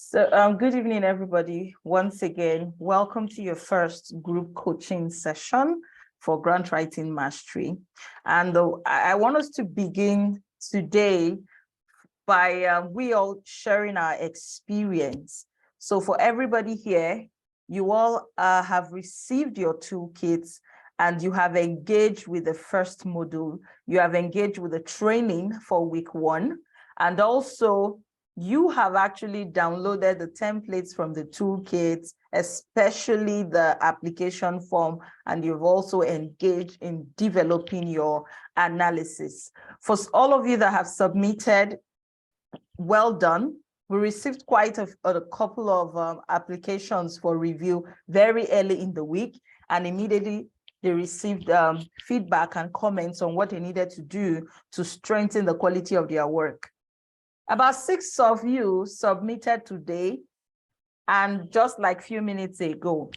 So, good evening, everybody. Once again, welcome to your first group coaching session for grant writing mastery. And I want us to begin today by we all sharing our experience. So for everybody here, you all have received your toolkits and you have engaged with the first module. You have engaged with the training for week 1. And also you have actually downloaded the templates from the toolkits, especially the application form, and you've also engaged in developing your analysis. For all of you that have submitted, well done. We received quite a couple of applications for review very early in the week, and immediately they received feedback and comments on what they needed to do to strengthen the quality of their work. About 6 of you submitted today, and just like a few minutes ago.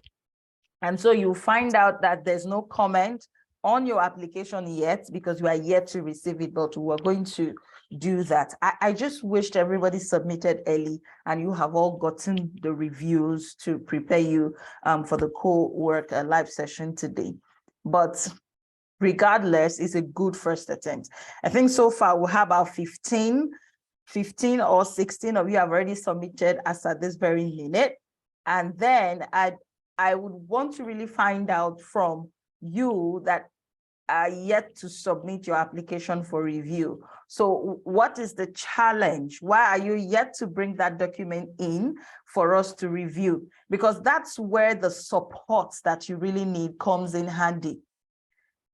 And so you find out that there's no comment on your application yet because you are yet to receive it, but we're going to do that. I just wished everybody submitted early and you have all gotten the reviews to prepare you for the Cohort live session today. But regardless, it's a good first attempt. I think so far we have about 15 or 16 of you have already submitted as at this very minute. And then I would want to really find out from you that are yet to submit your application for review. So what is the challenge? Why are you yet to bring that document in for us to review? Because that's where the support that you really need comes in handy.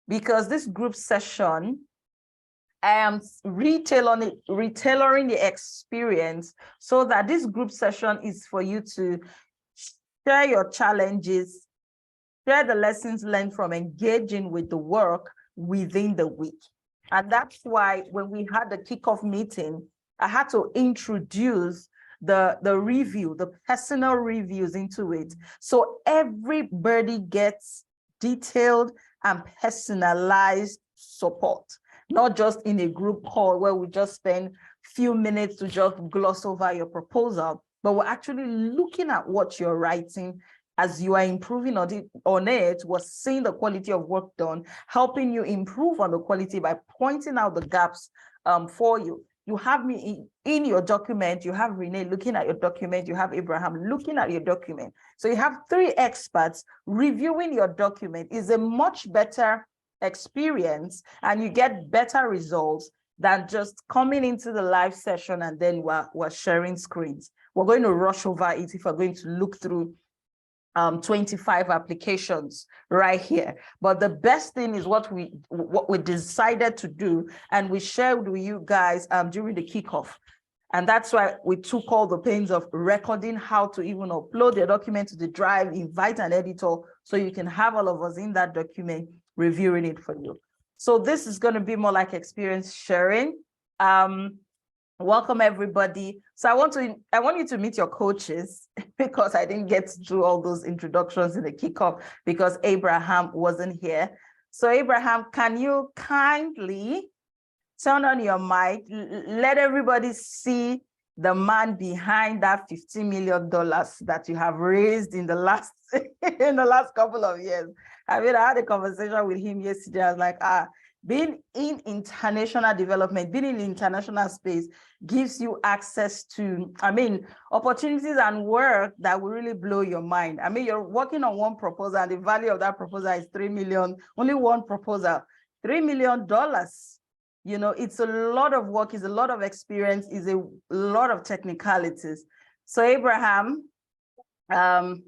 Because this group session, I am retailoring the experience so that this group session is for you to share your challenges, share the lessons learned from engaging with the work within the week. And that's why when we had the kickoff meeting, I had to introduce the review, the personal reviews into it. So everybody gets detailed and personalized support, not just in a group call where we just spend few minutes to just gloss over your proposal, but we're actually looking at what you're writing as you are improving on it, we're seeing the quality of work done, helping you improve on the quality by pointing out the gaps for you. You have me in your document, you have Renee looking at your document, you have Abraham looking at your document. So you have 3 experts reviewing your document. Is a much better experience and you get better results than just coming into the live session and then we're sharing screens. We're going to rush over it if we're going to look through 25 applications right here. But the best thing is what we decided to do, and we shared with you guys during the kickoff. And that's why we took all the pains of recording how to even upload your document to the drive, invite an editor, so you can have all of us in that document reviewing it for you. So this is going to be more like experience sharing. Welcome everybody. So I want you to meet your coaches because I didn't get to do all those introductions in the kickoff because Abraham wasn't here. So Abraham, can you kindly turn on your mic, let everybody see the man behind that $15 million that you have raised in the last couple of years. I mean, I had a conversation with him yesterday. I was like, being in international development, being in international space gives you access to, opportunities and work that will really blow your mind. I mean, you're working on one proposal and the value of that proposal is 3 million, only one proposal, $3 million. You know, it's a lot of work, it's a lot of experience, it's a lot of technicalities. So Abraham, turn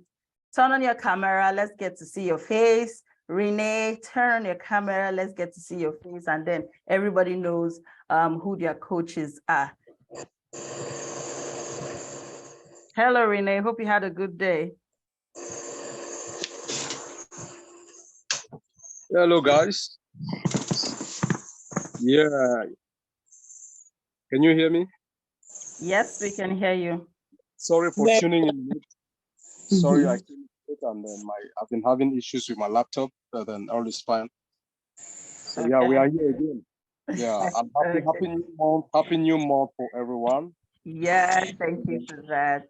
on your camera, let's get to see your face. Renee, turn on your camera, let's get to see your face, and then everybody knows who their coaches are. Hello, Renee, hope you had a good day. Hello, guys. Yeah. Can you hear me? Yes, we can hear you. Sorry for tuning in. Sorry, I came late and then I've been having issues with my laptop, but then all is fine. So yeah, we are here again. Yeah, I'm happy new month for everyone. Yes, thank you for that.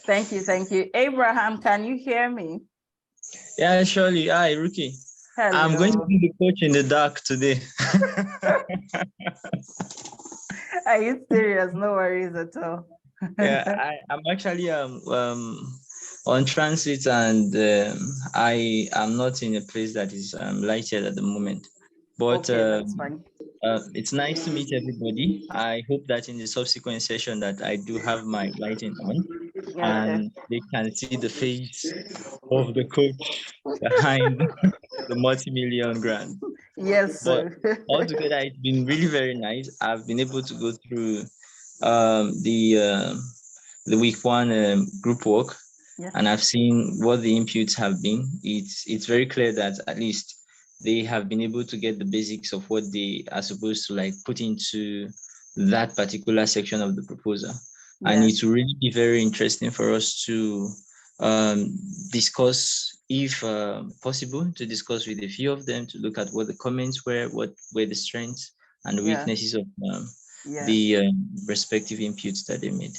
Thank you, thank you. Abraham, can you hear me? Yeah, surely. Hi, Rookie. I'm going to Hello. be the coach in the dark today. Are you serious? No worries at all. Yeah, I'm actually on transit, and I am not in a place that is lighted at the moment. But Okay, that's fine. it's nice to meet everybody. I hope that in the subsequent session that I do have my lighting on Okay. and they can see the face of the coach behind the multi-million grant. Yes, But sir. altogether, it's been really very nice. I've been able to go through the week one group work, Yeah, and I've seen what the inputs have been. It's very clear that at least they have been able to get the basics of what they are supposed to like put into that particular section of the proposal. And yeah, it will really be very interesting for us to discuss, if possible, to discuss with a few of them to look at what the comments were, what were the strengths and the yeah, weaknesses of yeah. the respective inputs that they made.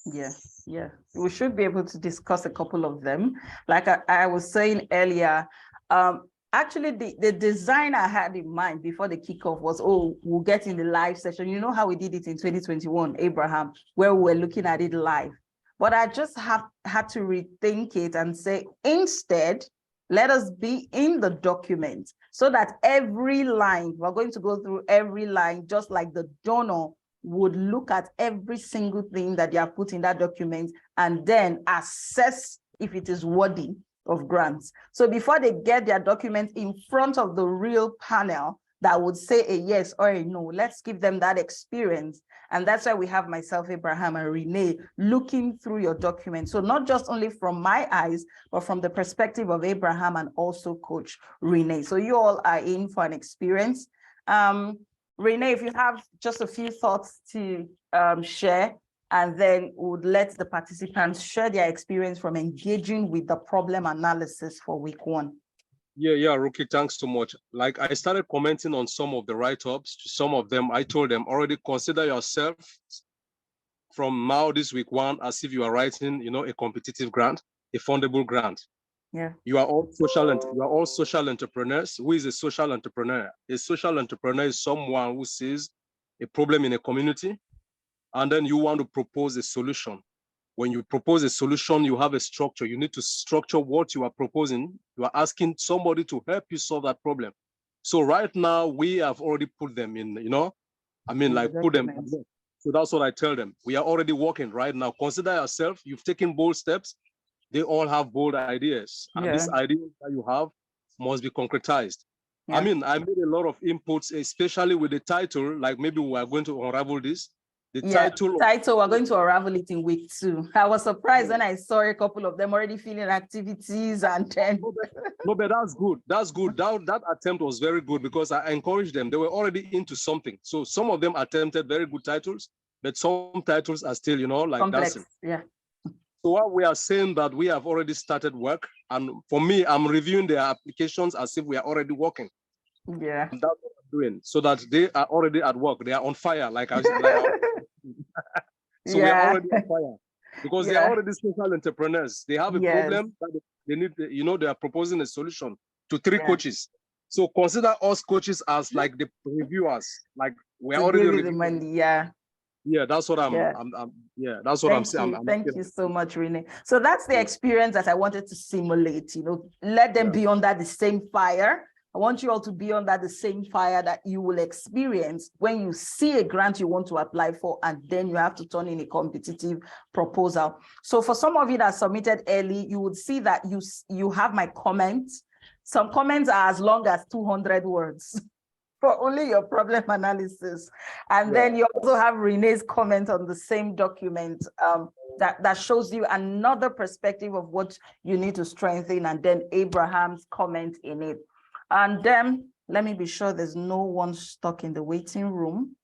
Yeah, yeah. We should be able to discuss a couple of them. Like I was saying earlier, actually the design I had in mind before the kickoff was, oh, we'll get in the live session. You know how we did it in 2021, Abraham, where we were looking at it live. But I just had to rethink it and say, instead, let us be in the document so that every line, we're going to go through every line, just like the donor would look at every single thing that you have put in that document and then assess if it is worthy of grants. So before they get their document in front of the real panel that would say a yes or a no, let's give them that experience. And that's why we have myself, Abraham, and Renee looking through your document. So not just only from my eyes, but from the perspective of Abraham and also Coach Renee. So you all are in for an experience. Renee, if you have just a few thoughts to share, and then would let the participants share their experience from engaging with the problem analysis for week one. Yeah, Rookie, thanks so much. Like I started commenting on some of the write-ups. Some of them, I told them already consider yourself from now this week one as if you are writing, a competitive grant, a fundable grant. Yeah. You are all social entrepreneurs. Who is a social entrepreneur? A social entrepreneur is someone who sees a problem in a community, and then you want to propose a solution. When you propose a solution, you have a structure. You need to structure what you are proposing. You are asking somebody to help you solve that problem. So right now, we have already put them in, put them. So that's what I tell them. We are already working right now. Consider yourself, you've taken bold steps. They all have bold ideas. And these ideas that you have must be concretized. Yeah. I made a lot of inputs, especially with the title, like maybe we are going to unravel this. The title, we're going to unravel it in week 2. I was surprised when I saw a couple of them already filling activities and then. No, but that's good. That's good. That attempt was very good because I encouraged them. They were already into something. So some of them attempted very good titles, but some titles are still, like complex. Dancing. Yeah. So what we are saying that we have already started work. And for me, I'm reviewing their applications as if we are already working. Yeah. And that's what I'm doing. So that they are already at work. They are on fire, like I said. So we are already on fire. Because they are already social entrepreneurs. They have a problem that they need, they are proposing a solution to 3 coaches. So consider us coaches as like the reviewers. Like we're already reviewing. Money, yeah. Yeah, that's what that's what I'm saying. Thank you so much, Renee. So that's the experience that I wanted to simulate, let them be under the same fire. I want you all to be under the same fire that you will experience when you see a grant you want to apply for, and then you have to turn in a competitive proposal. So for some of you that submitted early, you would see that you have my comments. Some comments are as long as 200 words. For only your problem analysis. And then you also have Renee's comment on the same document that shows you another perspective of what you need to strengthen, and then Abraham's comment in it. And then let me be sure there's no one stuck in the waiting room.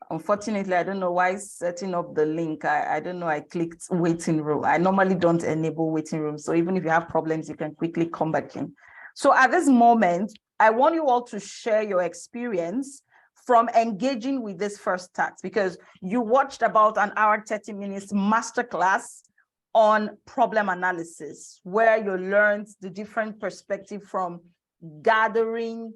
Unfortunately, I don't know why setting up the link. I don't know, I clicked waiting room. I normally don't enable waiting room. So even if you have problems, you can quickly come back in. So at this moment, I want you all to share your experience from engaging with this first task, because you watched about an hour, 30 minutes masterclass on problem analysis, where you learned the different perspective from gathering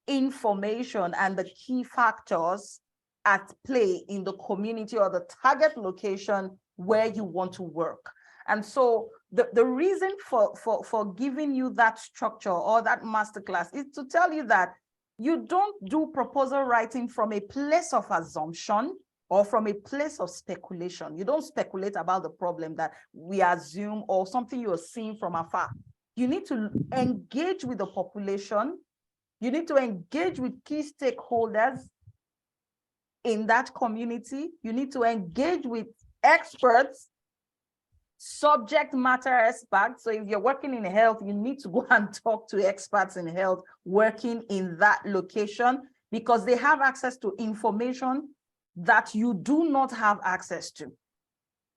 information and the key factors at play in the community or the target location where you want to work. And so the reason for giving you that structure or that masterclass is to tell you that you don't do proposal writing from a place of assumption or from a place of speculation. You don't speculate about the problem that we assume or something you're seeing from afar. You need to engage with the population. You need to engage with key stakeholders in that community. You need to engage with experts, subject matter experts. So if you're working in health, you need to go and talk to experts in health working in that location, because they have access to information that you do not have access to.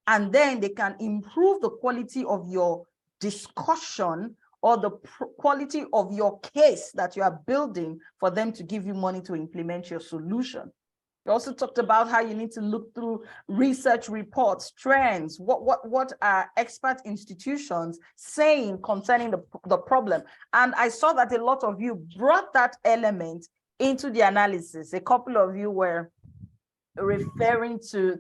And then they can improve the quality of your discussion or the quality of your case that you are building for them to give you money to implement your solution. We also talked about how you need to look through research reports, trends, what are expert institutions saying concerning the problem. And I saw that a lot of you brought that element into the analysis. A couple of you were referring to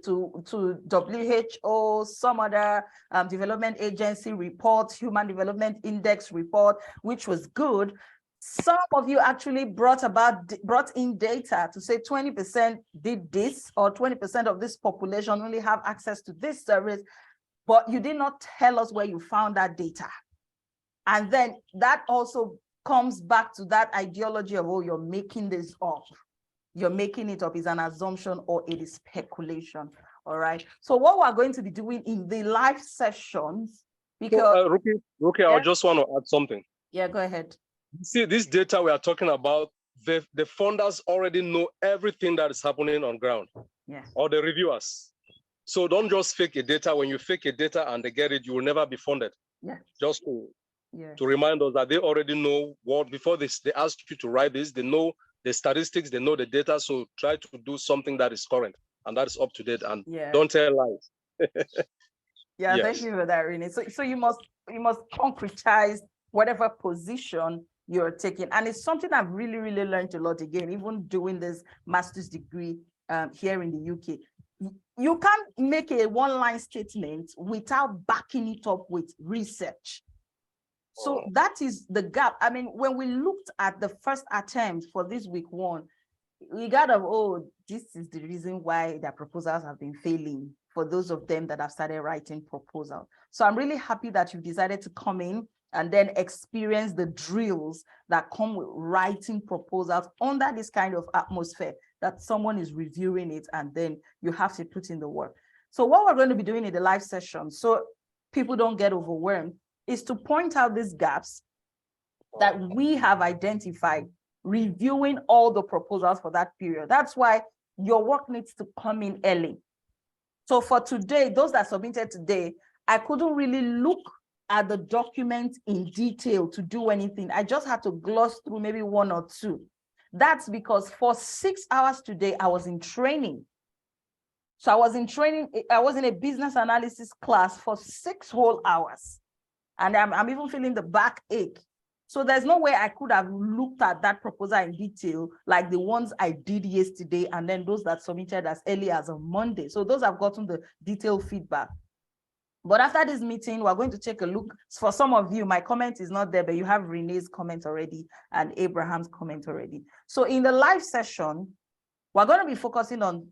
WHO, some other development agency reports, Human Development Index report, which was good. Some of you actually brought in data to say 20% did this, or 20% of this population only have access to this service, but you did not tell us where you found that data. And then that also comes back to that ideology of, oh, you're making this up. You're making it up, is an assumption or it is speculation. All right. So what we're going to be doing in the live sessions, because Ruki, yeah? I just want to add something. Yeah, go ahead. See, this data we are talking about, the funders already know everything that is happening on ground. Yeah. Or the reviewers. So don't just fake a data. When you fake a data and they get it, you will never be funded. Yeah. Just to remind us that they already know what, before they ask you to write this, they know the statistics, they know the data. So try to do something that is current and that is up to date, and don't tell lies. Yeah, yes. Thank you for that, Renee. So you must concretize whatever position you're taking. And it's something I've really, really learned a lot, again, even doing this master's degree here in the UK. You can't make a one-line statement without backing it up with research. So that is the gap. I mean, when we looked at the first attempt for this week one, we got this is the reason why their proposals have been failing for those of them that have started writing proposals. So I'm really happy that you decided to come in and then experience the drills that come with writing proposals under this kind of atmosphere, that someone is reviewing it and then you have to put in the work. So what we're going to be doing in the live session, so people don't get overwhelmed, is to point out these gaps that we have identified, reviewing all the proposals for that period. That's why your work needs to come in early. So for today, those that submitted today, I couldn't really look at the document in detail to do anything. I just had to gloss through maybe one or two. That's because for 6 hours today, I was in training. So I was in training, I was in a business analysis class for 6 whole hours. And I'm even feeling the backache. So there's no way I could have looked at that proposal in detail like the ones I did yesterday, and then those that submitted as early as on Monday. So those have gotten the detailed feedback. But after this meeting, we're going to take a look. For some of you, my comment is not there, but you have Renee's comment already and Abraham's comment already. So in the live session, we're going to be focusing on,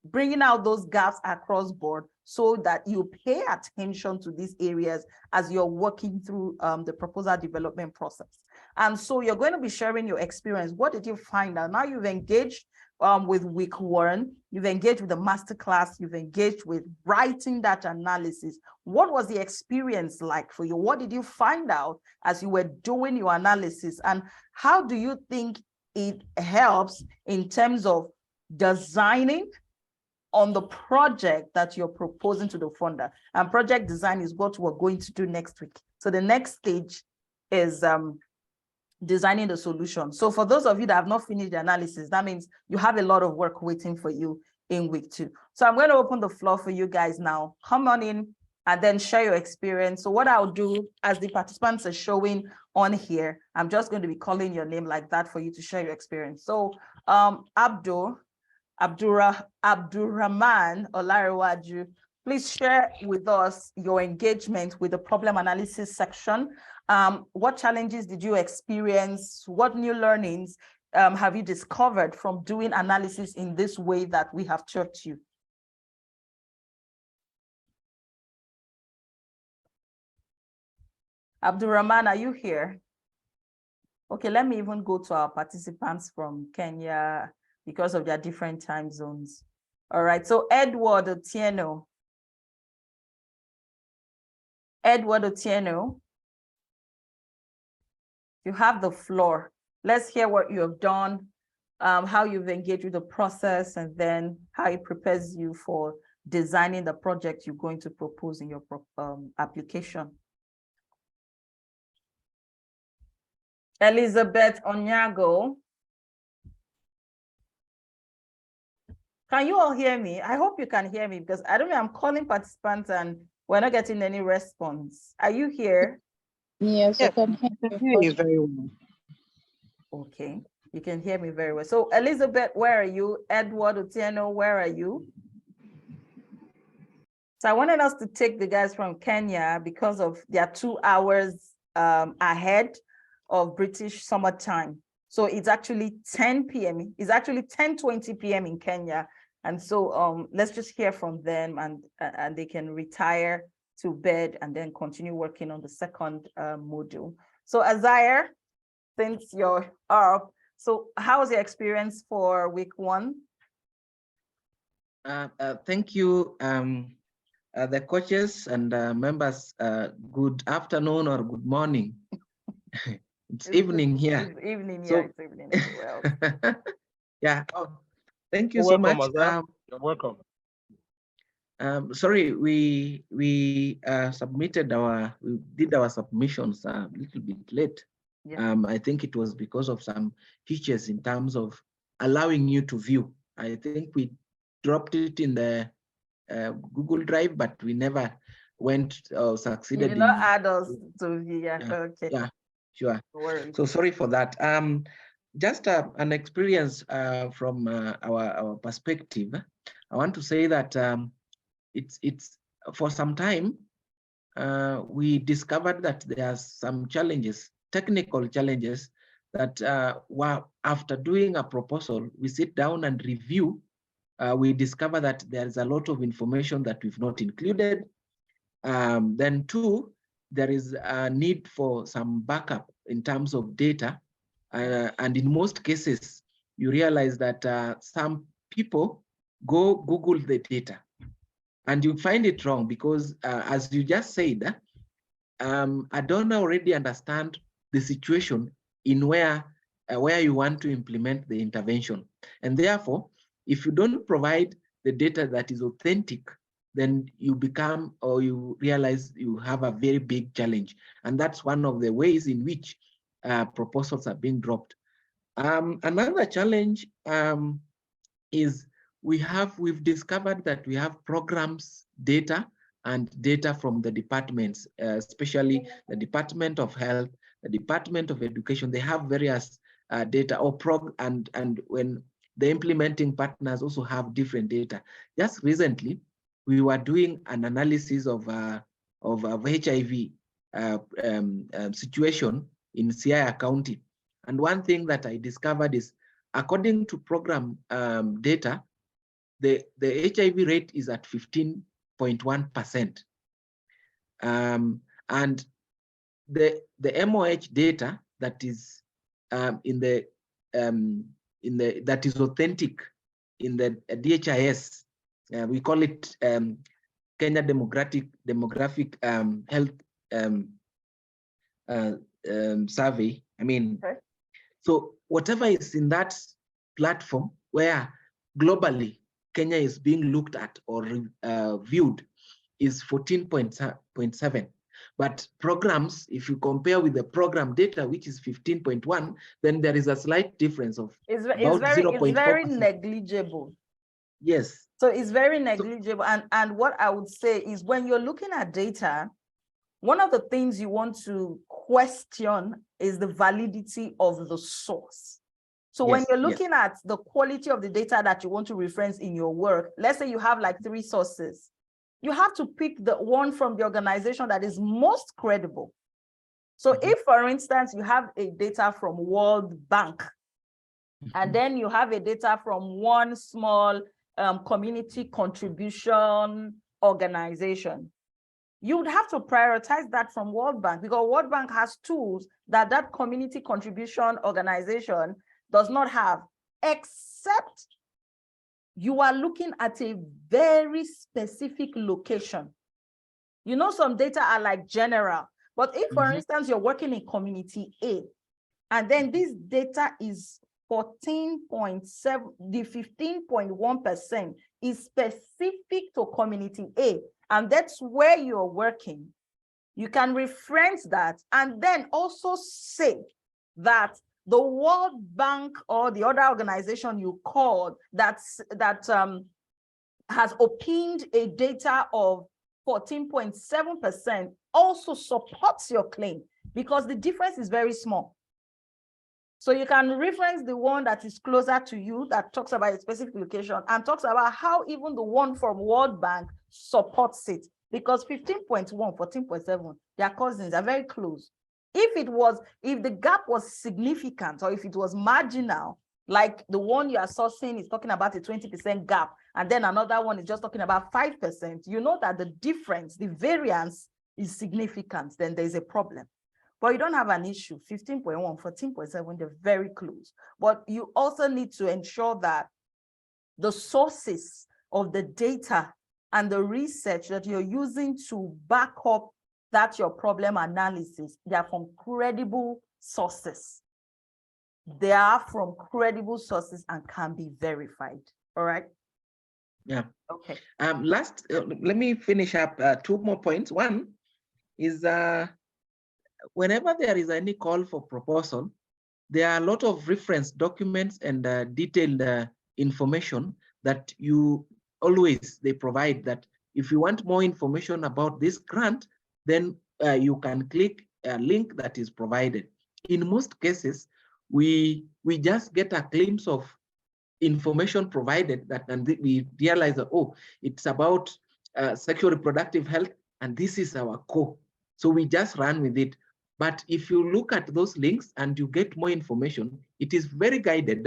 bringing out those gaps across board so that you pay attention to these areas as you're working through the proposal development process. And so you're going to be sharing your experience. What did you find out? Now you've engaged with week one, you've engaged with the masterclass, you've engaged with writing that analysis. What was the experience like for you? What did you find out as you were doing your analysis? And how do you think it helps in terms of designing on the project that you're proposing to the funder? And project design is what we're going to do next week. So the next stage is designing the solution. So for those of you that have not finished the analysis, that means you have a lot of work waiting for you in week 2. So I'm going to open the floor for you guys now. Come on in and then share your experience. So what I'll do, as the participants are showing on here, I'm just going to be calling your name like that for you to share your experience. So Abdurrahman Olarewaju, please share with us your engagement with the problem analysis section. What challenges did you experience? What new learnings have you discovered from doing analysis in this way that we have taught you? Abdurrahman, are you here? Okay, let me even go to our participants from Kenya because of their different time zones. All right, so Edward Otieno. Edward Otieno, you have the floor. Let's hear what you have done, how you've engaged with the process, and then how it prepares you for designing the project you're going to propose in your application. Elizabeth Onyago. Can you all hear me? I hope you can hear me because I don't know, I'm calling participants and we're not getting any response. Are you here? Yes, Yeah, I can hear you very well. Okay, you can hear me very well. So Elizabeth, where are you? Edward Otieno, where are you? So I wanted us to take the guys from Kenya because of their 2 hours ahead of British summertime. So it's actually 10 p.m. It's actually 10:20 p.m. in Kenya. And so let's just hear from them and they can retire to bed and then continue working on the second module. So Azair, since you're up, so how was your experience for week 1? Thank you, the coaches and members. Good afternoon or good morning. It's evening here. It's evening So, here. It's evening as well. Yeah. Oh, thank you You're so welcome, much. Azar. You're welcome. Sorry, we did our submissions a little bit late. Yeah. I think it was because of some hitches in terms of allowing you to view. I think we dropped it in the Google Drive, but we never went or succeeded. You did not add us to yeah. Okay. Yeah, sure. No worries. So sorry for that. Just an experience from our perspective. I want to say that it's for some time we discovered that there are some challenges, technical challenges that after doing a proposal, we sit down and review. We discover that there is a lot of information that we've not included. Then 2, there is a need for some backup in terms of data. And in most cases, you realize that some people go Google the data and you find it wrong because as you just said, I don't already understand the situation in where you want to implement the intervention. And therefore, if you don't provide the data that is authentic, then you become, or you realize you have a very big challenge. And that's one of the ways in which proposals are being dropped. Another challenge is we've discovered that we have programs data and data from the departments, especially the Department of Health, the Department of Education. They have various data and when the implementing partners also have different data. Just recently, we were doing an analysis of HIV situation in Siaya County. And one thing that I discovered is, according to program data, the HIV rate is at 15.1%. And the MOH data that is that is authentic in the DHIS, we call it Kenya Demographic Health Survey. I mean, okay. So whatever is in that platform where globally Kenya is being looked at or viewed is 14.7. But programs, if you compare with the program data, which is 15.1, then there is a slight difference of about 0.4%. It's very negligible. Yes. So it's very negligible. And what I would say is when you're looking at data, one of the things you want to question is the validity of the source. So when you're looking at the quality of the data that you want to reference in your work, let's say you have like 3 sources, you have to pick the one from the organization that is most credible. So if, for instance, you have a data from World Bank, and then you have a data from one small community contribution organization, you would have to prioritize that from World Bank, because World Bank has tools that that community contribution organization does not have, except you are looking at a very specific location. You know, some data are like general, but if, for instance, you're working in community A, and then this data is 14.7, the 15.1% is specific to community A, and that's where you're working, you can reference that and then also say that the World Bank or the other organization you called that has opined a data of 14.7% also supports your claim, because the difference is very small. So you can reference the one that is closer to you that talks about a specific location and talks about how even the one from World Bank supports it, because 15.1, 14.7, their cousins are very close. If the gap was significant, or if it was marginal, like the one you are sourcing is talking about a 20% gap, and then another one is just talking about 5%, you know that the difference, the variance is significant, then there's a problem. But you don't have an issue. 15.1, 14.7, they're very close. But you also need to ensure that the sources of the data and the research that you're using to back up that your problem analysis, they are from credible sources. They are from credible sources and can be verified. All right. Yeah. Okay. Last, let me finish up 2 more points. One is whenever there is any call for proposal, there are a lot of reference documents and detailed information that they provide, that if you want more information about this grant, then you can click a link that is provided. In most cases, we just get a glimpse of information provided that, and we realize that, oh, it's about sexual reproductive health, and this is our core. So we just run with it. But if you look at those links and you get more information, it is very guided,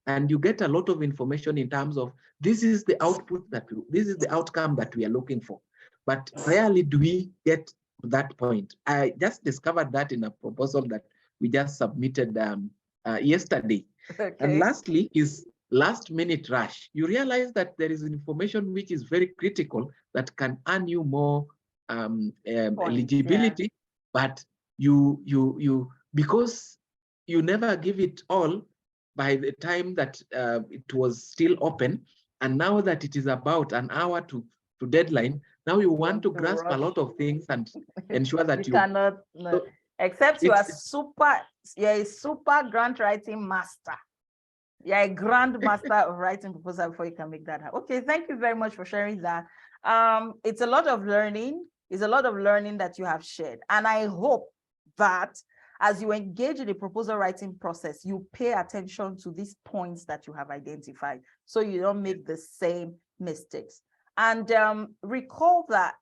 and you get a lot of information in terms of this is the output this is the outcome that we are looking for. But rarely do we get to that point. I just discovered that in a proposal that we just submitted yesterday. Okay. And lastly is last minute rush. You realize that there is information which is very critical that can earn you more eligibility, but you because you never give it all by the time that it was still open, and now that it is about an hour to deadline, now you want to grasp a lot of things and ensure that you cannot, no. Except you're a super grant writing master. You're a grand master of writing proposal before you can make that happen. Okay, thank you very much for sharing that. It's a lot of learning. It's a lot of learning that you have shared. And I hope that as you engage in the proposal writing process, you pay attention to these points that you have identified, so you don't make the same mistakes. And recall that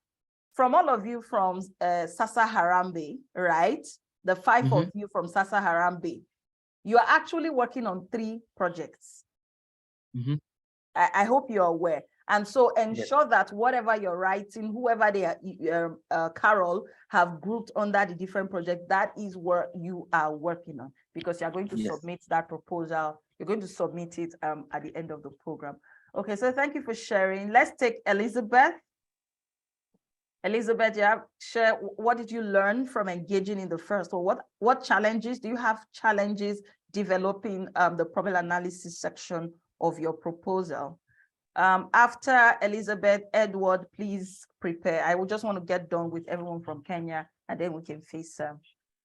from all of you from Sasa Harambe, right? The 5 of you from Sasa Harambe, you are actually working on 3 projects. I hope you're aware. And so ensure that whatever you're writing, whoever they are, Carol, have grouped under the different projects, that is what you are working on, because you're going to submit that proposal. You're going to submit it at the end of the program. Okay, so thank you for sharing. Let's take Elizabeth. Elizabeth, share, what did you learn from engaging in the first, or what challenges, do you have challenges developing the problem analysis section of your proposal? After Elizabeth, Edward, please prepare. I would just want to get done with everyone from Kenya and then we can face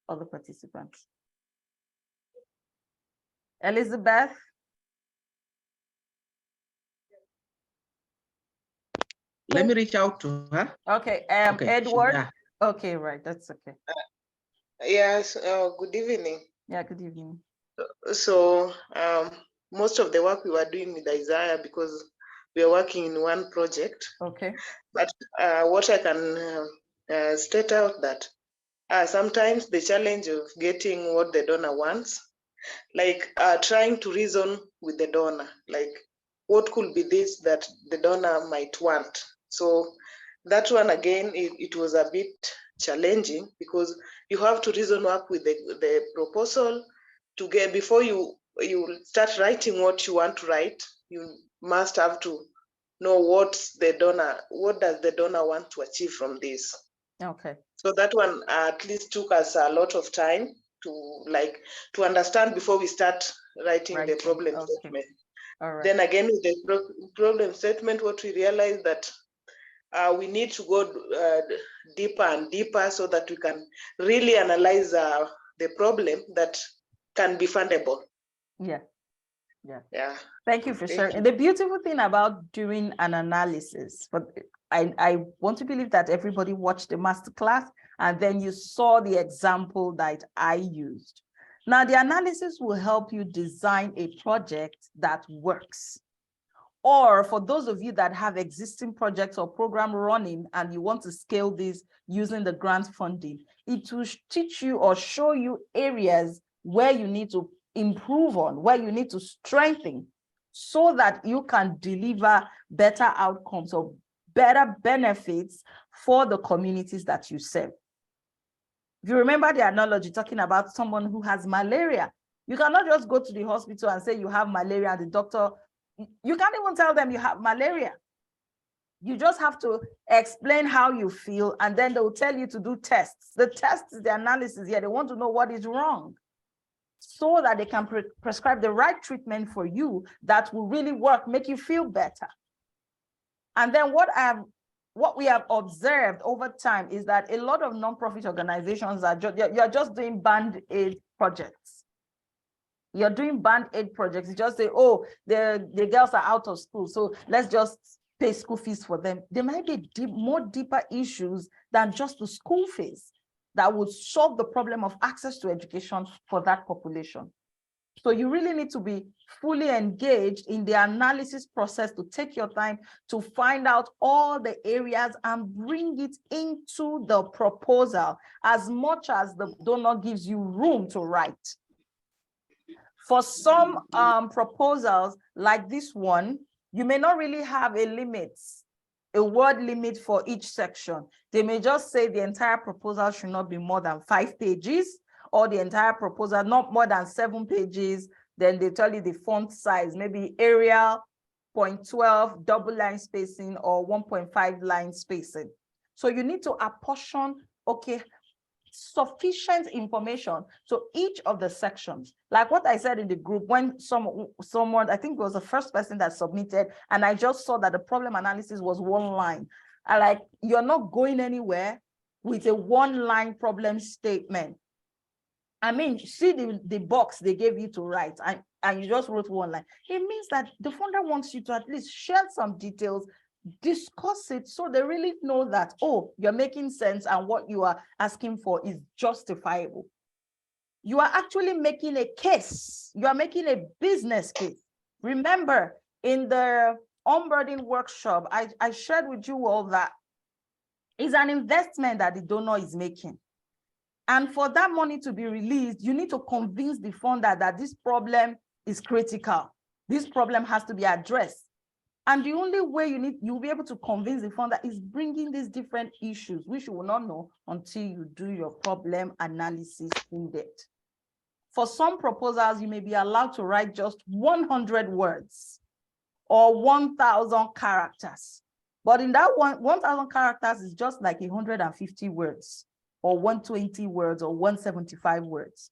other participants. Elizabeth? Let me reach out to her. Okay, Okay, Edward? yeah. Okay, right, that's okay. Yes, good evening. Yeah, good evening. So most of the work we were doing with Isaiah, because we are working in one project. Okay. But what I can state out that sometimes the challenge of getting what the donor wants, like trying to reason with the donor, like what could be this that the donor might want. So that one again, it was a bit challenging because you have to reason up with the proposal to get, before you start writing what you want to write, you must have to know what does the donor want to achieve from this. Okay. So that one at least took us a lot of time to understand before we start writing the problem statement. All right. Then again, with the problem statement, what we realized that we need to go deeper and deeper so that we can really analyze the problem that can be fundable. Yeah. Yeah. Yeah. Thank you for Thank sharing. you. The beautiful thing about doing an analysis, but I want to believe that everybody watched the masterclass and then you saw the example that I used. Now, the analysis will help you design a project that works. Or for those of you that have existing projects or program running and you want to scale this using the grant funding, it will teach you or show you areas where you need to improve on, where you need to strengthen, so that you can deliver better outcomes or better benefits for the communities that you serve. If you remember the analogy talking about someone who has malaria, you cannot just go to the hospital and say you have malaria and the doctor, you can't even tell them you have malaria. You just have to explain how you feel and then they will tell you to do tests. The test is the analysis here. They want to know what is wrong so that they can prescribe the right treatment for you that will really work, make you feel better. And then what we have observed over time is that a lot of nonprofit organizations are you're just doing band-aid projects. You're doing band-aid projects. You just say, oh, the girls are out of school, so let's just pay school fees for them. There might be more deeper issues than just the school fees that would solve the problem of access to education for that population. So you really need to be fully engaged in the analysis process to take your time to find out all the areas and bring it into the proposal as much as the donor gives you room to write. For some proposals like this one, you may not really have a word limit for each section. They may just say the entire proposal should not be more than 5 pages, or the entire proposal not more than 7 pages. Then they tell you the font size, maybe Arial, 0.12, double line spacing, or 1.5 line spacing. So you need to apportion, okay, sufficient information so each of the sections, like what I said in the group, when someone, I think it was the first person that submitted, and I just saw that the problem analysis was 1 line. I like, you're not going anywhere with a 1-line problem statement. I mean, see the box they gave you to write, and you just wrote 1 line. It means that the funder wants you to at least share some details, discuss it so they really know that, oh, you're making sense and what you are asking for is justifiable. You are actually making a case. You are making a business case. Remember, in the onboarding workshop, I shared with you all that it's an investment that the donor is making. And for that money to be released, you need to convince the funder that this problem is critical. This problem has to be addressed. And the only way you'll be able to convince the funder is bringing these different issues, which you will not know until you do your problem analysis in depth. For some proposals, you may be allowed to write just 100 words or 1,000 characters. But in that 1,000 characters is just like 150 words or 120 words or 175 words.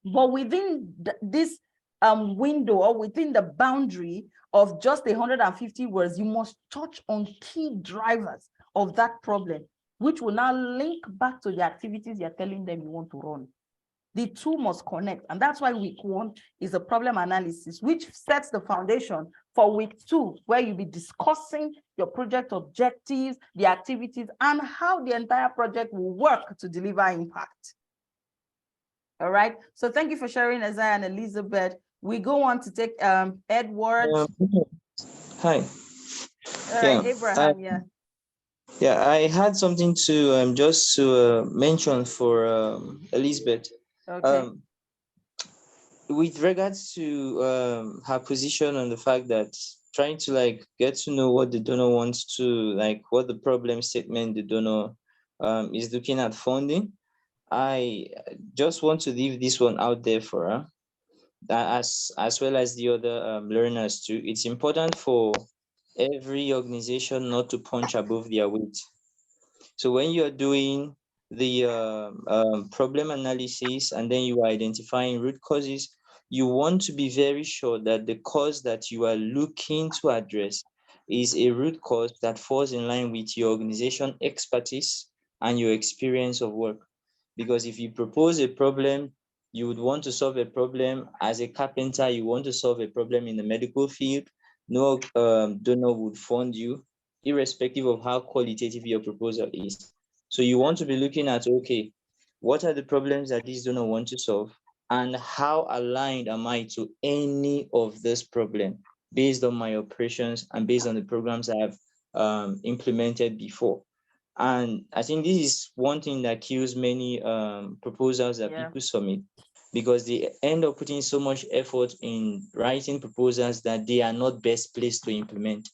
But within this window or within the boundary of just 150 words, you must touch on key drivers of that problem which will now link back to the activities you're telling them you want to run. The two must connect. And that's why week 1 is a problem analysis, which sets the foundation for week 2, where you'll be discussing your project objectives, the activities, and how the entire project will work to deliver impact. All right. So thank you for sharing, Isaiah and Elizabeth. We go on to take Edward. Hi. All right, Abraham, Yeah, I had something to just to mention for Elizabeth. Okay. With regards to her position on the fact that trying to like get to know what the donor wants to, like what the problem statement the donor is looking at funding, I just want to leave this one out there for her, as well as the other learners too. It's important for every organization not to punch above their weight. So when you're doing the problem analysis and then you are identifying root causes, you want to be very sure that the cause that you are looking to address is a root cause that falls in line with your organization expertise and your experience of work. Because if you propose a problem, you would want to solve a problem as a carpenter, you want to solve a problem in the medical field, no donor would fund you, irrespective of how qualitative your proposal is. So you want to be looking at, okay, what are the problems that this donor want to solve, and how aligned am I to any of this problem based on my operations and based on the programs I have implemented before. And I think this is one thing that kills many proposals that people submit, because they end up putting so much effort in writing proposals that they are not best placed to implement.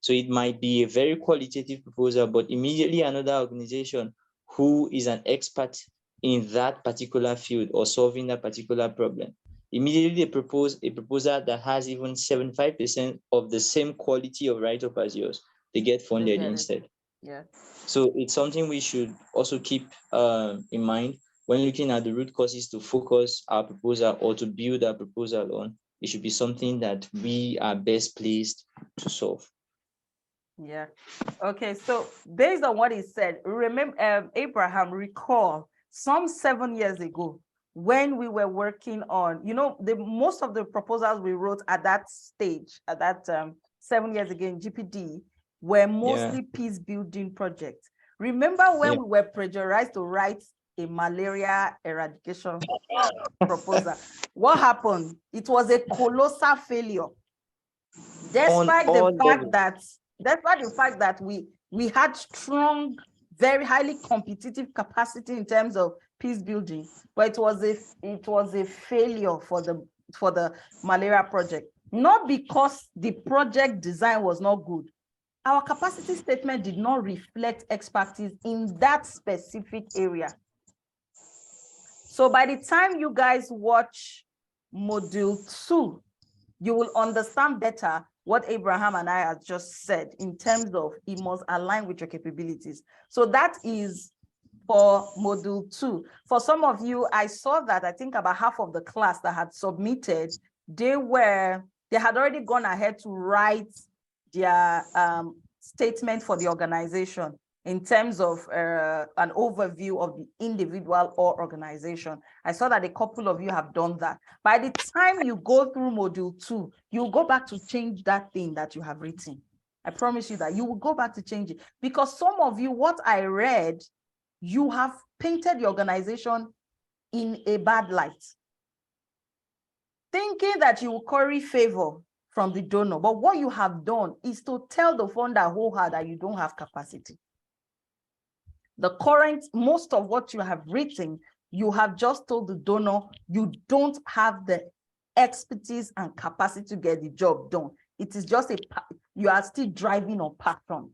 So it might be a very qualitative proposal, but immediately another organization who is an expert in that particular field or solving that particular problem, immediately they propose a proposal that has even 75% of the same quality of write-up as yours. They get funded instead. Yeah. So it's something we should also keep in mind when looking at the root causes to focus our proposal or to build our proposal on. It should be something that we are best placed to solve. Yeah. Okay. So based on what he said, remember, Abraham, recall some 7 years ago when we were working on, most of the proposals we wrote at that stage, at that 7 years ago in GPD, were mostly peace building projects. Remember when we were pressurized to write a malaria eradication proposal? What happened? It was a colossal failure. Despite the fact that we had strong, very highly competitive capacity in terms of peace building, but it was a failure for the malaria project. Not because the project design was not good. Our capacity statement did not reflect expertise in that specific area. So by the time you guys watch module 2, you will understand better what Abraham and I have just said in terms of it must align with your capabilities. So that is for module 2. For some of you, I saw that I think about half of the class that had submitted, they had already gone ahead to write their statement for the organization in terms of an overview of the individual or organization. I saw that a couple of you have done that. By the time you go through module 2, you'll go back to change that thing that you have written. I promise you that you will go back to change it, because some of you, what I read, you have painted the organization in a bad light, thinking that you will curry favor from the donor. But what you have done is to tell the funder wholehearted that you don't have capacity. Most of what you have written, you have just told the donor you don't have the expertise and capacity to get the job done. It is just you are still driving on passion.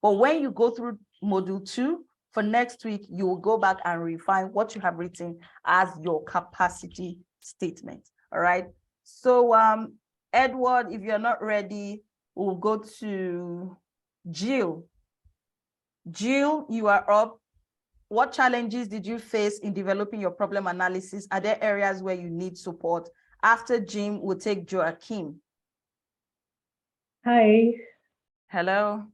But when you go through module 2, for next week, you will go back and refine what you have written as your capacity statement. All right. So Edward, if you're not ready, we'll go to Jill. Jill, you are up. What challenges did you face in developing your problem analysis? Are there areas where you need support? After Jim, we'll take Joachim. Hi. Hello.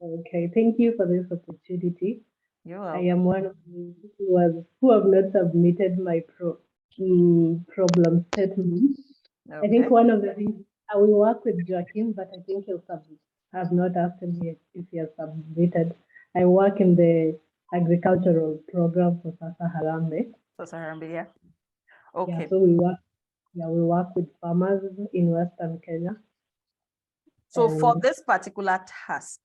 Okay, thank you for this opportunity. You're I welcome. am one of those who have not submitted my problem statement. I think Okay. one of the things I will work with Joaquin, but I think he'll submit. I've not asked him yet if he has submitted. I work in the agricultural program for Sasa Harambe. So Sarambe, yeah. Yeah, Okay. so we work with farmers in Western Kenya. So for And this particular task,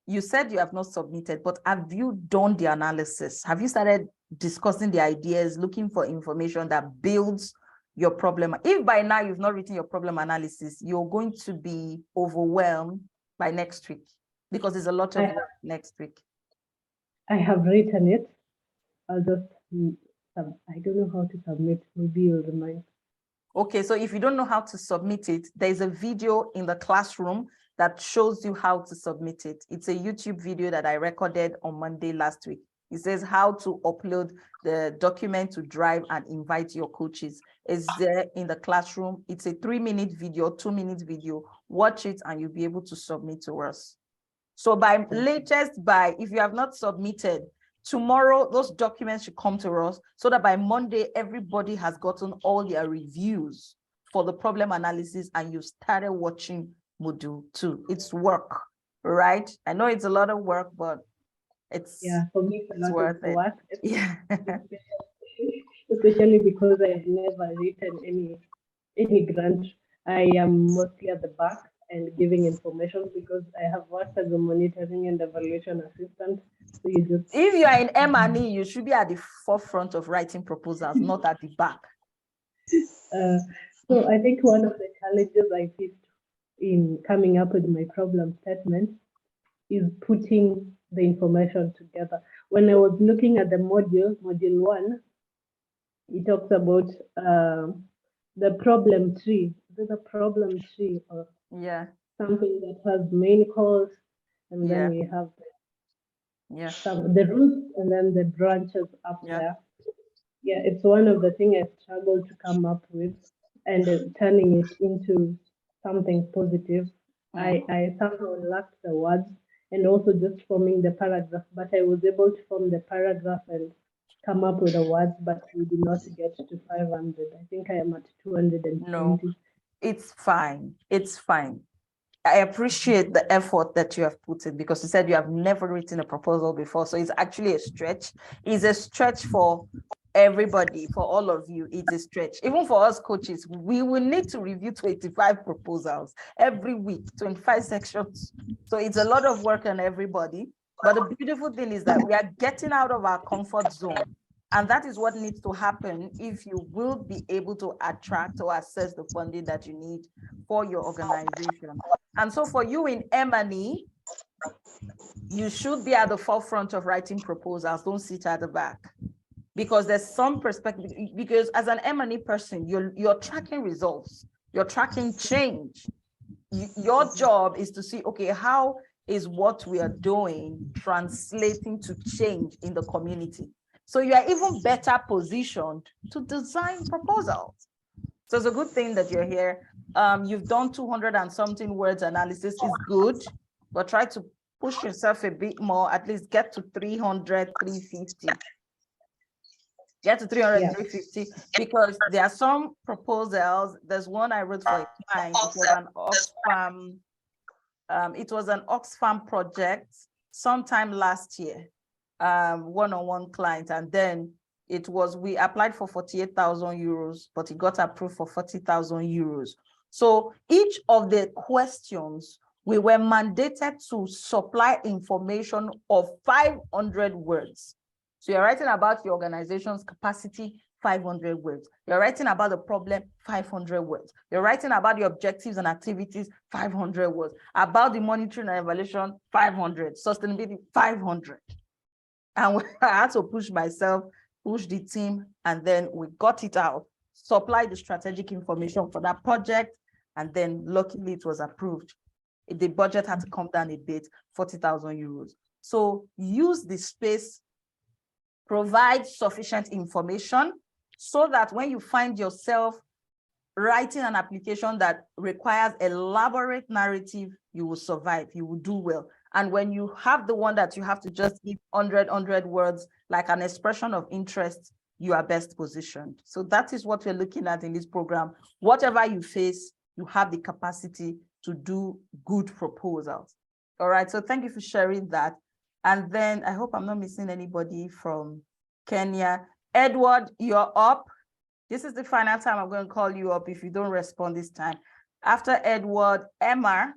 you said you have not submitted, but have you done the analysis? Have you started discussing the ideas, looking for information that builds your problem? If by now you've not written your problem analysis, you're going to be overwhelmed by next week because there's a lot of work next week. I have written it. I'll just, I don't know how to submit. Maybe you'll remind. Okay, so if you don't know how to submit it, there's a video in the classroom that shows you how to submit it. It's a YouTube video that I recorded on Monday last week. It says how to upload the document to Drive and invite your coaches. It's there in the classroom. It's a 3-minute video, 2-minute video. Watch it and you'll be able to submit to us. So by latest by, if you have not submitted, tomorrow, those documents should come to us so that by Monday, everybody has gotten all their reviews for the problem analysis and you started watching module 2. It's work, right? I know it's a lot of work, but it's, yeah, for me, it's worth it. work. Yeah. Especially because I've never written any grant. I am mostly at the back and giving information because I have worked as a monitoring and evaluation assistant. So you just, if you are in M&E, you should be at the forefront of writing proposals, not at the back. so I think one of the challenges I faced in coming up with my problem statement is putting the information together. When I was looking at the module 1, it talks about the problem tree. There's a problem tree or Yeah, something that has main cause, and Yeah. then we have yeah, the roots and then the branches up Yeah. there. Yeah, it's one of the things I struggled to come up with, and turning it into something positive. I somehow lacked the words and also just forming the paragraph, but I was able to form the paragraph and come up with the words, but we did not get to 500. I think I am at 220. No, it's fine. It's fine. I appreciate the effort that you have put in because you said you have never written a proposal before. So it's actually a stretch. It's a stretch for everybody, for all of you. It's a stretch. Even for us coaches, we will need to review 25 proposals every week, 25 sections. So it's a lot of work on everybody. But the beautiful thing is that we are getting out of our comfort zone. And that is what needs to happen if you will be able to attract or access the funding that you need for your organization. And so for you in M&E, you should be at the forefront of writing proposals. Don't sit at the back. Because there's some perspective, because as an M&E person, you're tracking results, you're tracking change. Your job is to see, okay, how is what we are doing translating to change in the community? So you are even better positioned to design proposals. So it's a good thing that you're here. You've done 200 and something words analysis is good, but try to push yourself a bit more, at least get to 300, 350. Get to 300, Yeah. 350, because there are some proposals. There's one I wrote for a client. It was an Oxfam project sometime last year, one-on-one client, and then we applied for 48,000 euros, but it got approved for 40,000 euros. So each of the questions, we were mandated to supply information of 500 words. So you're writing about your organization's capacity, 500 words. You're writing about the problem, 500 words. You're writing about the objectives and activities, 500 words. About the monitoring and evaluation, 500. Sustainability, 500. And I had to push myself, push the team, and then we got it out, supply the strategic information for that project, and then luckily it was approved. The budget had to come down a bit, 40,000 euros. So use the space, provide sufficient information so that when you find yourself writing an application that requires elaborate narrative, you will survive, you will do well. And when you have the one that you have to just give 100 words, like an expression of interest, you are best positioned. So that is what we're looking at in this program. Whatever you face, you have the capacity to do good proposals. All right, so thank you for sharing that. And then I hope I'm not missing anybody from Kenya. Edward, you're up. This is the final time I'm going to call you up if you don't respond this time. After Edward, Emma,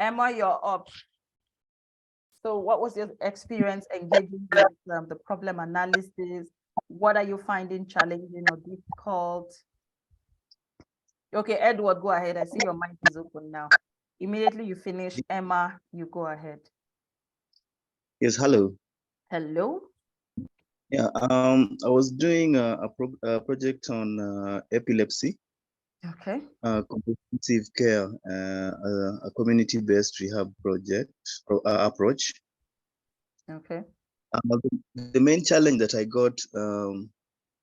you're up. So what was your experience engaging with the problem analysis? What are you finding challenging or difficult? Okay, Edward, go ahead. I see your mic is open now. Immediately you finish, Emma, you go ahead. Yes, hello. Hello. Yeah, I was doing a project on epilepsy. Okay. Comprehensive care, a community-based rehab project approach. Okay. The main challenge that I got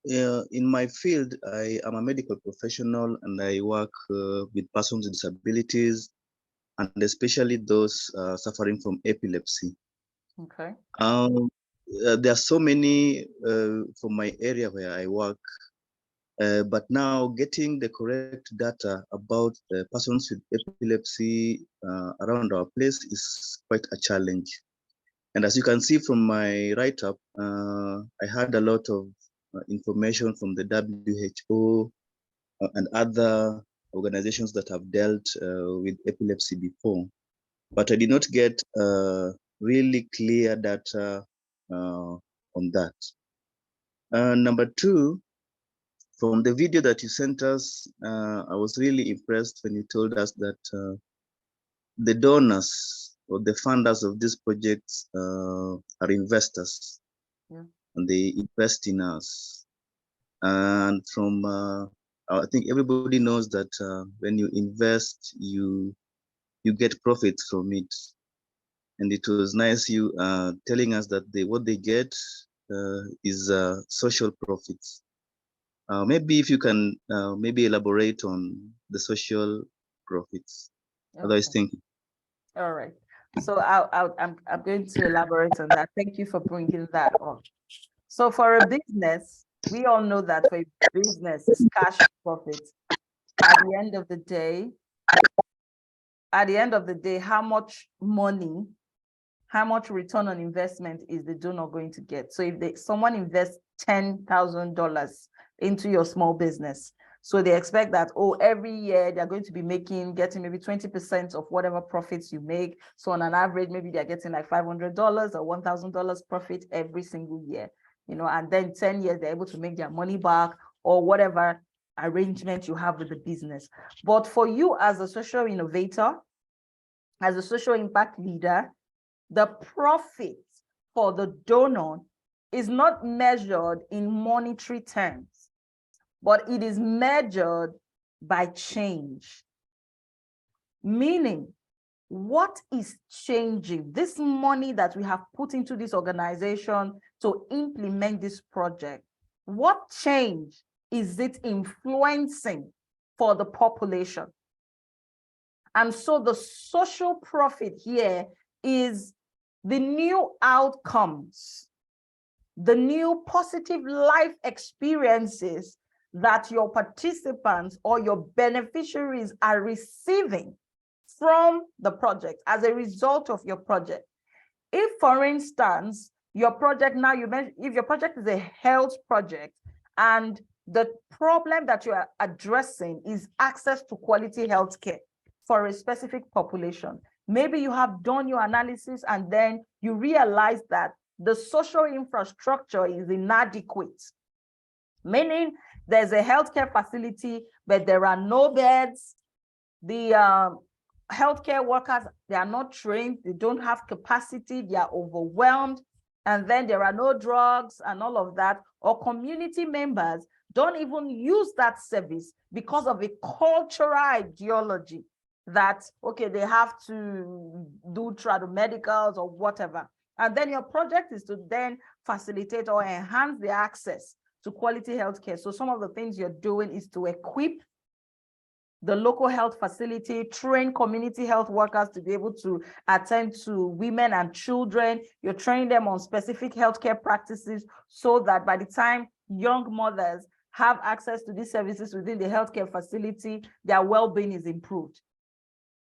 in my field, I am a medical professional and I work with persons with disabilities, and especially those suffering from epilepsy. Okay. There are so many from my area where I work, but now getting the correct data about persons with epilepsy around our place is quite a challenge. And as you can see from my write-up, I had a lot of information from the WHO and other organizations that have dealt with epilepsy before, but I did not get really clear data on that. Number two, from the video that you sent us, I was really impressed when you told us that the donors or the funders of these projects are investors, and they invest in us. And from, I think everybody knows that when you invest, you get profits from it. And it was nice you telling us that what they get is social profits. Maybe if you can maybe elaborate on the social profits. Okay. Otherwise, thank you. All right. So I'm going to elaborate on that. Thank you for bringing that up. So for a business, we all know that for a business is cash profits. At the end of the day, how much money, how much return on investment is the donor going to get? So if someone invests $10,000 into your small business, so they expect that, oh, every year they're going to be getting maybe 20% of whatever profits you make. So on an average, maybe they're getting like $500 or $1,000 profit every single year, and then 10 years, they're able to make their money back or whatever arrangement you have with the business. But for you as a social innovator, as a social impact leader, the profit for the donor is not measured in monetary terms, but it is measured by change. Meaning, what is changing? This money that we have put into this organization to implement this project, what change is it influencing for the population? And so the social profit here is the new outcomes, the new positive life experiences that your participants or your beneficiaries are receiving from the project as a result of your project. If, for instance, your project now, if your project is a health project and the problem that you are addressing is access to quality healthcare for a specific population, maybe you have done your analysis and then you realize that the social infrastructure is inadequate, meaning there's a healthcare facility, but there are no beds. The healthcare workers, they are not trained, they don't have capacity, they are overwhelmed, and then there are no drugs and all of that, or community members don't even use that service because of a cultural ideology that, okay, they have to do tradomedicals or whatever. And then your project is to then facilitate or enhance the access to quality healthcare. So some of the things you're doing is to equip the local health facility, train community health workers to be able to attend to women and children. You're training them on specific healthcare practices so that by the time young mothers have access to these services within the healthcare facility, their well-being is improved.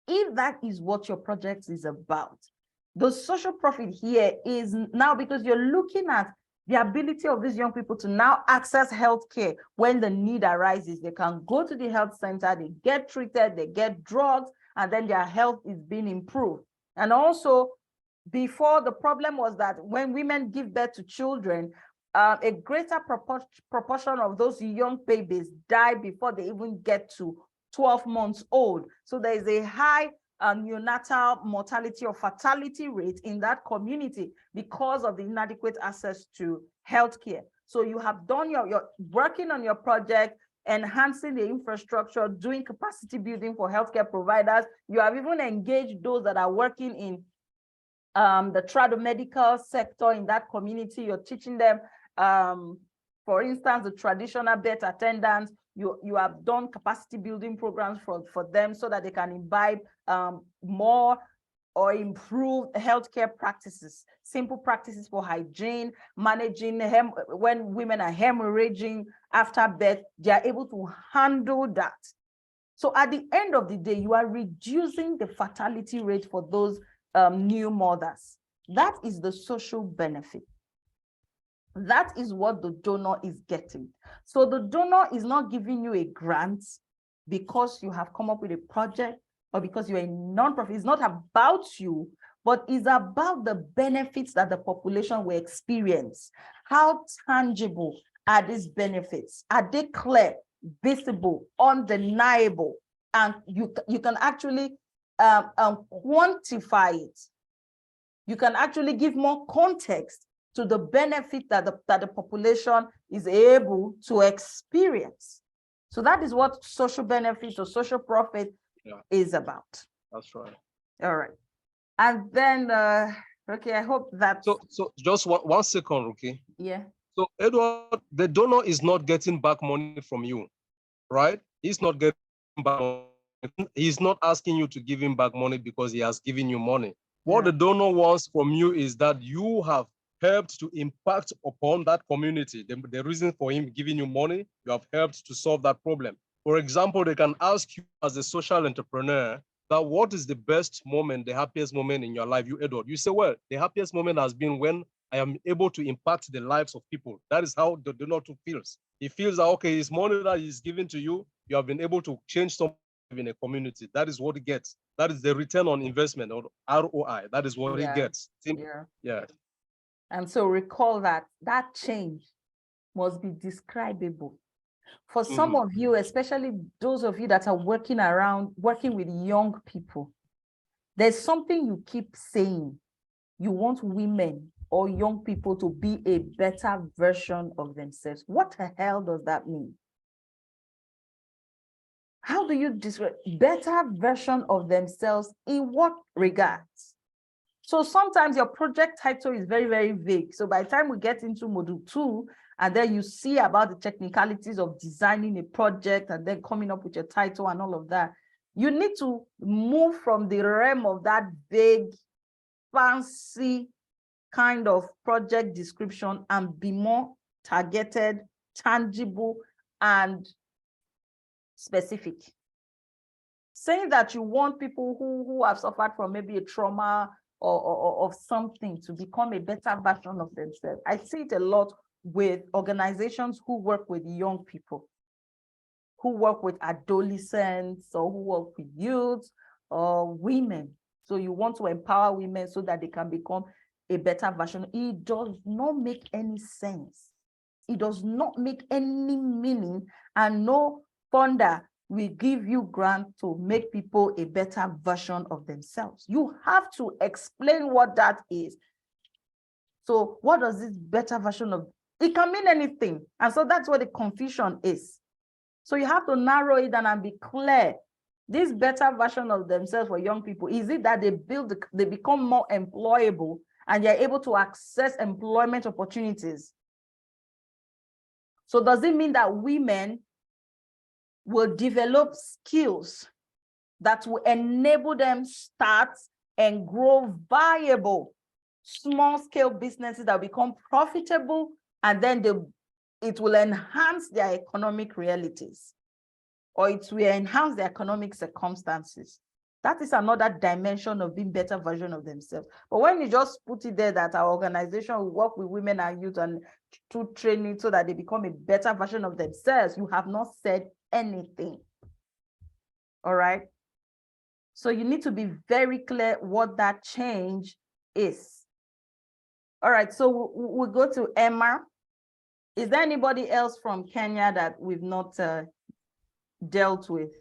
If that is what your project is about, the social profit here is now because you're looking at the ability of these young people to now access healthcare when the need arises. They can go to the health center, they get treated, they get drugs, and then their health is being improved. And also, before, the problem was that when women give birth to children, a greater proportion of those young babies die before they even get to 12 months old. So there is a high neonatal mortality or fatality rate in that community because of the inadequate access to healthcare. So you have done you're working on your project, enhancing the infrastructure, doing capacity building for healthcare providers. You have even engaged those that are working in the tradomedical sector in that community. You're teaching them, for instance, the traditional birth attendants. You have done capacity building programs for them so that they can imbibe more or improve healthcare practices, simple practices for hygiene, managing when women are hemorrhaging after birth, they are able to handle that. So at the end of the day, you are reducing the fatality rate for those new mothers. That is the social benefit. That is what the donor is getting. So the donor is not giving you a grant because you have come up with a project or because you're a nonprofit. It's not about you, but it's about the benefits that the population will experience. How tangible are these benefits? Are they clear, visible, undeniable? And you can actually quantify it. You can actually give more context to the benefit that the population is able to experience. So that is what social benefit or social profit is about. That's right. All right. And then, okay, I hope that. So just 1 second, okay? Yeah. So Edward, the donor is not getting back money from you, right? He's not getting back money. He's not asking you to give him back money because he has given you money. What the donor wants from you is that you have helped to impact upon that community. The reason for him giving you money, you have helped to solve that problem. For example, they can ask you as a social entrepreneur that what is the best moment, the happiest moment in your life, you Edward? You say, well, the happiest moment has been when I am able to impact the lives of people. That is how the donor feels. He feels that, okay, his money that he's given to you, you have been able to change something in a community. That is what he gets. That is the return on investment, or ROI. That is what he gets. Yeah. And so recall that change must be describable. For some of you, especially those of you that are working with young people, there's something you keep saying. You want women or young people to be a better version of themselves. What the hell does that mean? How do you describe better version of themselves in what regards? So sometimes your project title is very, very vague. So by the time we get into module 2, and then you see about the technicalities of designing a project and then coming up with your title and all of that, you need to move from the realm of that vague, fancy kind of project description and be more targeted, tangible, and specific. Saying that you want people who have suffered from maybe a trauma or of something to become a better version of themselves. I see it a lot with organizations who work with young people, who work with adolescents, or who work with youth or women. So you want to empower women so that they can become a better version. It does not make any sense. It does not make any meaning, and no funder will give you grant to make people a better version of themselves. You have to explain what that is. So what does this better version of, it can mean anything. And so that's what the confusion is. So you have to narrow it down and be clear. This better version of themselves for young people, is it that they become more employable and they're able to access employment opportunities? So does it mean that women will develop skills that will enable them start and grow viable small-scale businesses that become profitable, and then it will enhance their economic realities, or it will enhance their economic circumstances. That is another dimension of being better version of themselves. But when you just put it there that our organization will work with women and youth and to training so that they become a better version of themselves, you have not said anything. All right. So you need to be very clear what that change is. All right. So we'll go to Emma. Is there anybody else from Kenya that we've not dealt with?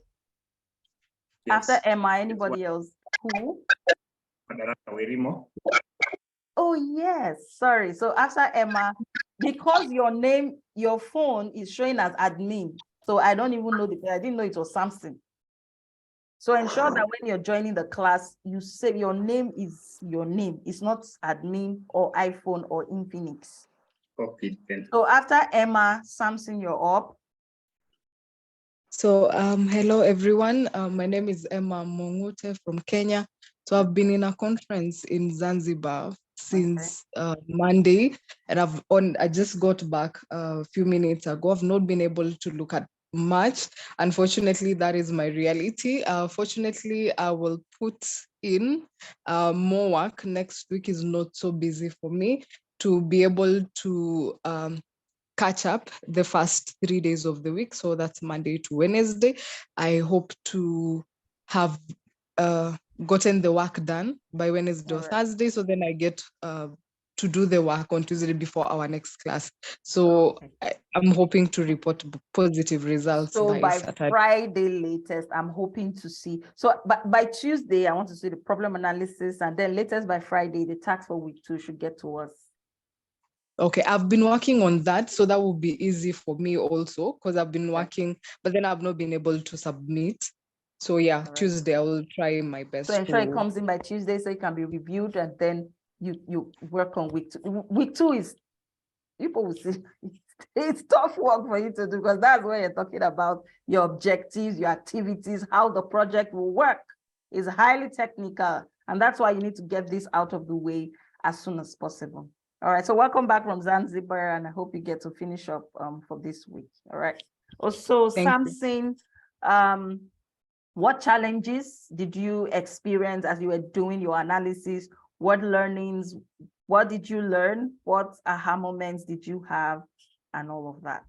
Yes. After Emma, anybody else? Who? Oh, yes. Sorry. So after Emma, because your name, your phone is showing as admin. So I don't even know I didn't know it was Samson. So ensure that when you're joining the class, you say your name is your name. It's not admin or iPhone or Infinix. Okay, then. So after Emma, Samson, you're up. So hello everyone. My name is Emma Mongute from Kenya. So I've been in a conference in Zanzibar since Monday, and I just got back a few minutes ago. I've not been able to look at much. Unfortunately, that is my reality. Fortunately, I will put in more work. Next week is not so busy for me to be able to catch up the first 3 days of the week. So that's Monday to Wednesday. I hope to have gotten the work done by Wednesday or Thursday. So then I get to do the work on Tuesday before our next class. So I'm hoping to report positive results. So by Friday latest, I'm hoping to see. So by Tuesday, I want to see the problem analysis, and then latest by Friday, the task for week 2 should get to us. Okay, I've been working on that, so that will be easy for me also, because I've been working, but then I've not been able to submit. So yeah, Tuesday I will try my best. So ensure it comes in by Tuesday so it can be reviewed, and then you work on week 2. Week 2 is, people will see, it's tough work for you to do, because that's where you're talking about your objectives, your activities, how the project will work. It's highly technical, and that's why you need to get this out of the way as soon as possible. All right, so welcome back from Zanzibar, and I hope you get to finish up for this week. All right. Also, Samson, what challenges did you experience as you were doing your analysis? What learnings, what did you learn? What aha moments did you have, and all of that?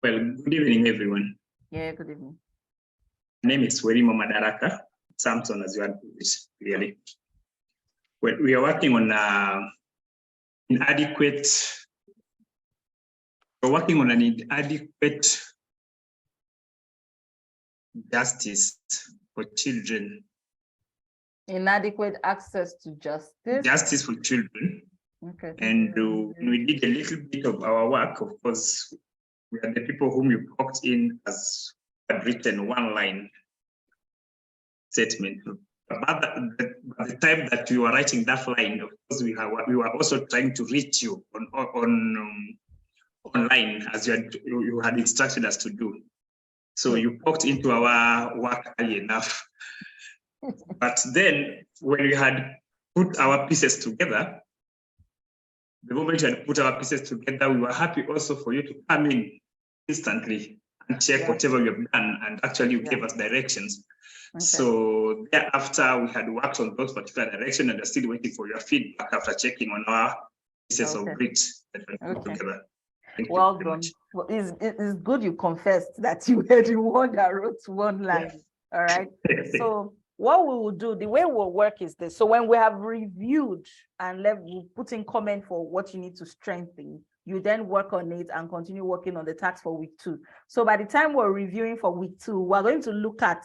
Well, good evening, everyone. Yeah, good evening. My name is Werimo Madaraka, Samson, as you had put it, really. Well, we are working on inadequate justice for children. Inadequate access to justice. Justice for children. Okay. And we did a little bit of our work. Of course, we are the people whom you poked in as had written one line statement. About the time that we were writing that line, of course, we were also trying to reach you online, as you had instructed us to do. So you poked into our work early enough. But then when we had put our pieces together, the moment you had put our pieces together, we were happy also for you to come in instantly and check whatever you have done, and actually you gave us directions. Okay. So thereafter, we had worked on those particular directions and are still waiting for your feedback after checking on our pieces of bricks that we put together. Well done. Well, it's good you confessed that you were the one that wrote one line. Yes. All right. So what we will do, the way we'll work is this. So when we have reviewed and we'll put in comment for what you need to strengthen, you then work on it and continue working on the task for week 2. So by the time we're reviewing for week 2, we're going to look at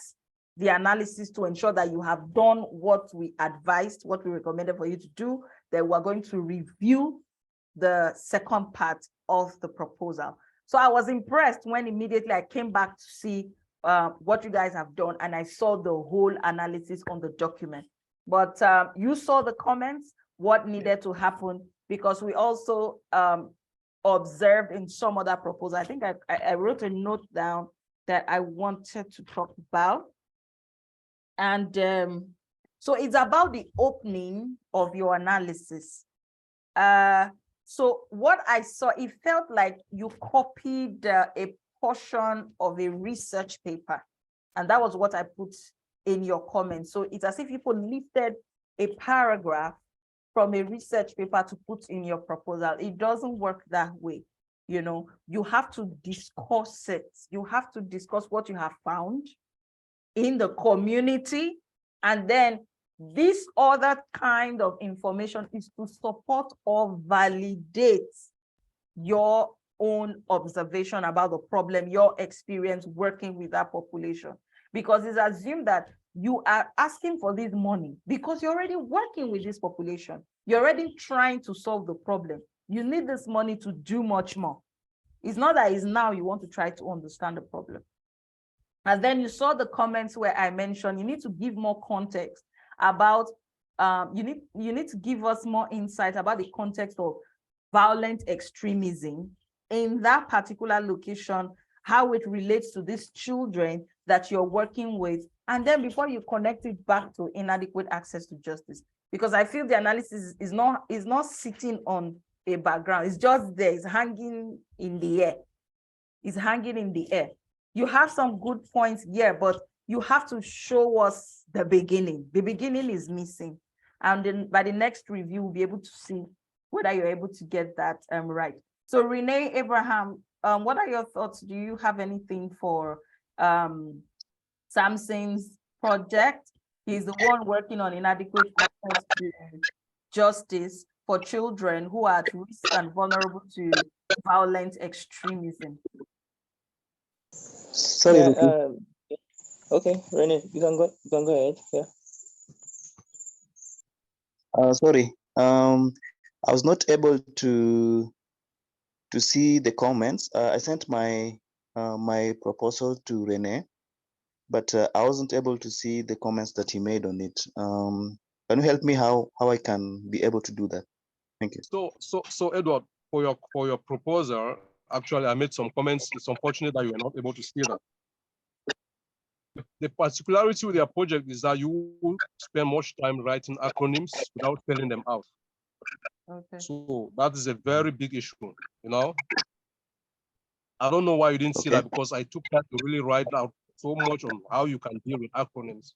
the analysis to ensure that you have done what we advised, what we recommended for you to do. Then we're going to review the second part of the proposal. So I was impressed when immediately I came back to see what you guys have done, and I saw the whole analysis on the document. But you saw the comments, what needed to happen, because we also observed in some other proposal. I think I wrote a note down that I wanted to talk about. And so it's about the opening of your analysis. So what I saw, it felt like you copied a portion of a research paper. And that was what I put in your comments. So it's as if people lifted a paragraph from a research paper to put in your proposal. It doesn't work that way. You know, you have to discuss it. You have to discuss what you have found in the community. And then this other kind of information is to support or validate your own observation about the problem, your experience working with that population. Because it's assumed that you are asking for this money because you're already working with this population. You're already trying to solve the problem. You need this money to do much more. It's not that it's now you want to try to understand the problem. And then you saw the comments where I mentioned you need to give more context about, you need to give us more insight about the context of violent extremism in that particular location, how it relates to these children that you're working with, and then before you connect it back to inadequate access to justice. Because I feel the analysis is not sitting on a background, it's just there, it's hanging in the air. It's hanging in the air. You have some good points here, but you have to show us the beginning. The beginning is missing. And then by the next review, we'll be able to see whether you're able to get that right. So Renee Abraham, what are your thoughts? Do you have anything for Samson's project? He's the one working on inadequate access to justice for children who are at risk and vulnerable to violent extremism. Sorry. Yeah, okay, Renee, you can go ahead. Yeah. Sorry. I was not able to see the comments. I sent my my proposal to Renee, but I wasn't able to see the comments that he made on it. Can you help me how I can be able to do that? Thank you. So Edward, for your proposal, actually I made some comments. It's unfortunate that you were not able to see that. The particularity with your project is that you will spend much time writing acronyms without spelling them out. Okay. So that is a very big issue, you know. I don't know why you didn't see that, because I took time to really write out so much on how you can deal with acronyms.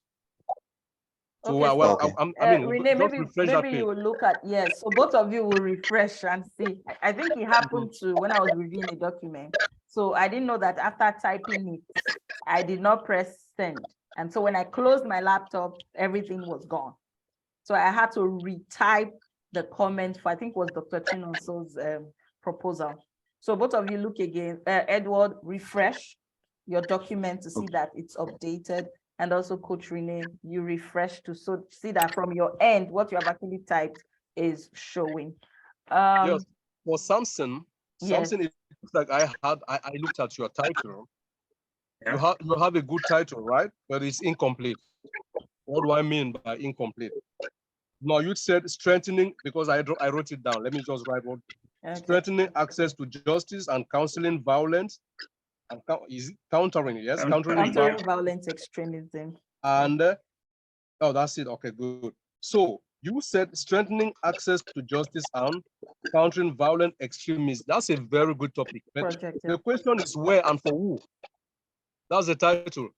So okay, I mean, Renee, maybe you page. will look at, yes, so both of you will refresh and see. I think it happened to when I was reviewing a document. So I didn't know that after typing it, I did not press send. And so when I closed my laptop, everything was gone. So I had to retype the comment for, I think it was Dr. Chinonso's proposal. So both of you look again. Edward, refresh your document to see that it's updated. And also Coach Renee, you refresh to see that from your end, what you have actually typed is showing. Yes, for Samson, yes. it looks like I looked at your title. Yeah. You have a good title, right? But it's incomplete. What do I mean by incomplete? No, you said strengthening, because I wrote it down. Let me just write what. Okay. Strengthening access to justice and counseling violence. And is it countering? Yes, countering violent extremism. And oh, that's it. Okay, good. So you said strengthening access to justice and countering violent extremism. That's a very good topic. Project, yeah. The question is where and for who? That's the title.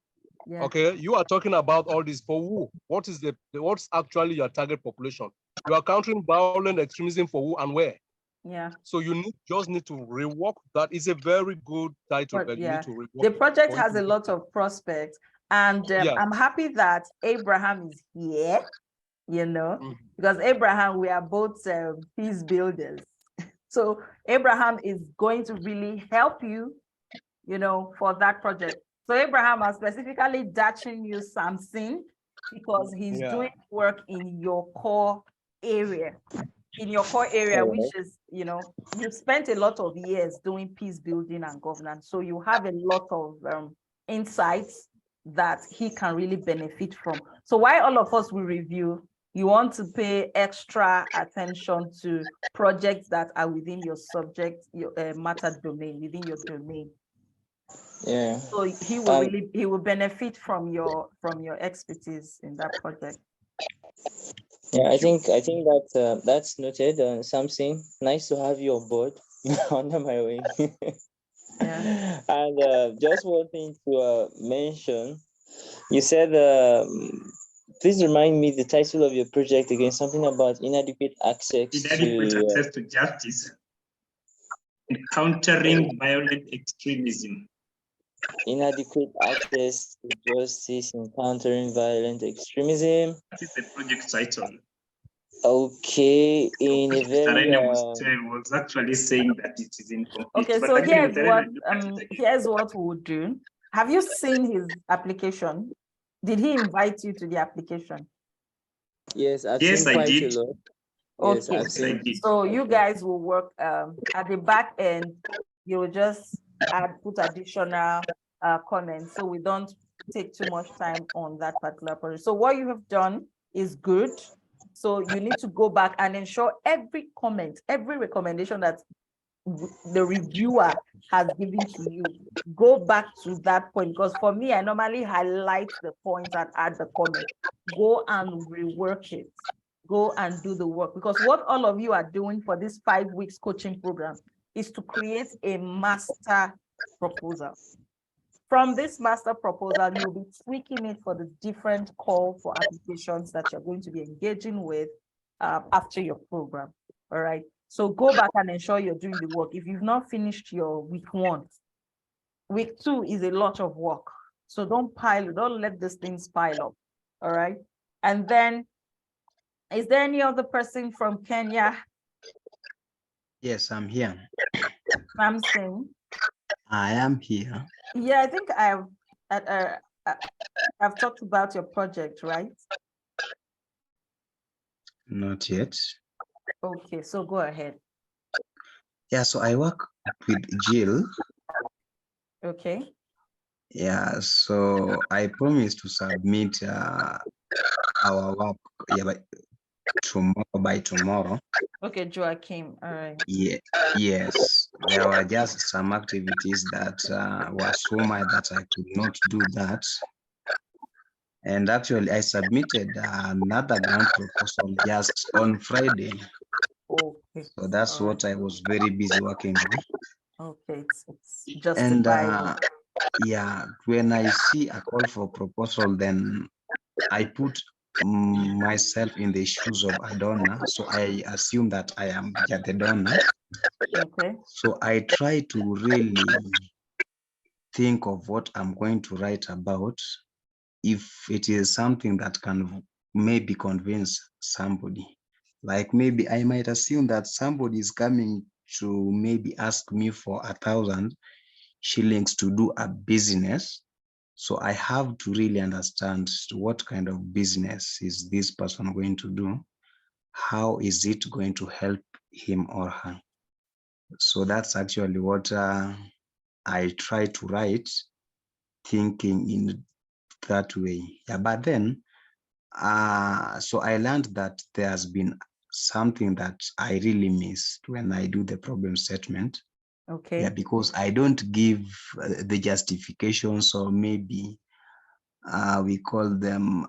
Yeah. Okay, you are talking about all this for who? What's actually your target population? You are countering violent extremism for who and where? Yeah. So you just need to rework that. It's a very good title, but yeah, you need to rework. The project has a lot of prospects, and yeah. I'm happy that Abraham is here, you know, because Abraham, we are both peace builders. So Abraham is going to really help you, you know, for that project. So Abraham, I'm specifically dashing you Samson because he's doing work in your core area. In your core area, which is, you know, you spent a lot of years doing peace building and governance. So you have a lot of insights that he can really benefit from. So while all of us will review, You want to pay extra attention to projects that are within your subject, your matter domain, within your domain. Yeah. So he will benefit from your expertise in that project. Yeah, I think that's noted. Something nice to have you on board under my wing. Yeah. And just one thing to mention, you said, please remind me the title of your project again. Something about inadequate access to justice, encountering violent extremism. Inadequate access to justice, encountering violent extremism. That is the project title. Okay, in a very was actually saying that it is incomplete. Okay, so here's what we'll do. Have you seen his application? Did he invite you to the application? Yes, I've seen quite a lot. Yes, okay, I've seen. So you guys will work at the back end. You will just put additional comments, so we don't take too much time on that particular project. So what you have done is good. So you need to go back and ensure every comment, every recommendation that the reviewer has given to you, go back to that point. Because for me, I normally highlight the points and add the comment. Go and rework it. Go and do the work. Because what all of you are doing for this 5 weeks coaching program is to create a master proposal. From this master proposal, you'll be tweaking it for the different call for applications that you're going to be engaging with after your program. All right. So go back and ensure you're doing the work. If you've not finished your week 1, week 2 is a lot of work. So don't let these things pile up. All right. And then, is there any other person from Kenya? Yes, I'm here. Samson. I am here. Yeah, I think I've talked about your project, right? Not yet. Okay, so go ahead. Yeah, so I work with Jill. Okay. Yeah, so I promised to submit our work by tomorrow. Okay, Joachim. All right. Yeah, yes. There were just some activities that were so much that I could not do that. And actually, I submitted another grant proposal just on Friday. Okay. So that's what I was very busy working on. Okay, it's justified. And yeah, when I see a call for proposal, then I put myself in the shoes of a donor. So I assume that I am the donor. Okay. So I try to really think of what I'm going to write about, if it is something that can maybe convince somebody. Like maybe I might assume that somebody is coming to maybe ask me for 1,000 shillings to do a business. So I have to really understand what kind of business is this person going to do? How is it going to help him or her? So that's actually what I try to write, thinking in that way. Yeah, but then, so I learned that there has been something that I really missed when I do the problem statement. Okay. Yeah, because I don't give the justifications, or maybe we call them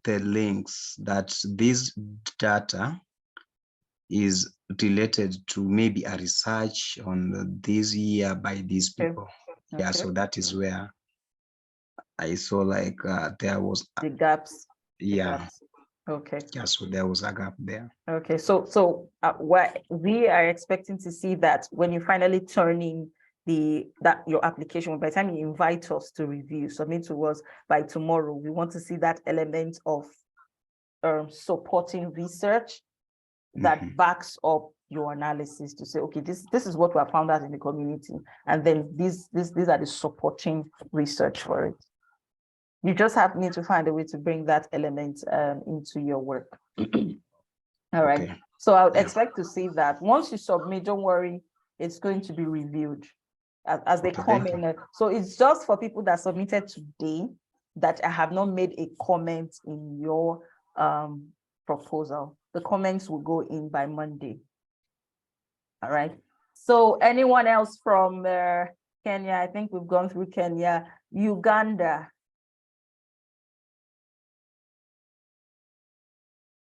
the links that this data is related to maybe a research on this year by these people. Okay. Yeah, so that is where I saw like there was the gaps. Yeah. Gaps. Okay. Yeah, so there was a gap there. Okay, so what we are expecting to see that when you finally turn in your application, by the time you invite us to review, submit to us by tomorrow, we want to see that element of supporting research that backs up your analysis to say, okay, this is what we have found out in the community, and then these are the supporting research for it. You just need to find a way to bring that element into your work. All right. Okay. So I would expect to see that once you submit, don't worry, it's going to be reviewed as they come in. So it's just for people that submitted today that I have not made a comment in your proposal. The comments will go in by Monday. All right. So anyone else from Kenya? I think we've gone through Kenya. Uganda.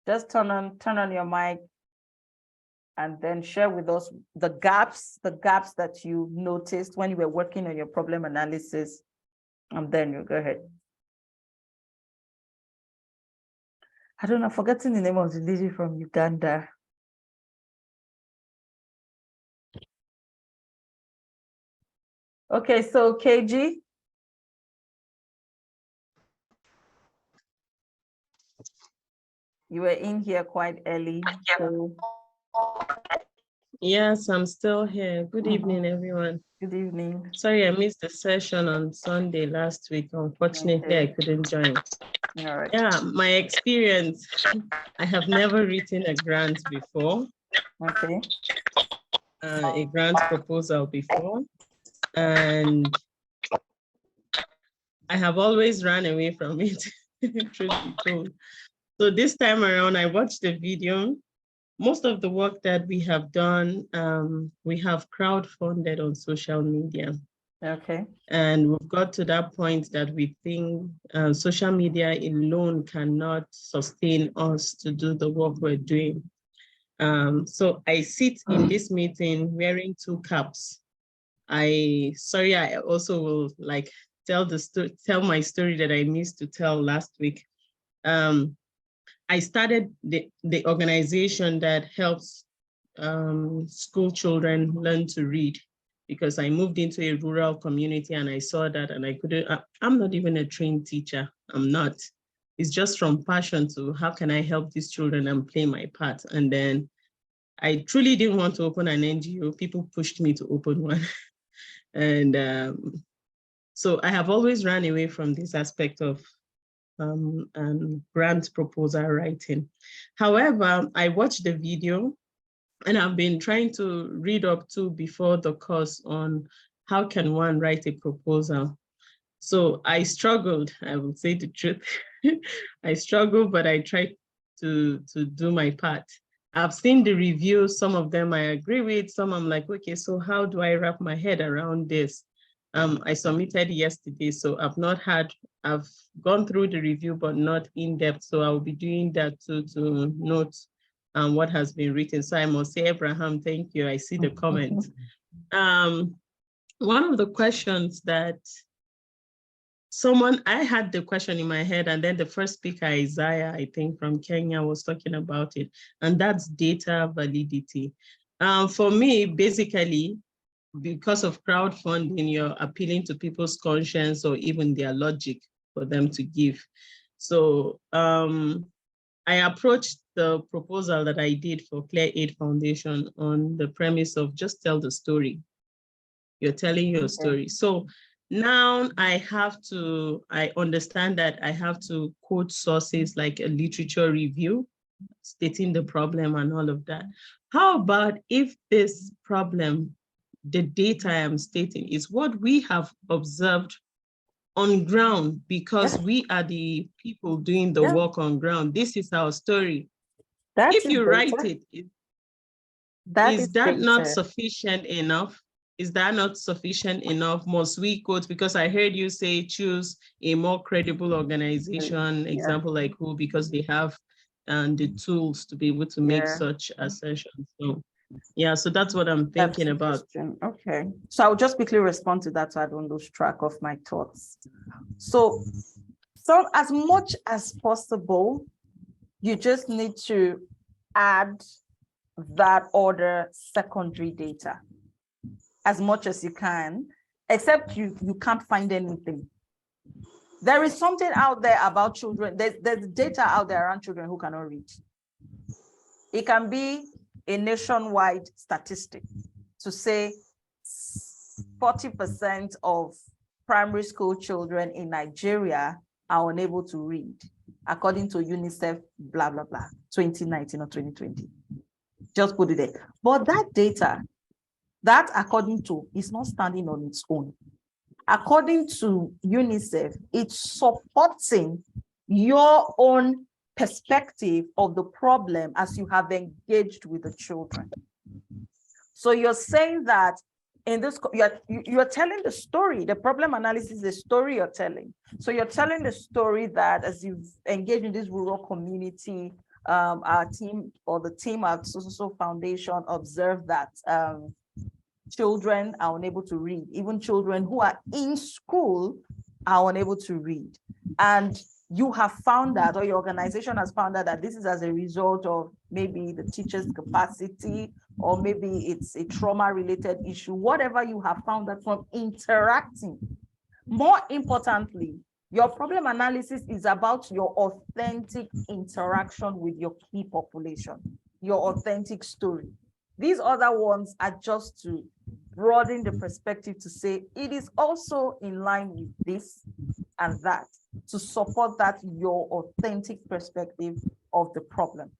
Just turn on your mic and then share with us the gaps that you noticed when you were working on your problem analysis. And then you go ahead. I don't know, forgetting the name of the lady from Uganda. Okay, so KG. You were in here quite early. So... Yes, I'm still here. Good evening, everyone. Good evening. Sorry, I missed the session on Sunday last week. Unfortunately, I couldn't join. All right. Yeah, my experience, I have never written a grant before. Okay. A grant proposal before. And I have always run away from it, truth be told. So this time around, I watched the video. Most of the work that we have done, we have crowdfunded on social media. Okay. And we've got to that point that we think social media alone cannot sustain us to do the work we're doing. So I sit in this meeting wearing two caps. I also will like tell my story that I missed to tell last week. I started the organization that helps school children learn to read, because I moved into a rural community and I saw that, and I'm not even a trained teacher. I'm not. It's just from passion to how can I help these children and play my part. And then I truly didn't want to open an NGO. People pushed me to open one. And so I have always run away from this aspect of grant proposal writing. However, I watched the video and I've been trying to read up to before the course on how can one write a proposal. So I struggled, I will say the truth. I struggled, but I tried to do my part. I've seen the reviews, some of them I agree with, some I'm like, okay, so how do I wrap my head around this? I submitted yesterday, so I've gone through the review, but not in depth. So I'll be doing that to note what has been written. So I must say, Abraham, thank you. I see the comment. One of the questions that I had the question in my head, and then the first speaker, Isaiah, I think from Kenya, was talking about it, and that's data validity. For me, basically, because of crowdfunding, you're appealing to people's conscience or even their logic for them to give. So I approached the proposal that I did for Clear Aid Foundation on the premise of just tell the story. You're telling your story. So now I understand that I have to quote sources like a literature review, stating the problem and all of that. How about if this problem, the data I am stating, is what we have observed on ground, because we are the people doing the work on ground. This is our story. If you write it, is that not sufficient enough? Is that not sufficient enough? Must we quote? Because I heard you say choose a more credible organization, example like who, because they have the tools to be able to make such assertions. So yeah, so that's what I'm thinking about. Okay, so I'll just quickly respond to that so I don't lose track of my thoughts. So as much as possible, you just need to add that other secondary data as much as you can, except you can't find anything. There is something out there about children. There's data out there around children who cannot read. It can be a nationwide statistic to say 40% of primary school children in Nigeria are unable to read, according to UNICEF, blah, blah, blah, 2019 or 2020. Just put it there. But that data, that according to, is not standing on its own. According to UNICEF, it's supporting your own perspective of the problem as you have engaged with the children. So you're saying that in this, you're telling the story. The problem analysis is the story you're telling. So you're telling the story that as you've engaged in this rural community, our team or the team at So Foundation observed that children are unable to read. Even children who are in school are unable to read. And you have found that, or your organization has found out that this is as a result of maybe the teacher's capacity, or maybe it's a trauma-related issue, whatever you have found that from interacting. More importantly, your problem analysis is about your authentic interaction with your key population, your authentic story. These other ones are just to broaden the perspective to say it is also in line with this and that, to support that your authentic perspective of the problem.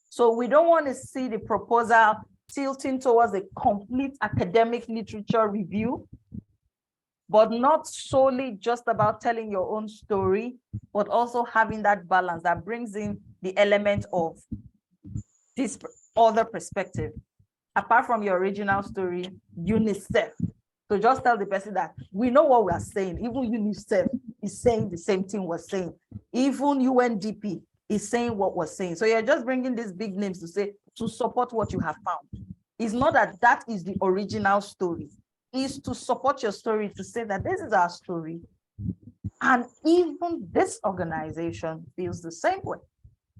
So we don't want to see the proposal tilting towards a complete academic literature review, but not solely just about telling your own story, but also having that balance that brings in the element of this other perspective. Apart from your original story, UNICEF. So just tell the person that we know what we are saying. Even UNICEF is saying the same thing we're saying. Even UNDP is saying what we're saying. So you're just bringing these big names to say, to support what you have found. It's not that that is the original story. It's to support your story, to say that this is our story. And even this organization feels the same way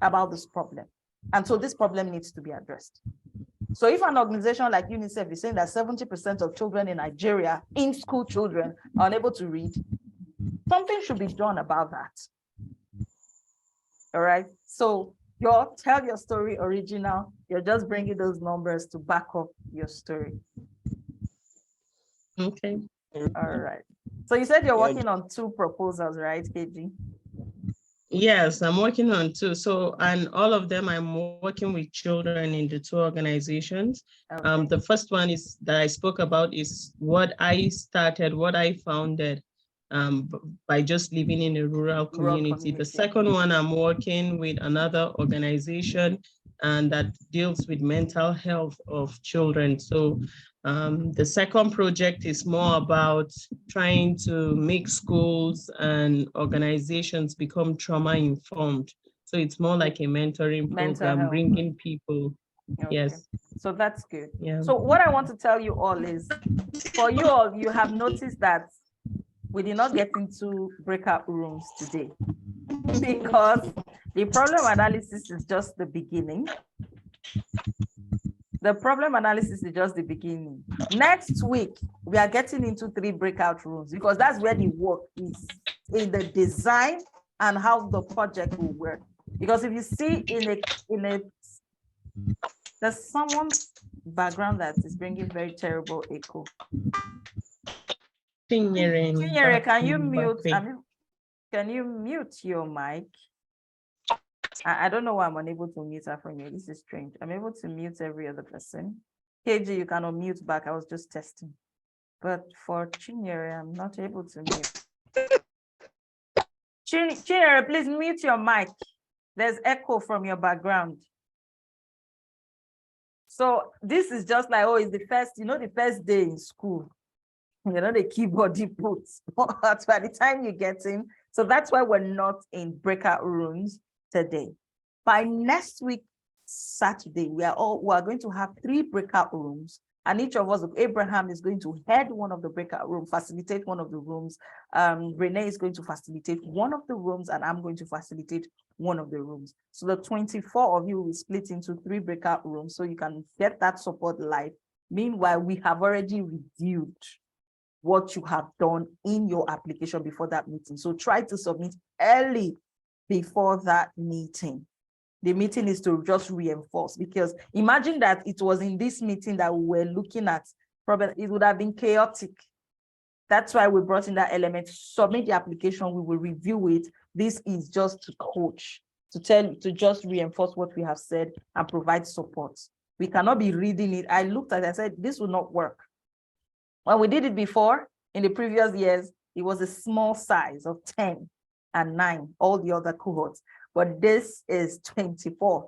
about this problem. And so this problem needs to be addressed. So if an organization like UNICEF is saying that 70% of children in Nigeria, in school children, are unable to read, something should be done about that. All right. So tell your story original. You're just bringing those numbers to back up your story. Okay. All right. So you said you're working on 2 proposals, right, KG? Yes, I'm working on 2. So, and all of them, I'm working with children in the 2 organizations. Okay. The first one is that I spoke about is what I started, what I founded by just living in a rural community. The second one, I'm working with another organization and that deals with mental health of children. So the second project is more about trying to make schools and organizations become trauma-informed. So it's more like a mentoring program, bringing people. Okay. Yes. So that's good. Yeah. So what I want to tell you all is, for you all, you have noticed that we did not get into breakout rooms today because the problem analysis is just the beginning. The problem analysis is just the beginning. Next week, we are getting into 3 breakout rooms because that's where the work is, in the design and how the project will work. Because if you see in a there's someone's background that is bringing very terrible echo. Chinyere, can you mute? Can you mute your mic? I don't know why I'm unable to mute her from you. This is strange. I'm able to mute every other person. KG, you can unmute back. I was just testing. But for Chinyere, I'm not able to mute. Chinyere, please mute your mic. There's echo from your background. So this is just like, oh, it's the first, the first day in school. The keyboard you put. But by the time you get in, so that's why we're not in breakout rooms today. By next week, Saturday, we are going to have 3 breakout rooms, and each of us, Abraham is going to head one of the breakout rooms, facilitate one of the rooms. Renee is going to facilitate one of the rooms, and I'm going to facilitate one of the rooms. So the 24 of you will split into 3 breakout rooms so you can get that support live. Meanwhile, we have already reviewed what you have done in your application before that meeting. So try to submit early before that meeting. The meeting is to just reinforce, because imagine that it was in this meeting that we were looking at, probably it would have been chaotic. That's why we brought in that element. Submit the application, we will review it. This is just to coach, to just reinforce what we have said and provide support. We cannot be reading it. I looked at it, I said, this will not work. When we did it before, in the previous years, it was a small size of 10 and 9, all the other cohorts. but this is 24.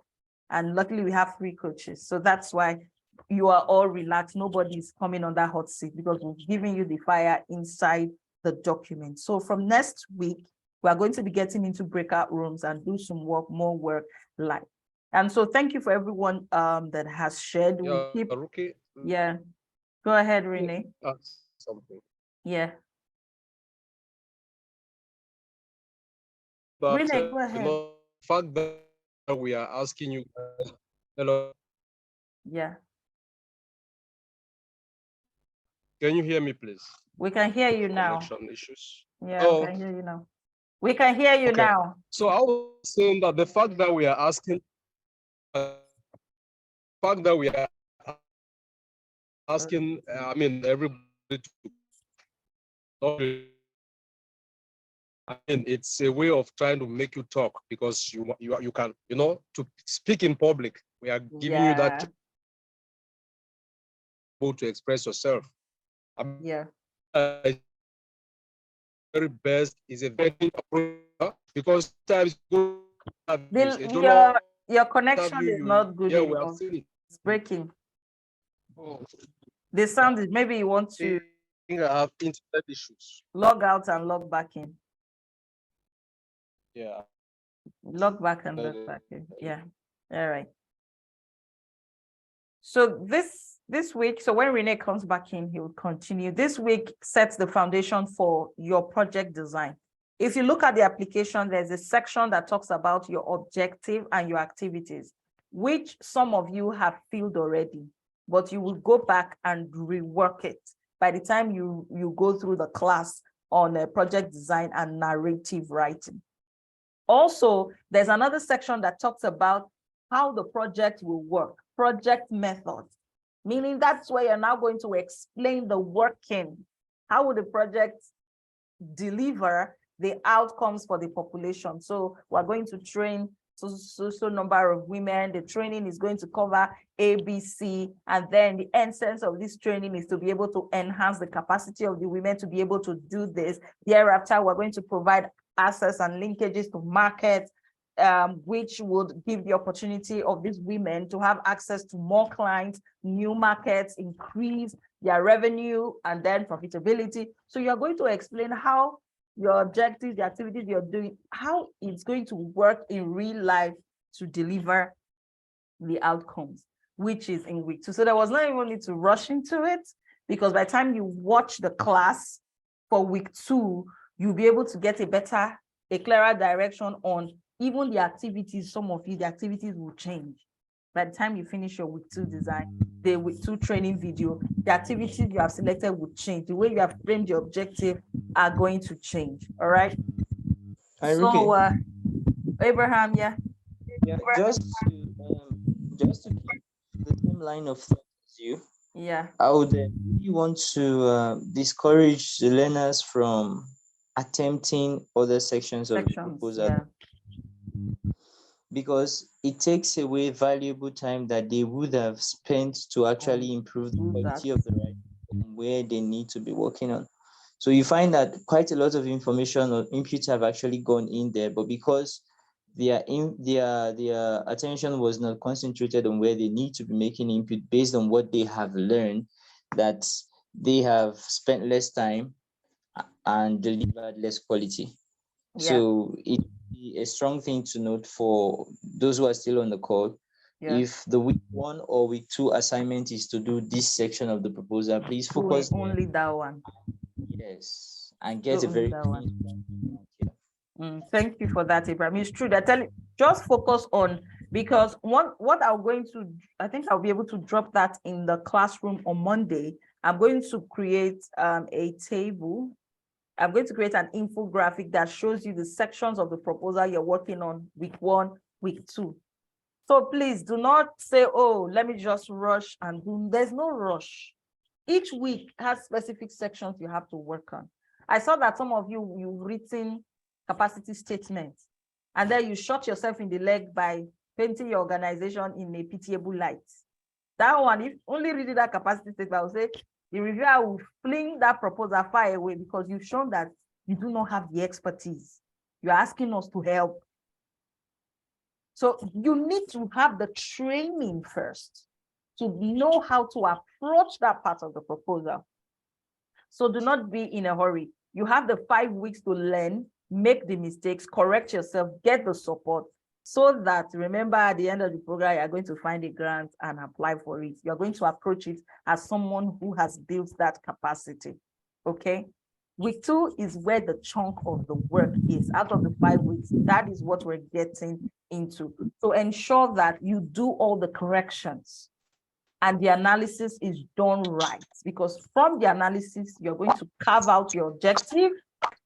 And luckily we have 3 coaches. So that's why you are all relaxed. Nobody's coming on that hot seat because we've given you the fire inside the document. So from next week, we are going to be getting into breakout rooms and do some work, more work live. And so thank you for everyone that has shared. Yeah, We keep, Rookie, yeah. Go ahead, Renee. something. Yeah. But Renee, go ahead. the fact that we are asking you guys, hello, Yeah. can you hear me, please? We can hear you now. Connection issues. Yeah, we can hear you now. We can hear you Okay. now. So I was saying that the fact that we are asking, I mean, everybody to, I mean, it's a way of trying to make you talk because you can, you know, to speak in public. We are giving you that to express yourself. Yeah. Very best is a very because times Your connection is not good Yeah, we have enough. seen it. It's breaking. Oh. The sound is, maybe you want to I think I have internet issues. log out and log back in. Yeah. Log back and log back in. Yeah. All right. So this week, so when Renee comes back in, he will continue. This week sets the foundation for your project design. If you look at the application, there's a section that talks about your objective and your activities, which some of you have filled already, but you will go back and rework it by the time you go through the class on project design and narrative writing. Also, there's another section that talks about how the project will work, project methods, meaning that's where you're now going to explain the working. How will the project deliver the outcomes for the population? So we're going to train so number of women. The training is going to cover ABC, and then the essence of this training is to be able to enhance the capacity of the women to be able to do this. Thereafter, we're going to provide access and linkages to markets, which would give the opportunity of these women to have access to more clients, new markets, increase their revenue, and then profitability. So you're going to explain how your objectives, the activities you're doing, how it's going to work in real life to deliver the outcomes, which is in week 2. So there was not even need to rush into it, because by the time you watch the class for week 2, you'll be able to get a clearer direction on even the activities. Some of you, the activities will change. By the time you finish your week 2 design, the week 2 training video, the activities you have selected will change. The way you have framed your objective are going to change. All right. So, Abraham, yeah. Yeah, just to keep the same line of thought as you. Yeah. I would really want to discourage the learners from attempting other sections of the proposal. Yeah. Because it takes away valuable time that they would have spent to actually improve the quality of the writing where they need to be working on. So you find that quite a lot of information or inputs have actually gone in there, but because their attention was not concentrated on where they need to be making input based on what they have learned, that they have spent less time and delivered less quality. Yeah. So it a strong thing to note for those who are still on the call. Yeah. If the week 1 or week 2 assignment is to do this section of the proposal, please focus only that one. Yes, and get a very one. Thank you for that, Abraham. It's true that just focus on, because what I'm going to, I think I'll be able to drop that in the classroom on Monday. I'm going to create a table. I'm going to create an infographic that shows you the sections of the proposal you're working on week 1, week 2. So please do not say, oh, let me just rush and do. There's no rush. Each week has specific sections you have to work on. I saw that some of you've written capacity statements, and then you shot yourself in the leg by painting your organization in a pitiable light. That one, if only reading that capacity statement, I would say, the reviewer will fling that proposal far away, because you've shown that you do not have the expertise. You're asking us to help. So you need to have the training first to know how to approach that part of the proposal. So do not be in a hurry. You have the 5 weeks to learn, make the mistakes, correct yourself, get the support, so that, remember, at the end of the program, you're going to find a grant and apply for it. You're going to approach it as someone who has built that capacity, okay? Week 2 is where the chunk of the work is. Out of the 5 weeks, that is what we're getting into. So ensure that you do all the corrections and the analysis is done right, because from the analysis, you're going to carve out your objective.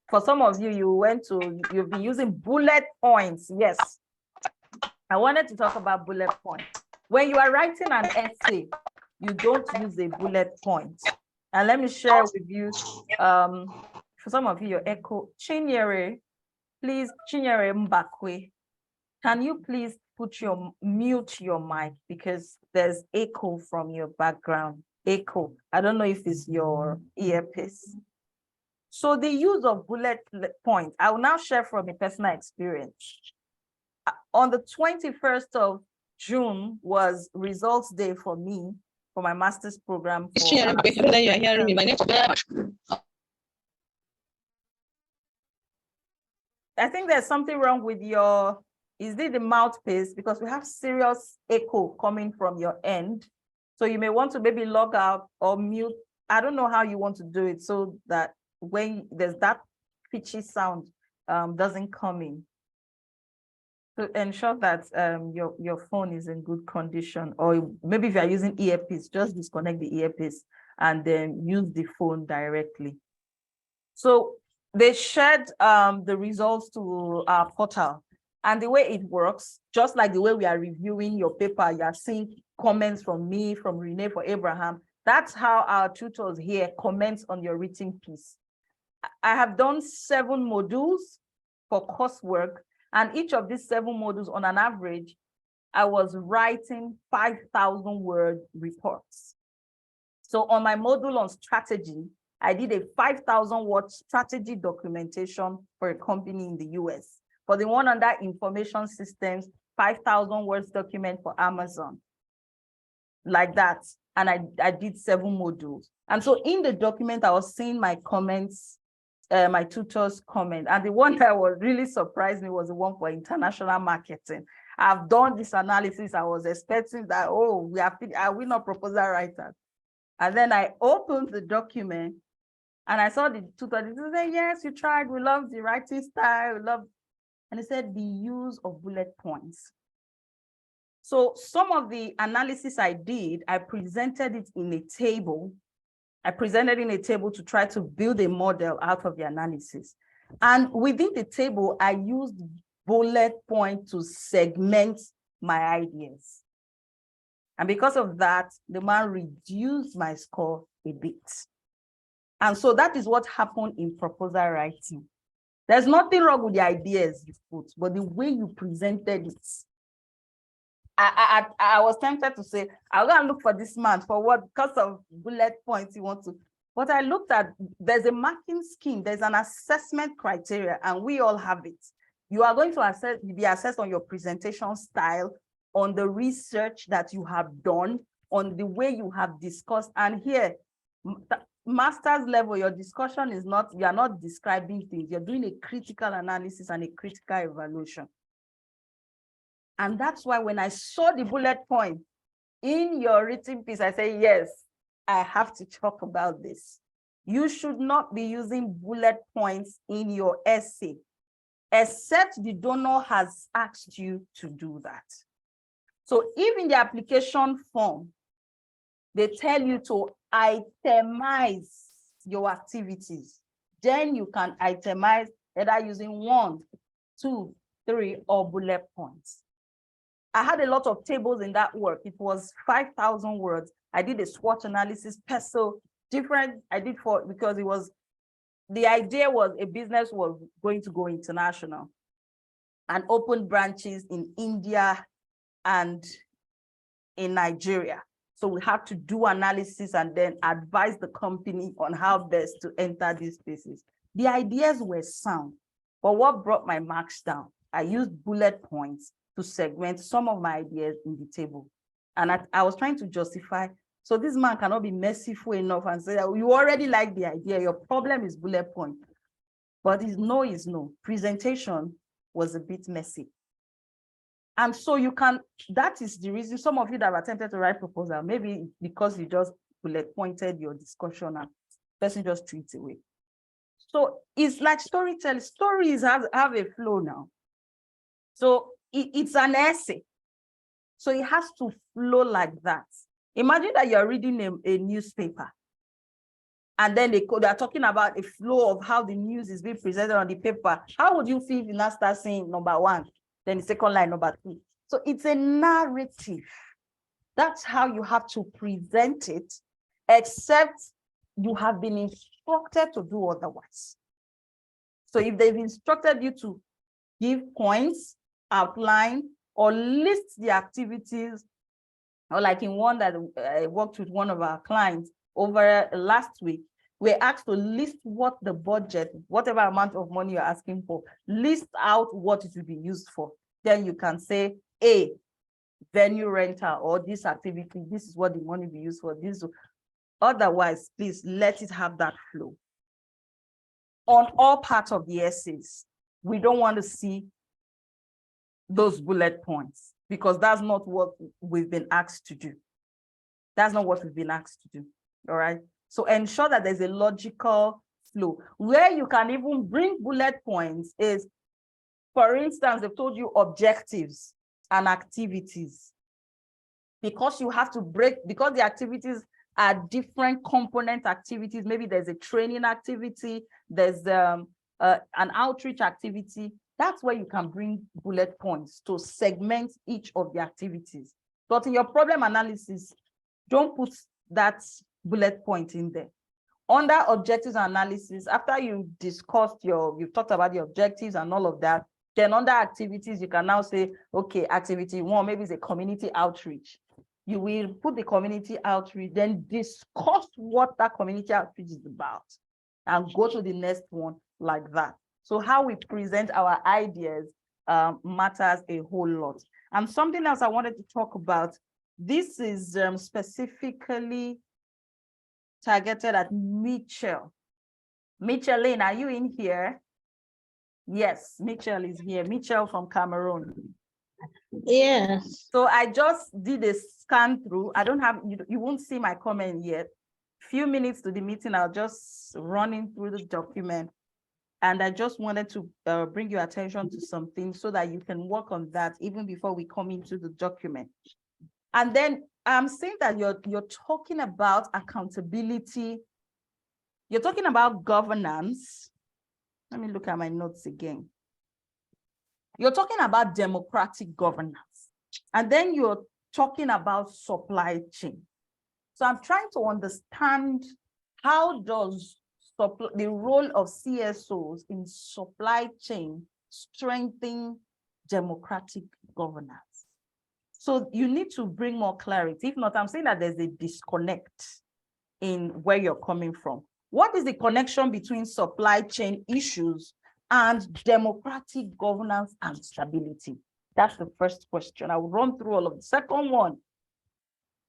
For some of you, you've been using bullet points. Yes, I wanted to talk about bullet points. When you are writing an essay, you don't use a bullet point. And let me share with you, for some of you, your echo, Chinyere, please, Chinyere Mbakwe, can you please mute your mic, because there's echo from your background. Echo. I don't know if it's your earpiece. So the use of bullet points, I will now share from a personal experience. On the 21st of June was results day for me, for my master's program. You are hearing me. My name I think there's something wrong with your, is it the mouthpiece? Because we have serious echo coming from your end. So you may want to maybe log out or mute. I don't know how you want to do it so that when there's that pitchy sound doesn't come in. To ensure that your phone is in good condition, or maybe if you're using earpiece, just disconnect the earpiece and then use the phone directly. So they shared the results to our portal, and the way it works, just like the way we are reviewing your paper, you are seeing comments from me, from Renee, for Abraham. That's how our tutors here comment on your written piece. I have done 7 modules for coursework, and each of these 7 modules, on an average, I was writing 5,000 word reports. So on my module on strategy, I did a 5,000 word strategy documentation for a company in the US. For the one under information systems, 5,000 words document for Amazon, like that. And I did 7 modules. And so in the document, I was seeing my comments, my tutors' comment. And the one that was really surprised me was the one for international marketing. I've done this analysis. I was expecting that, oh, are we not proposal writers? And then I opened the document and I saw the tutor. He said, yes, you tried. We love the writing style. We love, and he said the use of bullet points. So some of the analysis I did, I presented it in a table. I presented in a table to try to build a model out of the analysis. And within the table, I used bullet point to segment my ideas. And because of that, the man reduced my score a bit. And so that is what happened in proposal writing. There's nothing wrong with the ideas you put, but the way you presented it. I was tempted to say, I'll go and look for this man for what, because of bullet points you want to. But I looked at, there's a marking scheme, there's an assessment criteria, and we all have it. You are going to be assessed on your presentation style, on the research that you have done, on the way you have discussed. And here, master's level, your discussion is not, you are not describing things, you're doing a critical analysis and a critical evaluation. And that's why when I saw the bullet point in your written piece, I say, yes, I have to talk about this. You should not be using bullet points in your essay, except the donor has asked you to do that. So if in the application form, they tell you to itemize your activities, then you can itemize either using 1, 2, 3, or bullet points. I had a lot of tables in that work. It was 5,000 words. I did a SWOT analysis, peso, different. I did because it was, the idea was a business was going to go international and open branches in India and in Nigeria. So we had to do analysis and then advise the company on how best to enter these places. The ideas were sound, but what brought my marks down? I used bullet points to segment some of my ideas in the table. And I was trying to justify, so this man cannot be merciful enough and say, that you already like the idea, your problem is bullet point. But his no is no. Presentation was a bit messy. And so you can, that is the reason some of you that have attempted to write proposal, maybe because you just bullet pointed your discussion and person just treats away. So it's like storytelling. Stories have a flow now. So it's an essay. So it has to flow like that. Imagine that you're reading a newspaper and then they are talking about a flow of how the news is being presented on the paper. How would you feel if you now start saying number one, then the second line, number two? So it's a narrative. That's how you have to present it, except you have been instructed to do otherwise. So if they've instructed you to give points, outline, or list the activities, or like in one that I worked with one of our clients over last week, we're asked to list what the budget, whatever amount of money you're asking for, list out what it will be used for. Then you can say, A, venue rental, or this activity, this is what the money will be used for. This. Otherwise, please let it have that flow. On all parts of the essays, we don't want to see those bullet points because that's not what we've been asked to do. That's not what we've been asked to do, all right? So ensure that there's a logical flow. Where you can even bring bullet points is, for instance, they've told you objectives and activities. Because you have to break, because the activities are different component activities. Maybe there's a training activity, there's an outreach activity. That's where you can bring bullet points to segment each of the activities. But in your problem analysis, don't put that bullet point in there. Under objectives and analysis, after you discussed you've talked about the objectives and all of that, then under activities, you can now say, okay, activity one, maybe it's a community outreach. You will put the community outreach, then discuss what that community outreach is about and go to the next one like that. So how we present our ideas matters a whole lot. And something else I wanted to talk about, this is specifically targeted at Mitchell. Mitchell Lane, are you in here? Yes, Mitchell is here. Mitchell from Cameroon. Yes. So I just did a scan through. I don't have, you won't see my comment yet. Few minutes to the meeting, I'll just running through the document. And I just wanted to bring your attention to something so that you can work on that even before we come into the document. And then I'm saying that you're talking about accountability. You're talking about governance. Let me look at my notes again. You're talking about democratic governance. And then you're talking about supply chain. So I'm trying to understand how does the role of CSOs in supply chain strengthen democratic governance? So you need to bring more clarity. If not, I'm saying that there's a disconnect in where you're coming from. What is the connection between supply chain issues and democratic governance and stability? That's the first question. I will run through all of the second one.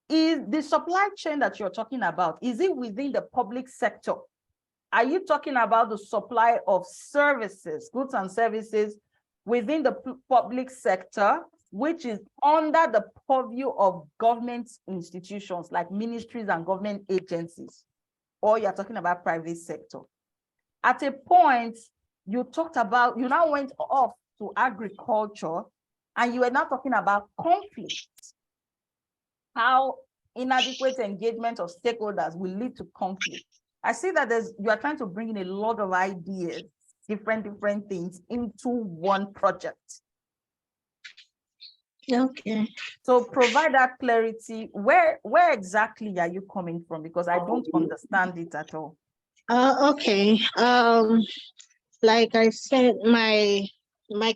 Is the supply chain that you're talking about, is it within the public sector? Are you talking about the supply of services, goods and services within the public sector, which is under the purview of government institutions like ministries and government agencies? Or you're talking about private sector? At a point, you talked about, you now went off to agriculture and you were now talking about conflict. How inadequate engagement of stakeholders will lead to conflict. I see that you are trying to bring in a lot of ideas, different things into one project. Okay. So provide that clarity. Where exactly are you coming from? Because I don't understand it at all. Okay. Like I said, my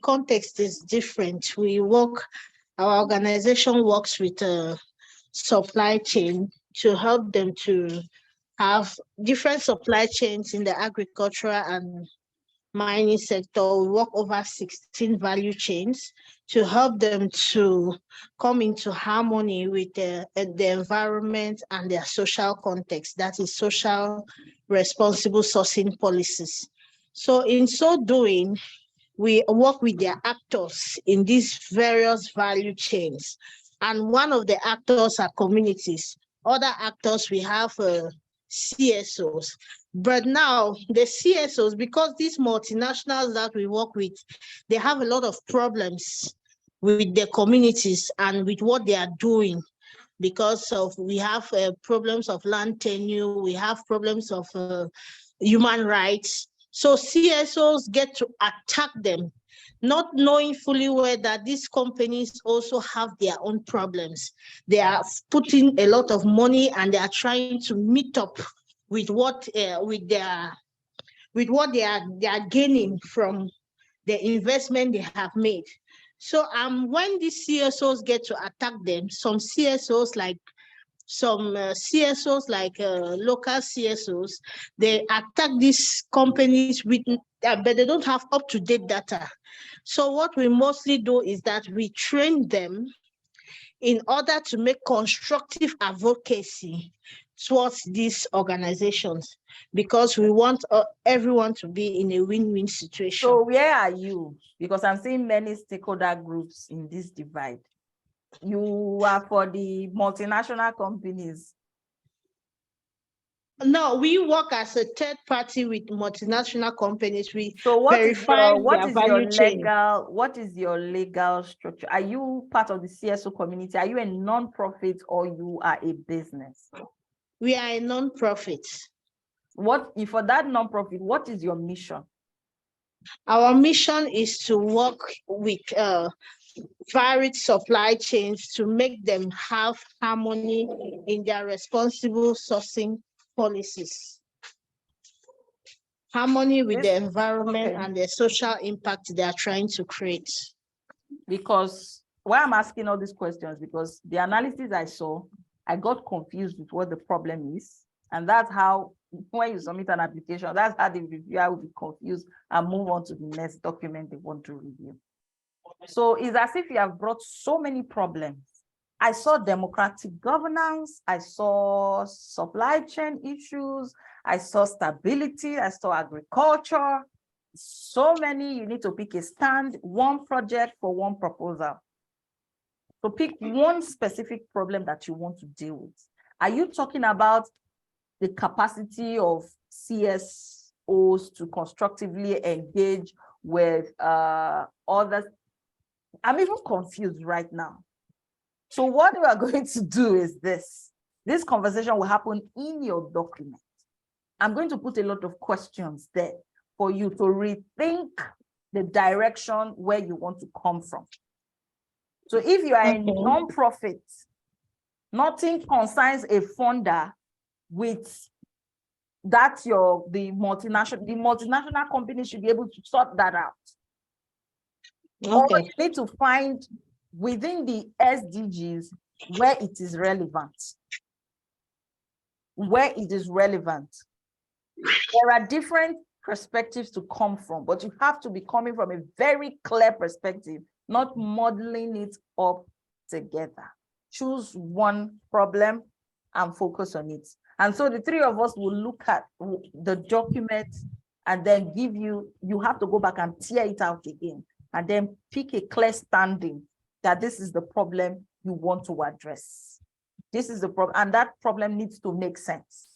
context is different. Our organization works with a supply chain to help them to have different supply chains in the agricultural and mining sector. We work over 16 value chains to help them to come into harmony with the environment and their social context, that is social responsible sourcing policies. So in so doing, we work with their actors in these various value chains. And one of the actors are communities. Other actors, we have CSOs. But now the CSOs, because these multinationals that we work with, they have a lot of problems with the communities and with what they are doing, because of we have problems of land tenure, we have problems of human rights. So CSOs get to attack them, not knowing fully well that these companies also have their own problems. They are putting a lot of money and they are trying to meet up with what they are gaining from the investment they have made. So when these CSOs get to attack them, some CSOs like local CSOs, they attack these companies with, but they don't have up-to-date data. So what we mostly do is that we train them in order to make constructive advocacy towards these organizations, because we want everyone to be in a win-win situation. So where are you? Because I'm seeing many stakeholder groups in this divide. You are for the multinational companies. No, we work as a third party with multinational companies. We So what is your legal structure? Are you part of the CSO community? Are you a non-profit or you are a business? We are a non-profit. For that non-profit, what is your mission? Our mission is to work with varied supply chains to make them have harmony in their responsible sourcing policies. Harmony with the environment and the social impact they are trying to create. Because why I'm asking all these questions, because the analysis I saw, I got confused with what the problem is. And that's how, when you submit an application, that's how the reviewer will be confused and move on to the next document they want to review. So it's as if you have brought so many problems. I saw democratic governance, I saw supply chain issues, I saw stability, I saw agriculture. So many, you need to pick a stand, one project for one proposal. So pick one specific problem that you want to deal with. Are you talking about the capacity of CSOs to constructively engage with others? I'm even confused right now. So what we are going to do is this. This conversation will happen in your document. I'm going to put a lot of questions there for you to rethink the direction where you want to come from. So if you are a non-profit, nothing concerns a funder with that the multinational company should be able to sort that out. Okay. Or you need to find within the SDGs where it is relevant. Where it is relevant. There are different perspectives to come from, but you have to be coming from a very clear perspective, not modeling it up together. Choose one problem and focus on it. And so the three of us will look at the document and then you have to go back and tear it out again and then pick a clear standing that this is the problem you want to address. This is the problem, and that problem needs to make sense.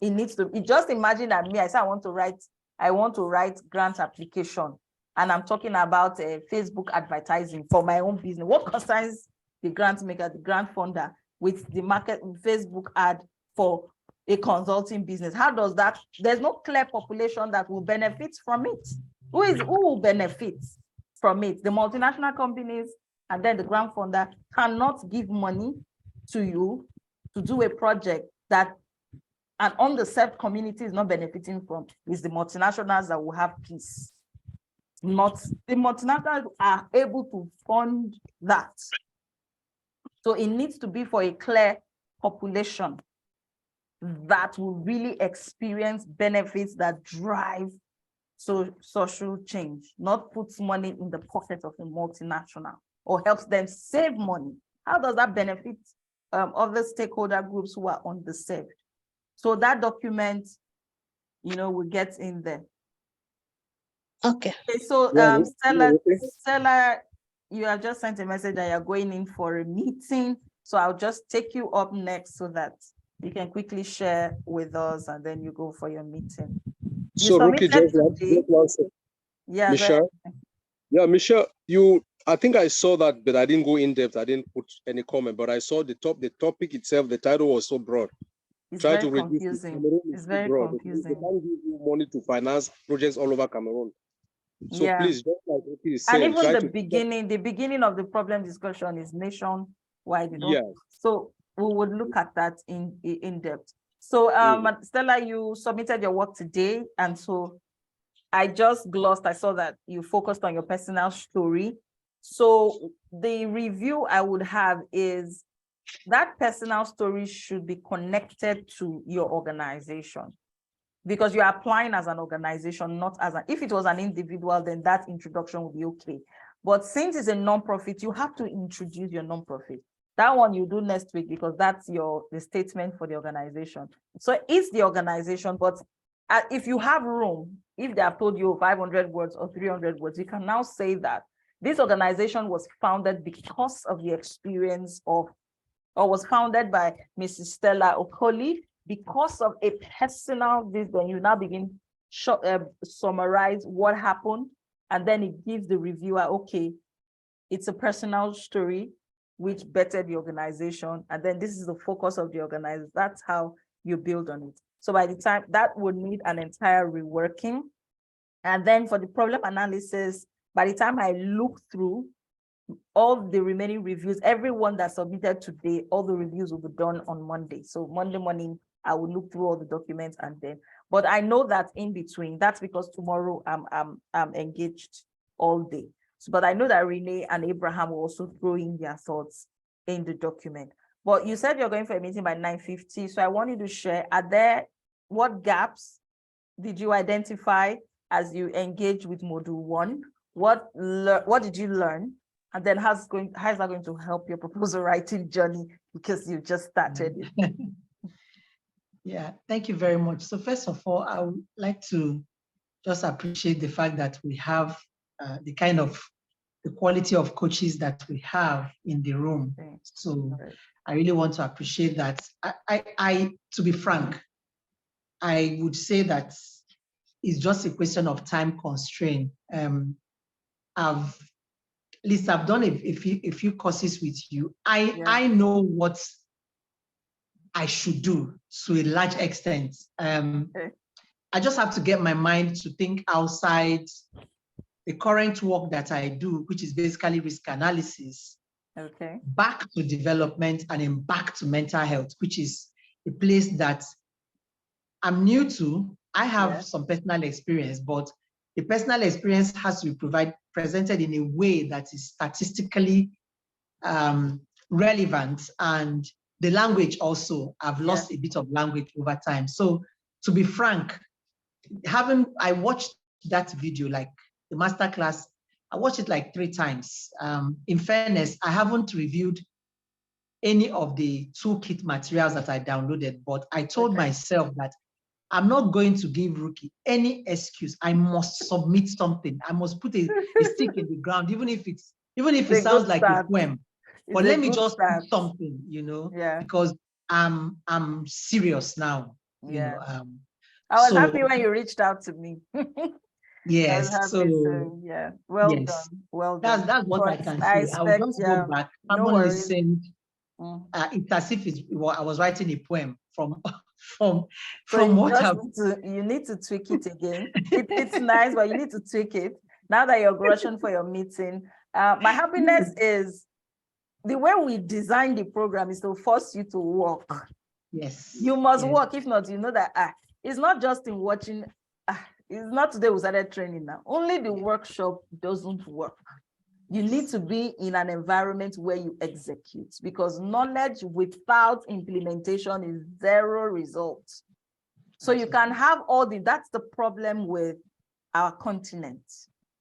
It needs to, just imagine that me, I say I want to write grant application, and I'm talking about Facebook advertising for my own business. What concerns the grant maker, the grant funder, with the market Facebook ad for a consulting business? How does that, there's no clear population that will benefit from it. Who will benefit from it? The multinational companies, and then the grant funder cannot give money to you to do a project that an underserved community is not benefiting from. It's the multinationals that will have peace. Not the multinationals are able to fund that. So it needs to be for a clear population that will really experience benefits that drive social change, not puts money in the pocket of a multinational or helps them save money. How does that benefit other stakeholder groups who are underserved? So that document, will get in there. Okay. Okay, so Yeah, Stella, you have just sent a message that you're going in for a meeting. So I'll just take you up next so that you can quickly share with us and then you go for your meeting. You so Rookie, submitted just today. one second. Yeah, Michelle. Yeah, Michelle, I think I saw that, but I didn't go in depth. I didn't put any comment, but I saw the topic itself, the title was so broad. It's Try very to reduce confusing. Cameroon It's is too very broad. They confusing. can't give you money to finance projects all over Cameroon. So Yeah. please, just like Rookie is And saying, even try the to beginning of the problem discussion is nationwide. Yes. So we would look at that in depth. So Stella, you submitted your work today, and so I just glossed. I saw that you focused on your personal story. So the review I would have is that personal story should be connected to your organization, because you're applying as an organization, not as if it was an individual, then that introduction would be okay. But since it's a nonprofit, you have to introduce your nonprofit. That one you do next week, because that's the statement for the organization. So it's the organization, but if you have room, if they have told you 500 words or 300 words, you can now say that this organization was founded because of the experience of, or was founded by Mrs. Stella Okoli, because of a personal this, then you now begin summarize what happened, and then it gives the reviewer, okay, it's a personal story which bettered the organization, and then this is the focus of the organization. That's how you build on it. So by the time that would need an entire reworking, and then for the problem analysis, by the time I look through all the remaining reviews, everyone that submitted today, all the reviews will be done on Monday. So Monday morning, I will look through all the documents, and then, but I know that in between, that's because tomorrow I'm engaged all day. So, but I know that Renee and Abraham will also throw in their thoughts in the document. But you said you're going for a meeting by 9:50. So I want you to share, what gaps did you identify as you engage with module 1? What did you learn? And then how is that going to help your proposal writing journey, because you just started it? Yeah, thank you very much. So first of all, I would like to just appreciate the fact that we have the quality of coaches that we have in the room. So I really want to appreciate that. I to be frank, I would say that it's just a question of time constraint. I've done a few courses with you. I know what I should do to a large extent. I just have to get my mind to think outside the current work that I do, which is basically risk analysis, back to development, and then back to mental health, which is a place that I'm new to. I have some personal experience, but the personal experience has to be presented in a way that is statistically relevant, and the language also. I've lost a bit of language over time. So to be frank, I watched that video, like the masterclass, I watched it like 3 times. In fairness, I haven't reviewed any of the toolkit materials that I downloaded, but I told myself that I'm not going to give Rookie any excuse. I must submit something. I must put a stick in the ground, even if it sounds like a poem. But let me just put something, because I'm serious now. I was happy when you reached out to me. Yes. Well done. Well done. That's what I can say. I will just go back. I'm not listening. It's as if I was writing a poem from what you need to tweak it again. It's nice, but you need to tweak it. Now that you're rushing for your meeting, my happiness is the way we design the program is to force you to work. Yes. You must work. If not, you know that it's not just in watching. It's not today we started training now. Only the workshop doesn't work. You need to be in an environment where you execute, because knowledge without implementation is 0 results. So you can have that's the problem with our continent.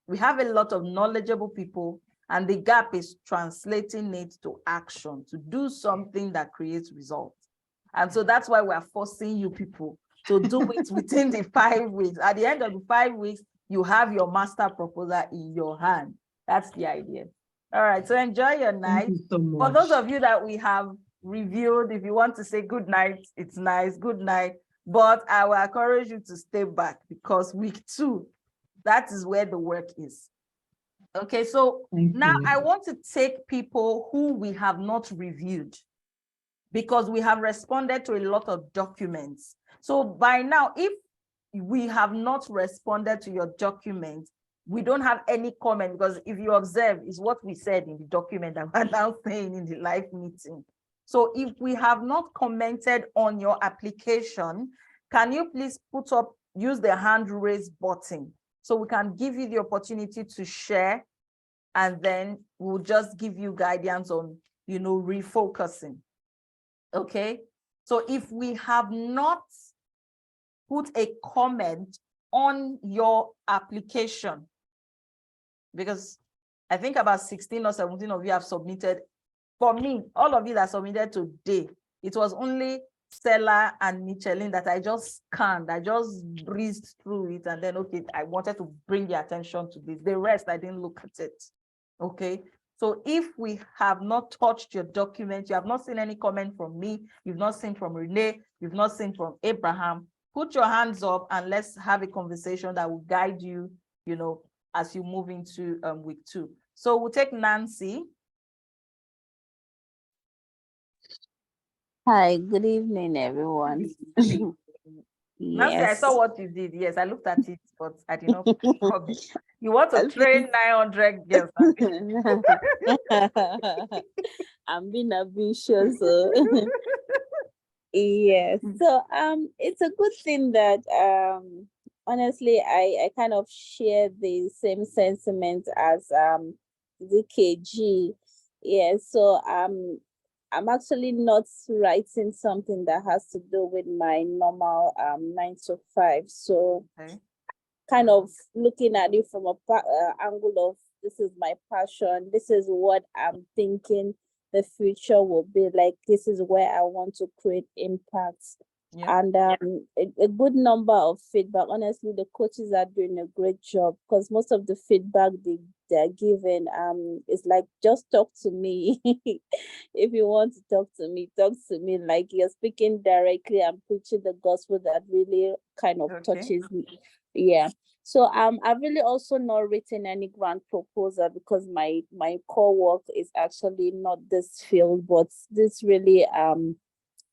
We have a lot of knowledgeable people, and the gap is translating it to action, to do something that creates results. And so that's why we're forcing you people to do it within the 5 weeks. At the end of the 5 weeks, you have your master proposal in your hand. That's the idea. All right, so enjoy your night. Thank you so For much. those of you that we have reviewed, if you want to say good night, it's nice, good night. But I will encourage you to stay back, because week 2, that is where the work is. Okay, so now I want to take people who we have not reviewed, because we have responded to a lot of documents. So by now, if we have not responded to your document, we don't have any comment, because if you observe, is what we said in the document that we're now saying in the live meeting. So if we have not commented on your application, can you please put up, use the hand raise button, so we can give you the opportunity to share, and then we'll just give you guidance on, refocusing. Okay, so if we have not put a comment on your application, because I think about 16 or 17 of you have submitted. For me, all of you that submitted today, it was only Stella and Michelin that I just scanned. I just breezed through it, and then, okay, I wanted to bring your attention to this. The rest, I didn't look at it. Okay, so if we have not touched your document, you have not seen any comment from me, you've not seen from Renee, you've not seen from Abraham, put your hands up and let's have a conversation that will guide you, as you move into week 2. So we'll take Nancy. Hi, good evening, everyone. Nancy, I Yes. saw what you did. Yes, I looked at it, but I did not comment. You want to train 900 girls. I'm being ambitious. Yes. So it's a good thing that honestly I kind of share the same sentiment as ZKG. Yeah, so I'm actually not writing something that has to do with my normal 9 to 5. So kind of looking at it from a angle of, this is my passion, this is what I'm thinking the future will be like, this is where I want to create impacts. Yeah. And a good number of feedback. Honestly, the coaches are doing a great job, because most of the feedback they're giving is like, just talk to me. If you want to talk to me, like you're speaking directly and preaching the gospel that really kind of touches me. Yeah. So I've really also not written any grant proposal, because my core work is actually not this field, but this really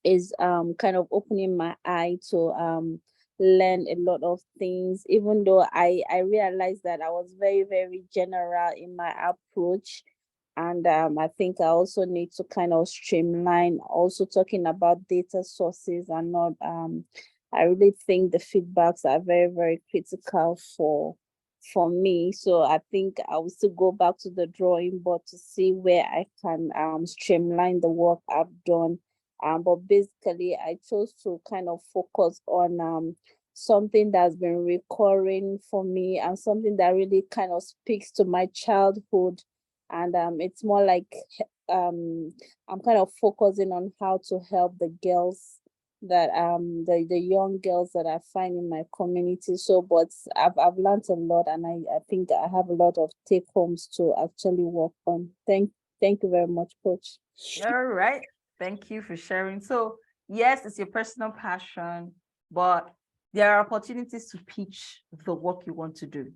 is kind of opening my eye to learn a lot of things, even though I realized that I was very, very general in my approach. And I think I also need to kind of streamline, also talking about data sources and not, I really think the feedbacks are very, very critical for me. So I think I will still go back to the drawing board to see where I can streamline the work I've done. But basically, I chose to kind of focus on something that's been recurring for me and something that really kind of speaks to my childhood. And it's more like I'm kind of focusing on how to help the girls that the young girls that I find in my community. So, but I've learned a lot, and I think I have a lot of take homes to actually work on. Thank you very much, Coach. All right. Thank you for sharing. So yes, it's your personal passion, but there are opportunities to pitch the work you want to do.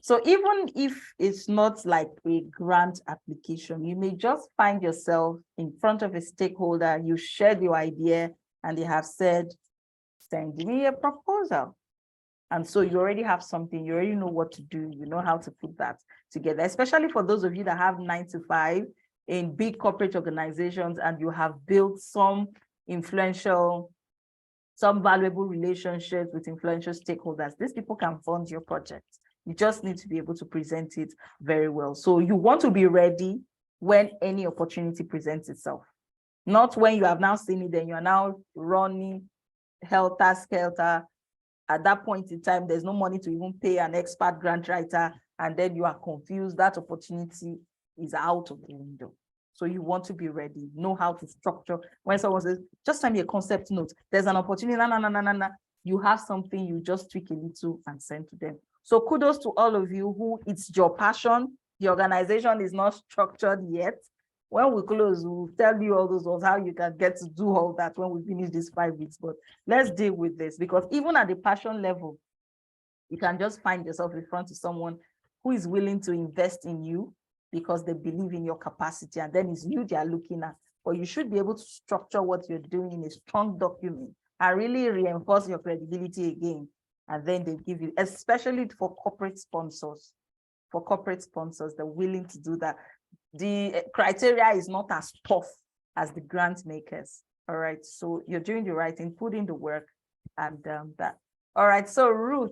So even if it's not like a grant application, you may just find yourself in front of a stakeholder, you shared your idea, and they have said, send me a proposal. And so you already have something, you already know what to do, you know how to put that together, especially for those of you that have 9 to 5 in big corporate organizations, and you have built some influential, some valuable relationships with influential stakeholders. These people can fund your project. You just need to be able to present it very well. So you want to be ready when any opportunity presents itself. Not when you have now seen it, then you are now running helter-skelter, at that point in time, there's no money to even pay an expert grant writer, and then you are confused, that opportunity is out of the window. So you want to be ready, know how to structure. When someone says, just send me a concept note, there's an opportunity, you have something, you just tweak a little and send to them. So kudos to all of you who it's your passion. The organization is not structured yet. When we close, we'll tell you all those was how you can get to do all that when we finish these 5 weeks. But let's deal with this, because even at the passion level, you can just find yourself in front of someone who is willing to invest in you because they believe in your capacity, and then it's you they are looking at. But you should be able to structure what you're doing in a strong document and really reinforce your credibility again. And then they give you, especially for corporate sponsors. For corporate sponsors, they're willing to do that. The criteria is not as tough as the grant makers. All right, so you're doing the right thing, put in the work, and that. All right, so Ruth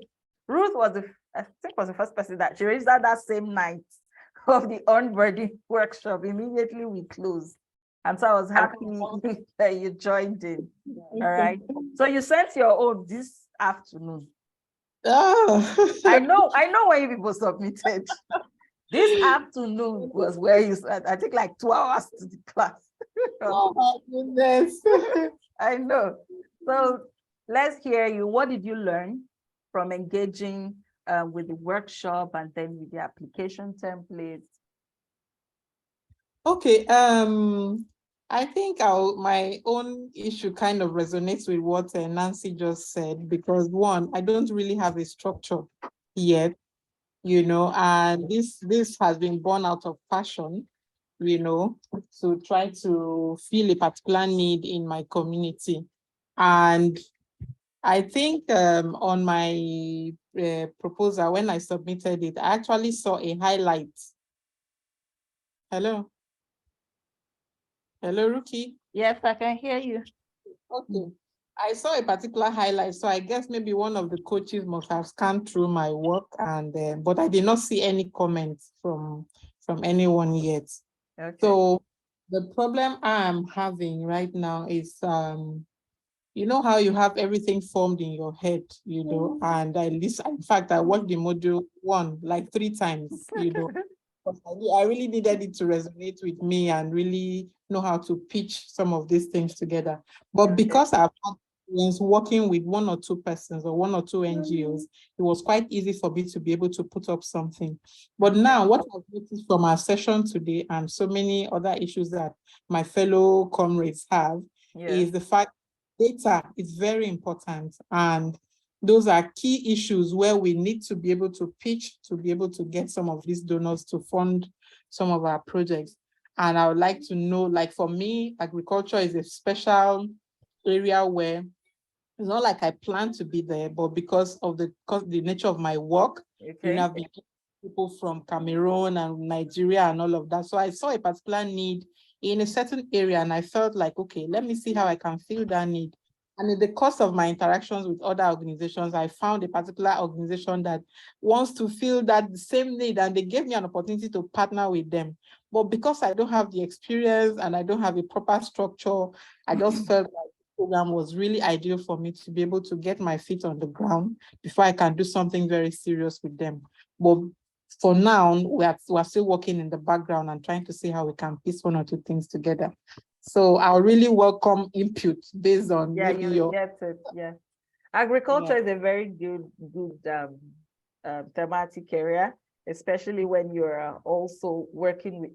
was the first person that she registered that same night of the onboarding workshop. Immediately we closed, and so I was happy that you joined in. All right, so you sent your own this afternoon. Oh. I know when you people submitted. This afternoon was where you said, I think like 2 hours to the class. Oh my goodness. I know. So let's hear you. What did you learn from engaging with the workshop and then with the application templates? Okay, I think my own issue kind of resonates with what Nancy just said, because one, I don't really have a structure yet, and this has been born out of passion, to try to fill a particular need in my community. And I think on my proposal, when I submitted it, I actually saw a highlight. Hello, Ruki. Yes, I can hear you. Okay. I saw a particular highlight, so I guess maybe one of the coaches must have scanned through my work, and but I did not see any comments from anyone yet. Okay. So the problem I'm having right now is, you know how you have everything formed in your head, and in fact, I watched the module 1 like 3 times, I really needed it to resonate with me and really know how to pitch some of these things together. But because I've had experience working with 1 or 2 persons or 1 or 2 NGOs, it was quite easy for me to be able to put up something. But now what I've noticed from our session today and so many other issues that my fellow comrades have is the fact data is very important, and those are key issues where we need to be able to pitch to be able to get some of these donors to fund some of our projects. And I would like to know, like for me, agriculture is a special area where it's not like I plan to be there, but because the nature of my work, I've been people from Cameroon and Nigeria and all of that. So I saw a particular need in a certain area, and I felt like, okay, let me see how I can fill that need. And in the course of my interactions with other organizations, I found a particular organization that wants to fill that same need, and they gave me an opportunity to partner with them. But because I don't have the experience and I don't have a proper structure, I just felt like the program was really ideal for me to be able to get my feet on the ground before I can do something very serious with them. But for now, we're still working in the background and trying to see how we can piece 1 or 2 things together. So I'll really welcome input based on maybe your. Get it. Yeah, agriculture is a very good thematic area, especially when you're also working with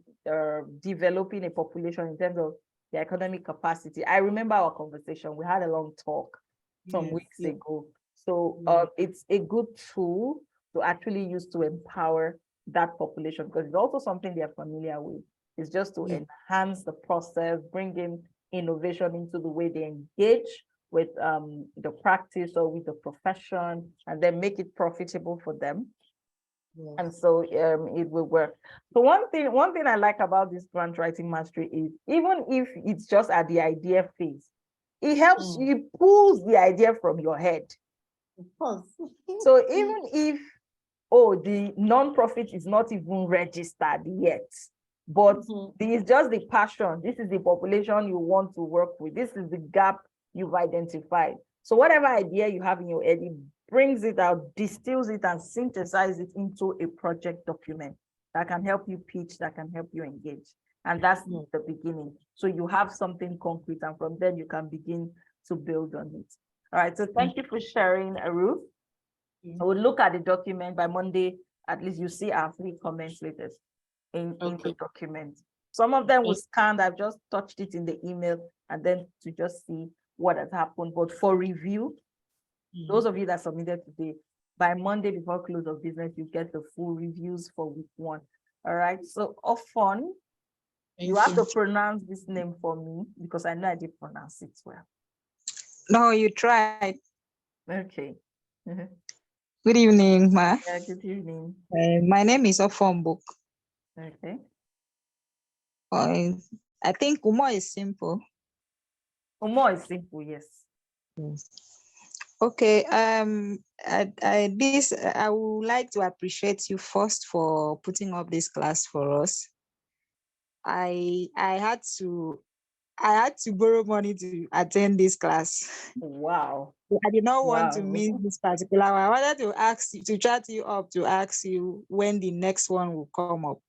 developing a population in terms of the economic capacity. I remember our conversation. We had a long talk some weeks ago. So it's a good tool to actually use to empower that population, because it's also something they're familiar with. It's just to enhance the process, bring in innovation into the way they engage with the practice or with the profession, and then make it profitable for them. And so it will work. So one thing I like about this grant writing mastery is, even if it's just at the idea phase, it helps you pulls the idea from your head. Of course. So even if, the nonprofit is not even registered yet, but it's just the passion. This is the population you want to work with. This is the gap you've identified. So whatever idea you have in your head, brings it out, distills it, and synthesizes it into a project document that can help you pitch, that can help you engage. And that's the beginning. So you have something concrete, and from then you can begin to build on it. All right, so thank you for sharing, Ruth. We'll look at the document by Monday. At least you see our 3 comments later in the document. Some of them was scanned. I've just touched it in the email and then to just see what has happened. But for review, those of you that submitted today, by Monday before close of business, you get the full reviews for week 1. All right. So often, you have to pronounce this name for me because I know I did pronounce it well. No, you tried. Okay. Good evening, Ma. Yeah, good evening. My name is Ofombuk. Okay. I think Umo is simple. Umo is simple, yes. Okay. I would like to appreciate you first for putting up this class for us. I had to borrow money to attend this class. Wow. I did not want to miss this particular one. I wanted to ask you, to chat you up to ask you when the next one will come up.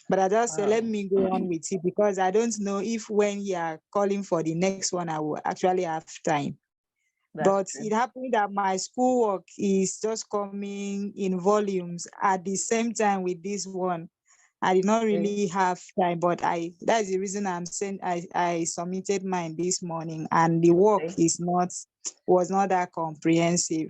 But I just said, let me go on with it because I don't know if when you are calling for the next one, I will actually have time. But it happened that my schoolwork is just coming in volumes at the same time with this one. I did not really have time, but that's the reason I'm saying I submitted mine this morning, and the work was not that comprehensive.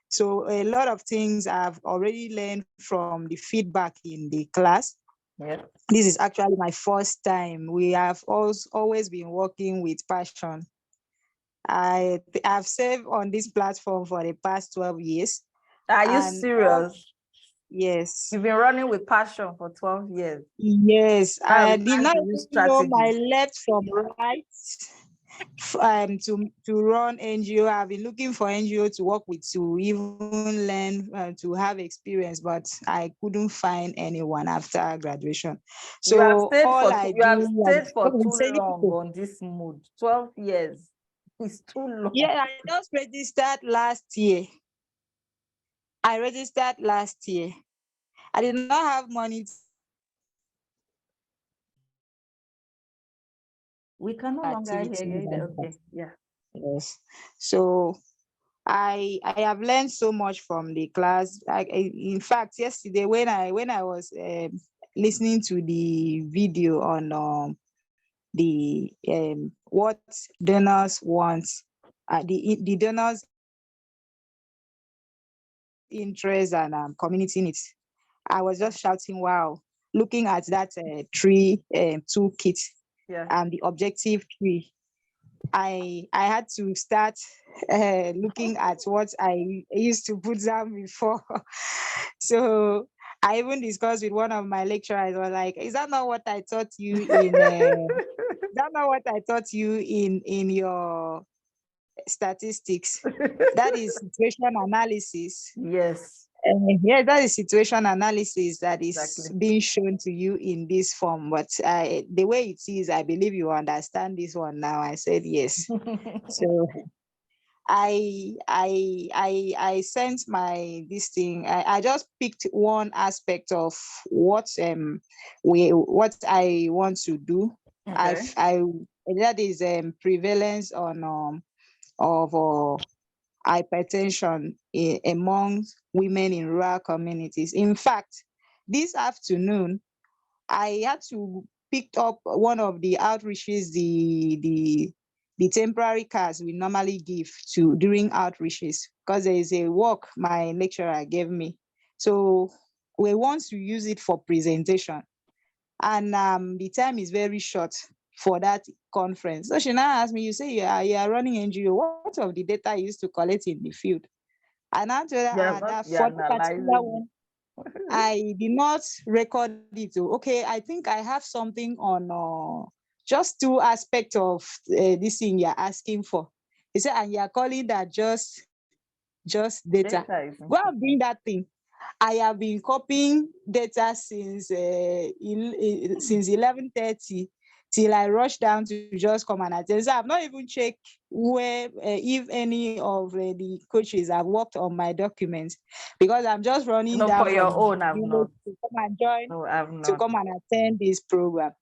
So a lot of things I've already learned from the feedback in the class. Yeah. This is actually my first time. We have always been working with passion. I've served on this platform for the past 12 years. Are you serious? Yes. You've been running with passion for 12 years. Yes. I did not know my strategy. left from right to run NGO. I've been looking for NGO to work with, to even learn, to have experience, but I couldn't find anyone after graduation. So you have stayed for too long on this mood. 12 years. It's too long. Yeah, I just registered last year. I did not have money. We can no longer hear you. Okay, yeah. Yes. So I have learned so much from the class. In fact, yesterday when I was listening to the video on the what donors want, the donors interest and community needs, I was just shouting, wow, looking at that tree toolkit and the objective tree. I had to start looking at what I used to put down before. So I even discussed with one of my lecturers. I was like, is that not what I taught you in in your statistics? That is situation analysis. Yes. Yeah, that is situation analysis that is being shown to you in this form. But the way it is, I believe you understand this one now. I said yes. So I sent this thing. I just picked one aspect of what I want to do. Okay. That is prevalence of hypertension among women in rural communities. In fact, this afternoon, I had to pick up one of the outreaches, the temporary cards we normally give to during outreaches, because there is a work my lecturer gave me. So we want to use it for presentation. And the time is very short for that conference. So she now asked me, you say you are running NGO, what of the data you used to collect in the field? And I told her that for the particular one, I did not record it. Okay, I think I have something on just 2 aspects of this thing you're asking for. He said, and you're calling that just data. Go and bring that thing. I have been copying data since 11:30 till I rush down to just come and attend. So I've not even checked where, if any of the coaches have worked on my documents, because I'm just running No, down for your from own, I've village not. to come and join, No, I've to not. come and attend this program.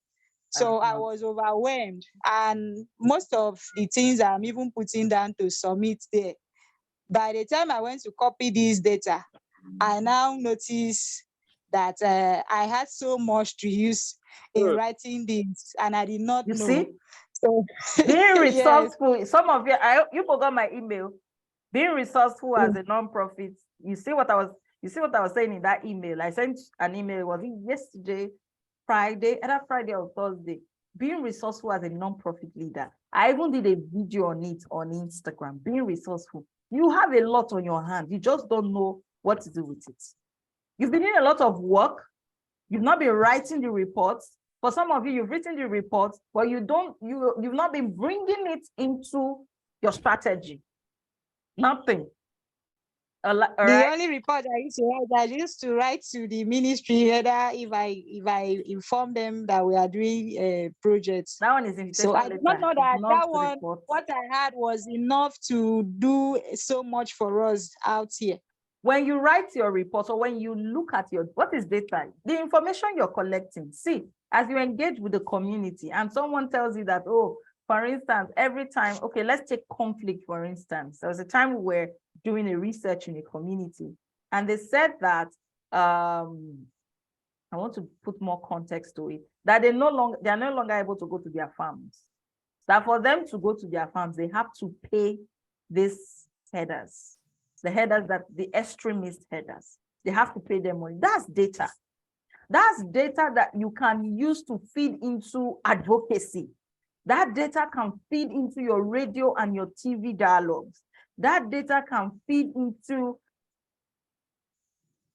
So I've I not. was overwhelmed, and most of the things I'm even putting down to submit there, by the time I went to copy this data, I now noticed that I had so much to use in writing this, and I did not You know. see? So Being yes, resourceful, some of you forgot my email. Being resourceful as a nonprofit, you see what I was saying in that email. I sent an email, was it yesterday, Friday, either Friday or Thursday. Being resourceful as a nonprofit leader. I even did a video on it on Instagram. Being resourceful. You have a lot on your hand. You just don't know what to do with it. You've been doing a lot of work. You've not been writing the reports. For some of you, you've written the reports, but you've not been bringing it into your strategy. Nothing. All the right. only report I used to write to the ministry, whether if I inform them that we are doing projects. That one is invitation So I did not know that not that one, report. what I had was enough to do so much for us out here. When you write your report, or when you look at what is data, the information you're collecting, see, as you engage with the community and someone tells you that, oh, for instance, every time, okay, let's take conflict, for instance. There was a time we were doing a research in a community, and they said that, I want to put more context to it, that they are no longer able to go to their farms. That for them to go to their farms, they have to pay these headers. The headers, that the extremist headers, they have to pay them money. That's data. That's data that you can use to feed into advocacy. That data can feed into your radio and your TV dialogues. That data can feed into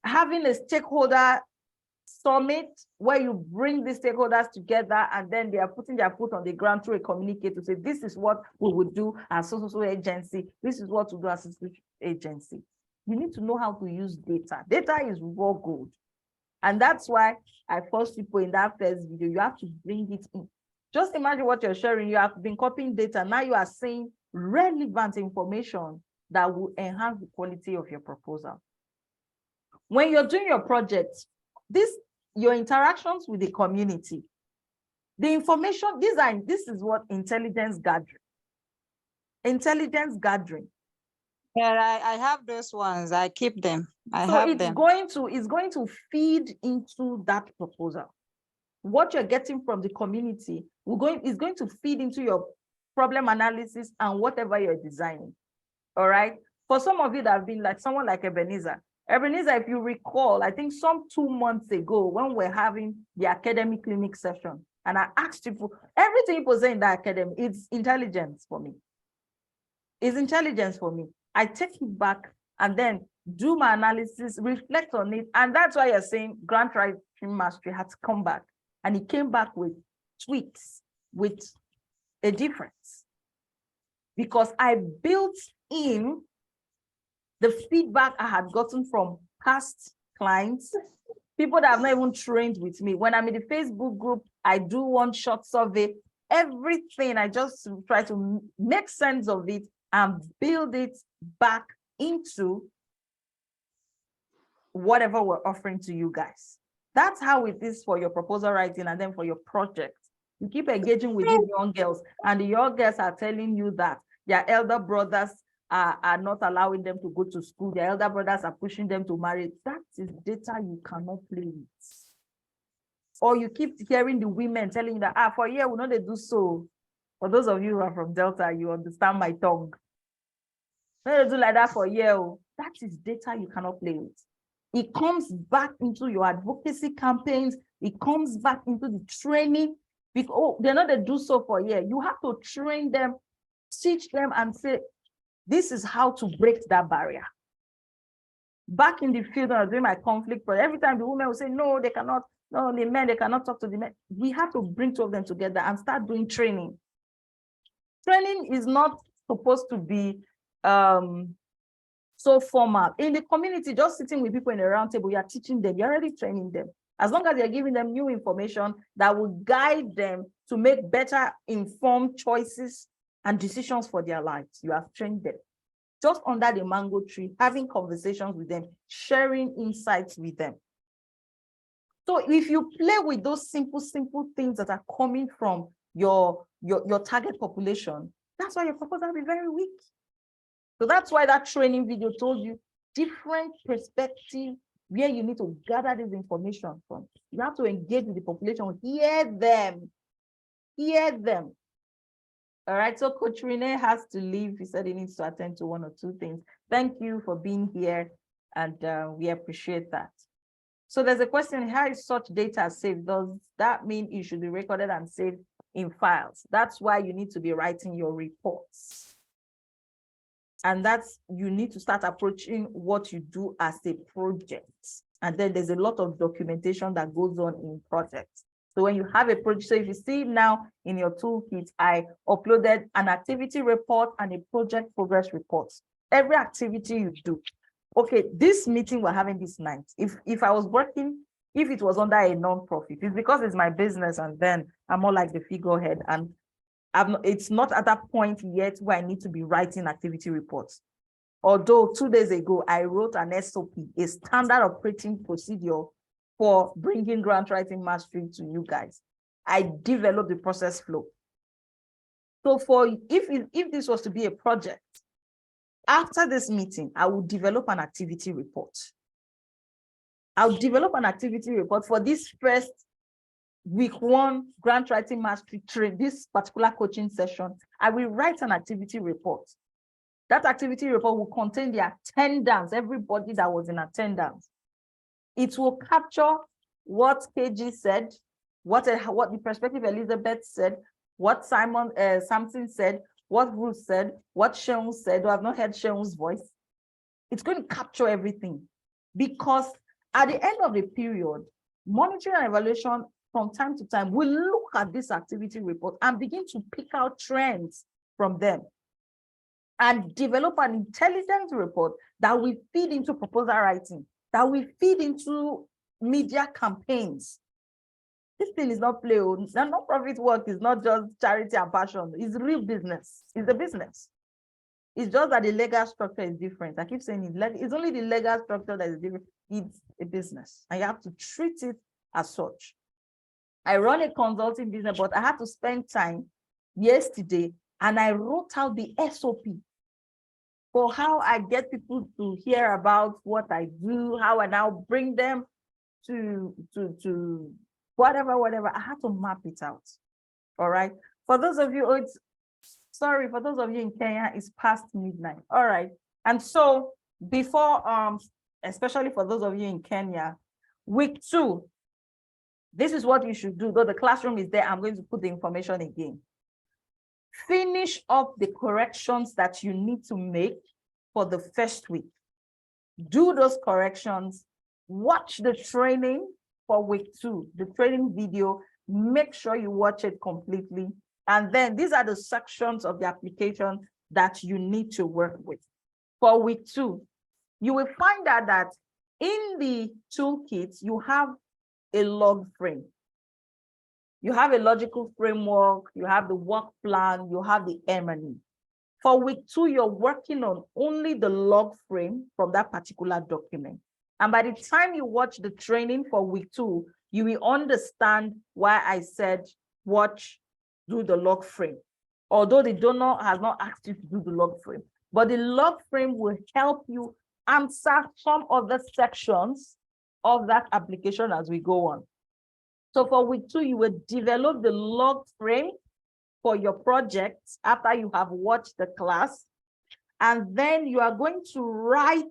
having a stakeholder summit where you bring the stakeholders together, and then they are putting their foot on the ground through a communique to say, this is what we would do as so agency. This is what we do as a agency. You need to know how to use data. Data is raw gold. And that's why I forced people in that first video, you have to bring it in. Just imagine what you're sharing. You have been copying data. Now you are saying relevant information that will enhance the quality of your proposal. When you're doing your project, your interactions with the community, the information, this is what intelligence gathering. Intelligence gathering. Yeah, I have those ones. I keep them. It's going to feed into that proposal. What you're getting from the community is going to feed into your problem analysis and whatever you're designing. All right. For some of you that have been like someone like Ebenezer, if you recall, I think some 2 months ago when we're having the academic clinic session, and I asked people, everything people say in the academy, it's intelligence for me. It's intelligence for me. I take it back and then do my analysis, reflect on it. And that's why you're saying grant writing mastery had to come back. And he came back with tweaks, with a difference. Because I built in the feedback I had gotten from past clients, people that have not even trained with me. When I'm in the Facebook group, I do one short survey. Everything, I just try to make sense of it and build it back into whatever we're offering to you guys. That's how it is for your proposal writing, and then for your project. You keep engaging with these young girls, and the young girls are telling you that their elder brothers are not allowing them to go to school. Their elder brothers are pushing them to marry. That is data you cannot play with. Or you keep hearing the women telling you that, for a year, we know they do so. For those of you who are from Delta, you understand my tongue. No, they do like that for a year. That is data you cannot play with. It comes back into your advocacy campaigns. It comes back into the training. Because they're not they do so for a year. You have to train them, teach them, and say, this is how to break that barrier. Back in the field, when I was doing my conflict project, every time the women will say, no, they cannot, no, the men, they cannot talk to the men. We have to bring two of them together and start doing training. Training is not supposed to be so formal. In the community, just sitting with people in a round table, you are teaching them, you're already training them. As long as you're giving them new information that will guide them to make better informed choices and decisions for their lives. You have trained them. Just under the mango tree, having conversations with them, sharing insights with them. So if you play with those simple things that are coming from your target population, that's why your proposal will be very weak. So that's why that training video told you different perspectives where you need to gather this information from. You have to engage with the population, hear them. All right, so Coach Renee has to leave. He said he needs to attend to one or two things. Thank you for being here, and we appreciate that. So there's a question, how is such data saved? Does that mean it should be recorded and saved in files? That's why you need to be writing your reports. And that's, you need to start approaching what you do as a project. And then there's a lot of documentation that goes on in projects. So when you have a project, so if you see now in your toolkit, I uploaded an activity report and a project progress report. Every activity you do. Okay, this meeting we're having this night, if I was working, if it was under a non-profit, it's because it's my business, and then I'm more like the figurehead, and it's not at that point yet where I need to be writing activity reports. Although 2 days ago, I wrote an SOP, a standard operating procedure for bringing grant writing mastery to you guys. I developed the process flow. So if this was to be a project, after this meeting, I will develop an activity report. I'll develop an activity report for this first week 1 grant writing mastery train, this particular coaching session. I will write an activity report. That activity report will contain the attendance, everybody that was in attendance. It will capture what KG said, what the perspective Elizabeth said, what Samson said, what Ruth said, what Sheung said, though I've not heard Sheung's voice. It's going to capture everything, because at the end of the period, monitoring and evaluation from time to time will look at this activity report and begin to pick out trends from them and develop an intelligent report that will feed into proposal writing, that will feed into media campaigns. This thing is not play. The non-profit work is not just charity and passion. It's real business. It's a business. It's just that the legal structure is different. I keep saying it's only the legal structure that is different. It's a business, and you have to treat it as such. I run a consulting business, but I had to spend time yesterday, and I wrote out the SOP for how I get people to hear about what I do, how I now bring them to whatever. I had to map it out. All right. For those of you, for those of you in Kenya, it's past midnight. All right. And so before, especially for those of you in Kenya, week 2, this is what you should do. Though the classroom is there, I'm going to put the information again. Finish up the corrections that you need to make for the first week. Do those corrections. Watch the training for week 2, the training video. Make sure you watch it completely. And then these are the sections of the application that you need to work with. For week 2, you will find out that in the toolkit, you have a log frame. You have a logical framework, you have the work plan, you have the M&E. For week 2, you're working on only the log frame from that particular document. And by the time you watch the training for week 2, you will understand why I said do the log frame. Although the donor has not asked you to do the log frame, but the log frame will help you answer some of the sections of that application as we go on. So for week 2, you will develop the log frame for your project after you have watched the class. And then you are going to write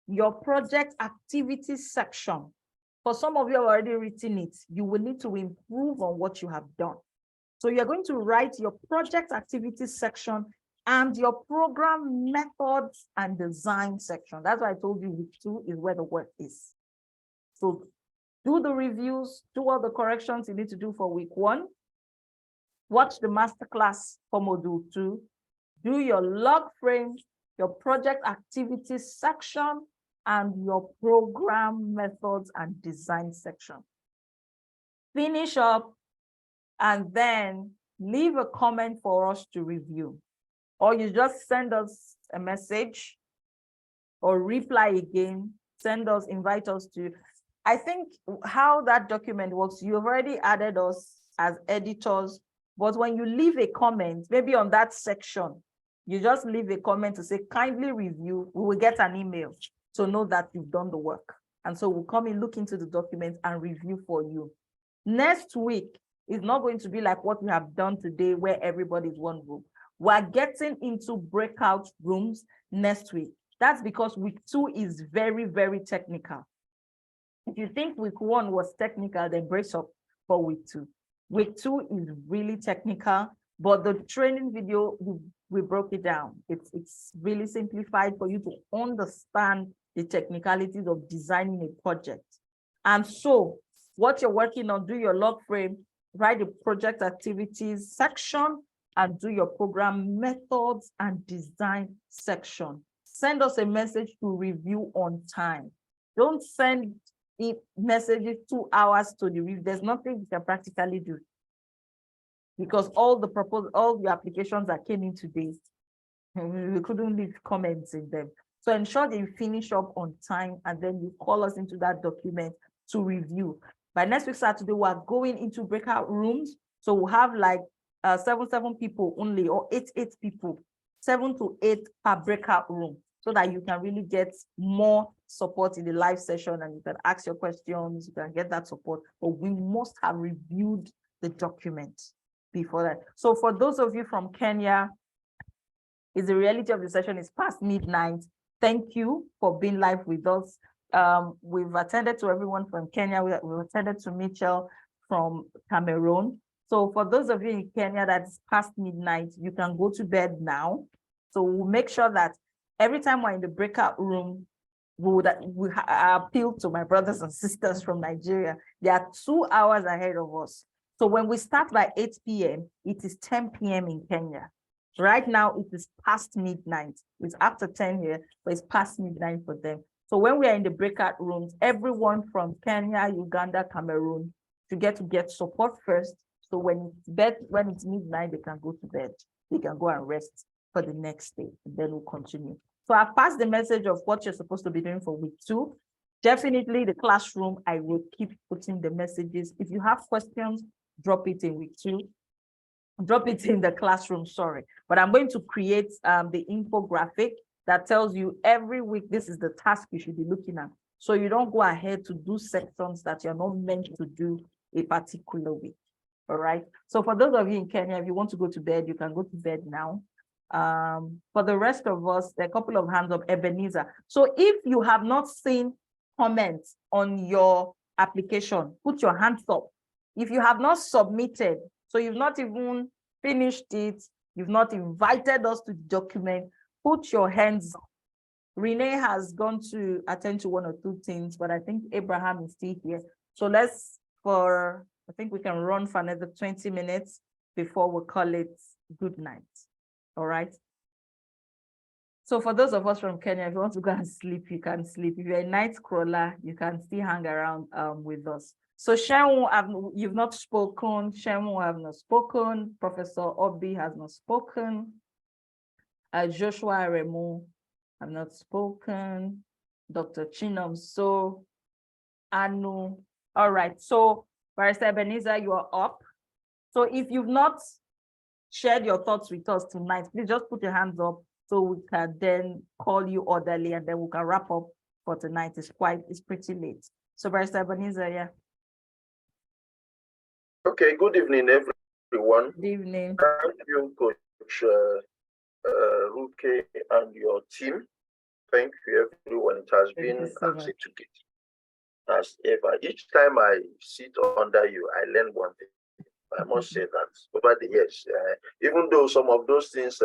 your project activity section. For some of you have already written it, you will need to improve on what you have done. So you're going to write your project activity section and your program methods and design section. That's why I told you week 2 is where the work is. So do the reviews, do all the corrections you need to do for week 1. Watch the masterclass for module 2. Do your log frame, your project activity section, and your program methods and design section. Finish up and then leave a comment for us to review. Or you just send us a message or reply again, invite us to. I think how that document works, you've already added us as editors, but when you leave a comment, maybe on that section, you just leave a comment to say, kindly review, we will get an email to know that you've done the work. And so we'll come in, look into the document and review for you. Next week is not going to be like what we have done today, where everybody's one room. We're getting into breakout rooms next week. That's because week 2 is very, very technical. If you think week 1 was technical, then brace up for week 2. Week 2 is really technical, but the training video, we broke it down. It's really simplified for you to understand the technicalities of designing a project. And so what you're working on, do your log frame, write the project activities section, and do your program methods and design section. Send us a message to review on time. Don't send messages 2 hours to the review. There's nothing you can practically do, because all the applications that came in today, we couldn't leave comments in them. So ensure that you finish up on time, and then you call us into that document to review. By next week Saturday, we are going into breakout rooms. So we'll have like 7 people only, or 8 people, 7 to 8 per breakout room, so that you can really get more support in the live session, and you can ask your questions, you can get that support. But we must have reviewed the document before that. So for those of you from Kenya, is the reality of the session is past midnight. Thank you for being live with us. We've attended to everyone from Kenya. We've attended to Mitchell from Cameroon. So for those of you in Kenya that's past midnight, you can go to bed now. So we'll make sure that every time we're in the breakout room, we appeal to my brothers and sisters from Nigeria. They are 2 hours ahead of us. So when we start by 8 p.m., it is 10 p.m. in Kenya. Right now, it is past midnight. It's after 10 here, but it's past midnight for them. So when we are in the breakout rooms, everyone from Kenya, Uganda, Cameroon, to get support first. So when it's midnight, they can go to bed. They can go and rest for the next day, and then we'll continue. So I've passed the message of what you're supposed to be doing for week 2. Definitely the classroom, I will keep putting the messages. If you have questions, drop it in week 2. Drop it in the classroom, sorry. But I'm going to create the infographic that tells you every week, this is the task you should be looking at. So you don't go ahead to do sections that you're not meant to do a particular week. All right. So for those of you in Kenya, if you want to go to bed, you can go to bed now. For the rest of us, there are a couple of hands up. Ebenezer. So if you have not seen comments on your application, put your hands up. If you have not submitted, so you've not even finished it, you've not invited us to the document, put your hands up. Renee has gone to attend to 1 or 2 things, but I think Abraham is still here. So I think we can run for another 20 minutes before we call it good night. All right. So for those of us from Kenya, if you want to go and sleep, you can sleep. If you're a night crawler, you can still hang around with us. So Shenwu, you've not spoken. Shenwu have not spoken. Professor Obi has not spoken. Joshua Remu have not spoken. Dr. Chinam So, Anu. All right. So Barrister Ebenezer, you are up. So if you've not shared your thoughts with us tonight, please just put your hands up so we can then call you orderly, and then we can wrap up for tonight. It's pretty late. So Barrister Ebenezer, yeah. Okay, good evening, everyone. Good evening. Thank you, Coach Ruke and your team. Thank you, everyone. It has been a today. As ever, each time I sit under you, I learn one thing. I must say that over the years, even though some of those things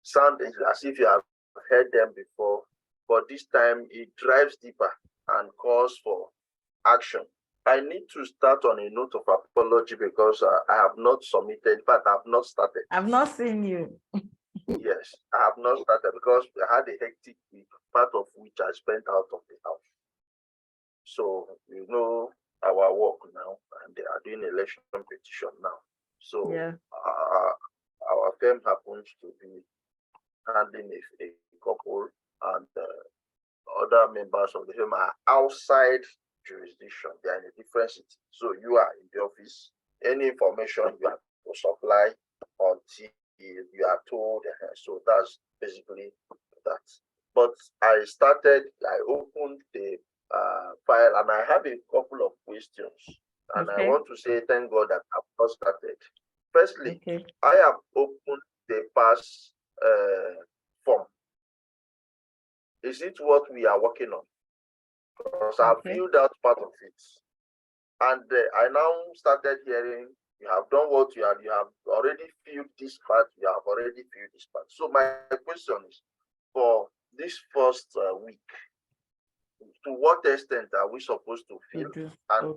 sound as if you have heard them before, but this time it drives deeper and calls for action. I need to start on a note of apology because I have not submitted, but I have not started. I've not seen you. Yes, I have not started because I had a hectic week, part of which I spent out of the house. So, you know our work now, and they are doing election petition now. So Yeah. our firm happens to be handling a couple, and other members of the firm are outside jurisdiction. They are in a different city. So you are in the office. Any information you have to supply until you are told. So that's basically that. But I opened the file, and I have a couple of questions. And I want to say thank God that I've not started. Firstly, I have opened the pass form. Is it what we are working on? Because I've filled out part of it. And I now started hearing, you have done what you have already filled this part, you have already filled this part. So my question is, for this first week, to what extent are we supposed to fill and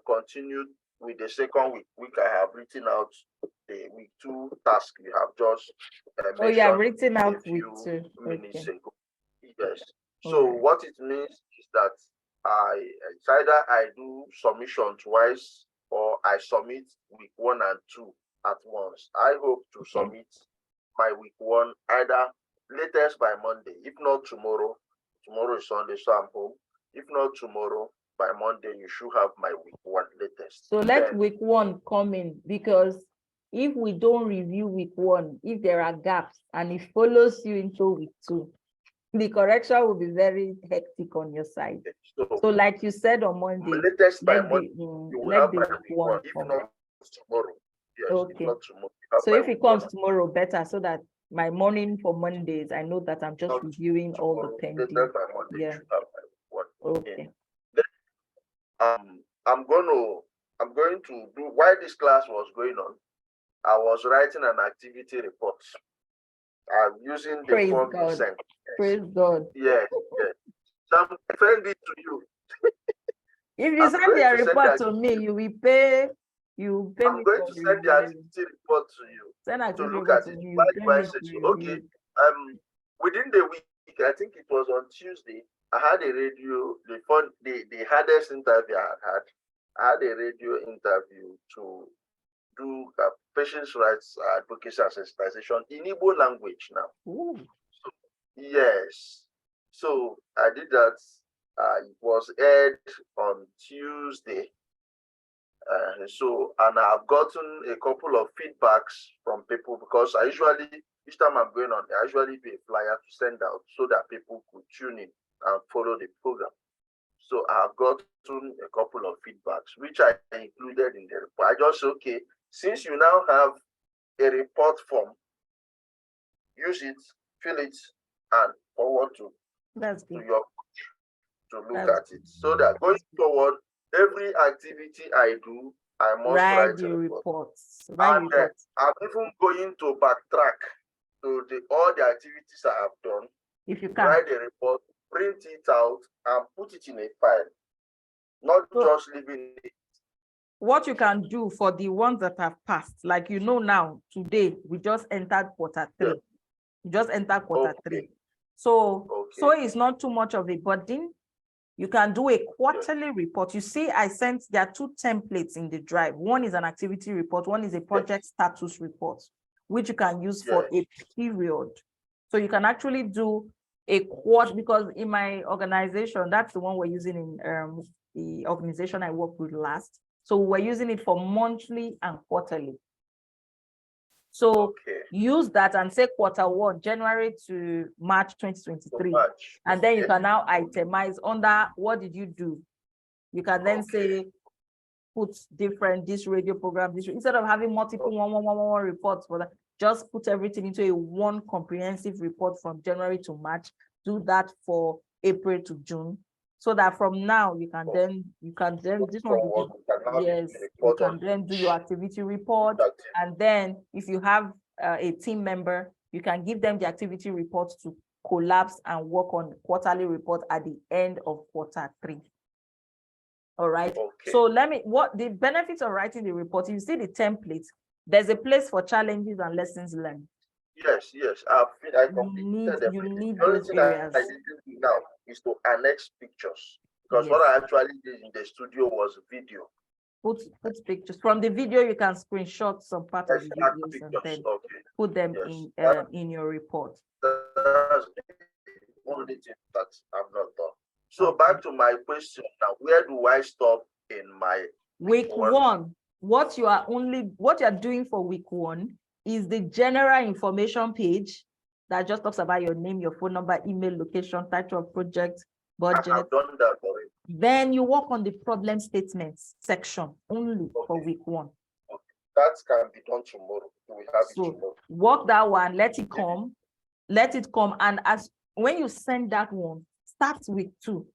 continue with the second week? I have written out the week 2 task you have just mentioned. You have written out week 2 minutes ago. Yes. So what it means is that it's either I do submission twice or I submit week 1 and 2 at once. I hope to submit my week 1 either latest by Monday. If not tomorrow is Sunday, so I'm home. If not tomorrow, by Monday, you should have my week 1 latest. So let week 1 come in, because if we don't review week 1, if there are gaps and it follows you into week 2, the correction will be very hectic on your side. So like you said on Monday, latest by Monday, you will have my week 1. If not tomorrow, yes. If not tomorrow, so if it comes tomorrow, better, so that my morning for Mondays, I know that I'm just reviewing all the pending. Yeah. Okay. I'm going to do, while this class was going on, I was writing an activity report. I'm using the form you sent. Praise God. Yes, yes. So I'm sending it to you. If you send the report to me, you will pay. I'm going to send the activity report to you. Send to look at it. Okay. Within the week, I think it was on Tuesday, I had a radio, the hardest interview I had a radio interview to do patients' rights advocacy and sensitization in Igbo language now. Ooh. So, yes. So I did that. It was aired on Tuesday. And I've gotten a couple of feedbacks from people, because I usually, each time I'm going on, I usually do a flyer to send out so that people could tune in and follow the program. So I've gotten a couple of feedbacks, which I included in the report. I just said, okay, since you now have a report form, use it, fill it, and forward to your coach to look at it. So that going forward, every activity I do, I must write the reports. I'm even going to backtrack to all the activities I have done. If you can write the report, print it out, and put it in a file, not just leaving it. What you can do for the ones that have passed, like now, today we just entered quarter 3. Yeah. You just entered quarter 3. So it's not too much of a burden. You can do a quarterly report. You see, there are 2 templates in the drive. One is an activity report, one is a project status report, which you can use for a period. So you can actually do a quarter, because in my organization, that's the one we're using in the organization I worked with last. So we're using it for monthly and quarterly. So use that and say quarter 1, January to March 2023. And then you can now itemize under what did you do. You can then say, put this radio program, instead of having multiple one reports for that, just put everything into a one comprehensive report from January to March. Do that for April to June. So that from now you can then this one you can then do your activity report, and then if you have a team member, you can give them the activity report to collapse and work on quarterly report at the end of quarter 3. All right. So what the benefits of writing the report, you see the template, there's a place for challenges and lessons learned. Yes. I completed you need those areas. I didn't do now is to annex pictures, because what I actually did in the studio was video. Put pictures from the video. You can screenshot some part of the Extract videos and pictures. then Okay. put them Yes. in your report. That's the only thing that I've not done. So back to my question now, where do I stop in my Week one? What you are doing for week one is the general information page that just talks about your name, your phone number, email, location, title of project, budget. I've done that already. Then you work on the problem statements section only for week one. Okay. That can be done tomorrow. We have it tomorrow. Work that one, let it come, and when you send that one, start week two.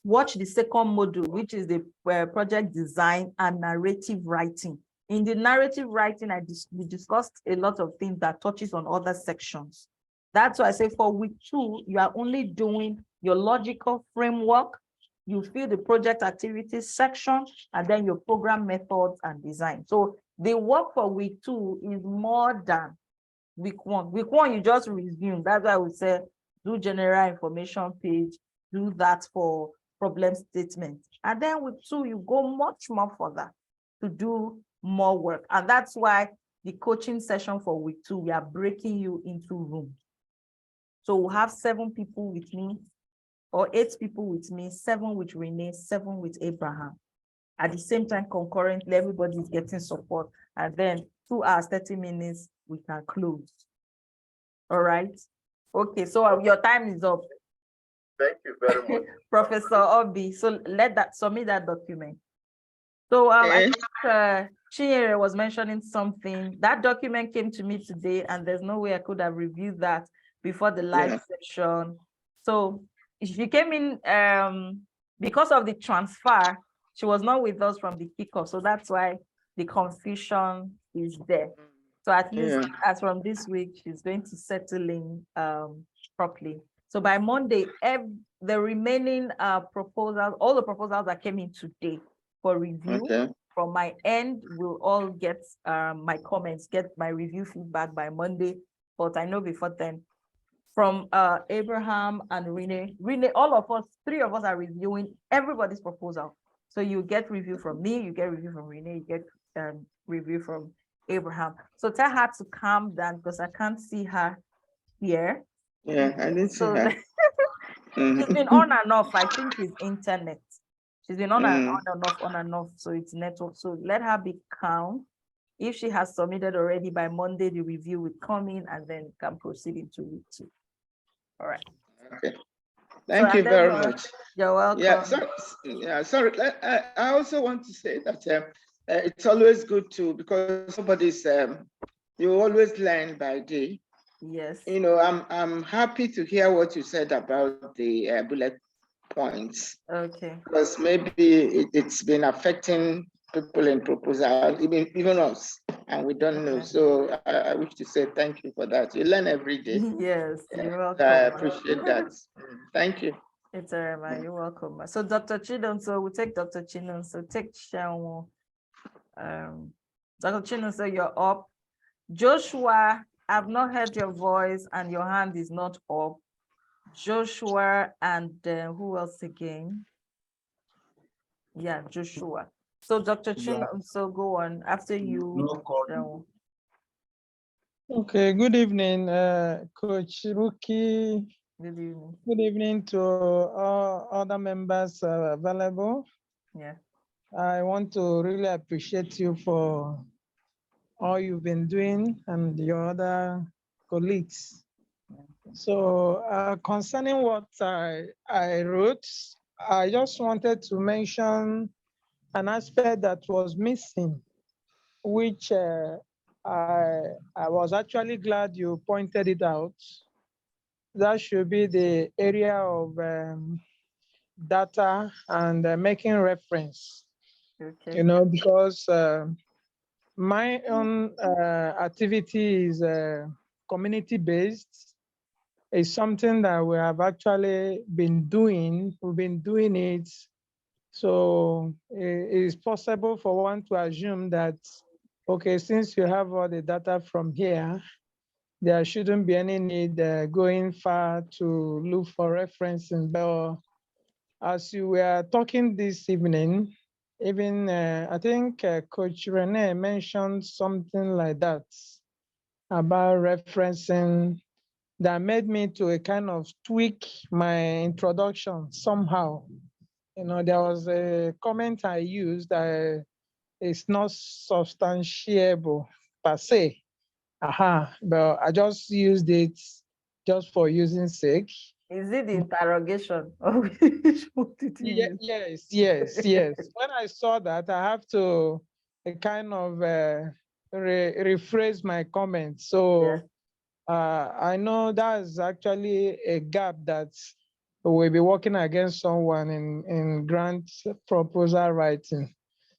Watch the second module, which is the project design and narrative writing. In the narrative writing, we discussed a lot of things that touches on other sections. That's why I say for week two, you are only doing your logical framework. You fill the project activities section, and then your program methods and design. So the work for week two is more than week one. Week one, you just resume. That's why I would say do general information page, do that for problem statement. And then week two, you go much more further to do more work. And that's why the coaching session for week two, we are breaking you into rooms. So we'll have 7 people with me, or 8 people with me, 7 with Renee, 7 with Abraham. At the same time, concurrently, everybody is getting support. And then 2 hours, 30 minutes, we can close. All right. Okay, so your time is up. Thank you very much. Professor Obi, so submit that document. So I think Chinyere was mentioning something. That document came to me today, and there's no way I could have reviewed that before the live session. So she came in because of the transfer. She was not with us from the kickoff, so that's why the confusion is there. So at least as from this week, she's going to settle in properly. So by Monday, the remaining proposals, all the proposals that came in today for review from my end, will all get my comments, get my review feedback by Monday. But I know before then, from Abraham and Renee, all of us, 3 of us are reviewing everybody's proposal. So you get review from me, you get review from Renee, you get review from Abraham. So tell her to calm down because I can't see her here. Yeah, I didn't see her. She's been on and off. I think it's internet. She's been on and off. So it's network. So let her be calm. If she has submitted already by Monday, the review will come in and then can proceed into week 2. All right. Okay. Thank you very much. You're welcome. Yeah, sorry. I also want to say that it's always good to, because somebody's, you always learn by day. Yes. You know, I'm happy to hear what you said about the bullet points. Okay. Because maybe it's been affecting people in proposal, even us, and we don't know. So I wish to say thank you for that. You learn every day. Yes, you're welcome. I appreciate that. Thank you. It's all right, you're welcome. So Dr. Chinonso, we'll take Dr. Chinonso, take Shawn. Dr. Chinonso, you're up. Joshua, I've not heard your voice and your hand is not up. Joshua and who else again? Yeah, Joshua. So Dr. Chinonso, go on after you. Okay, good evening, Coach Ruki. Good evening. Good evening to all other members available. Yeah. I want to really appreciate you for all you've been doing and your other colleagues. So concerning what I wrote, I just wanted to mention an aspect that was missing, which I was actually glad you pointed it out. That should be the area of data and making reference. Okay. You know, because my own activity is community-based. It's something that we have actually been doing. We've been doing it. So it is possible for one to assume that, okay, since you have all the data from here, there shouldn't be any need going far to look for referencing. But as you were talking this evening, Even I think Coach Rene mentioned something like that about referencing that made me to a kind of tweak my introduction somehow. You know, there was a comment I used that it's not substantiable per se. But I just used it just for using sake. Is it the interrogation? What did you use? Yes. When I saw that, I have to kind of rephrase my comment. So I know that's actually a gap that we'll be working against someone in grant proposal writing.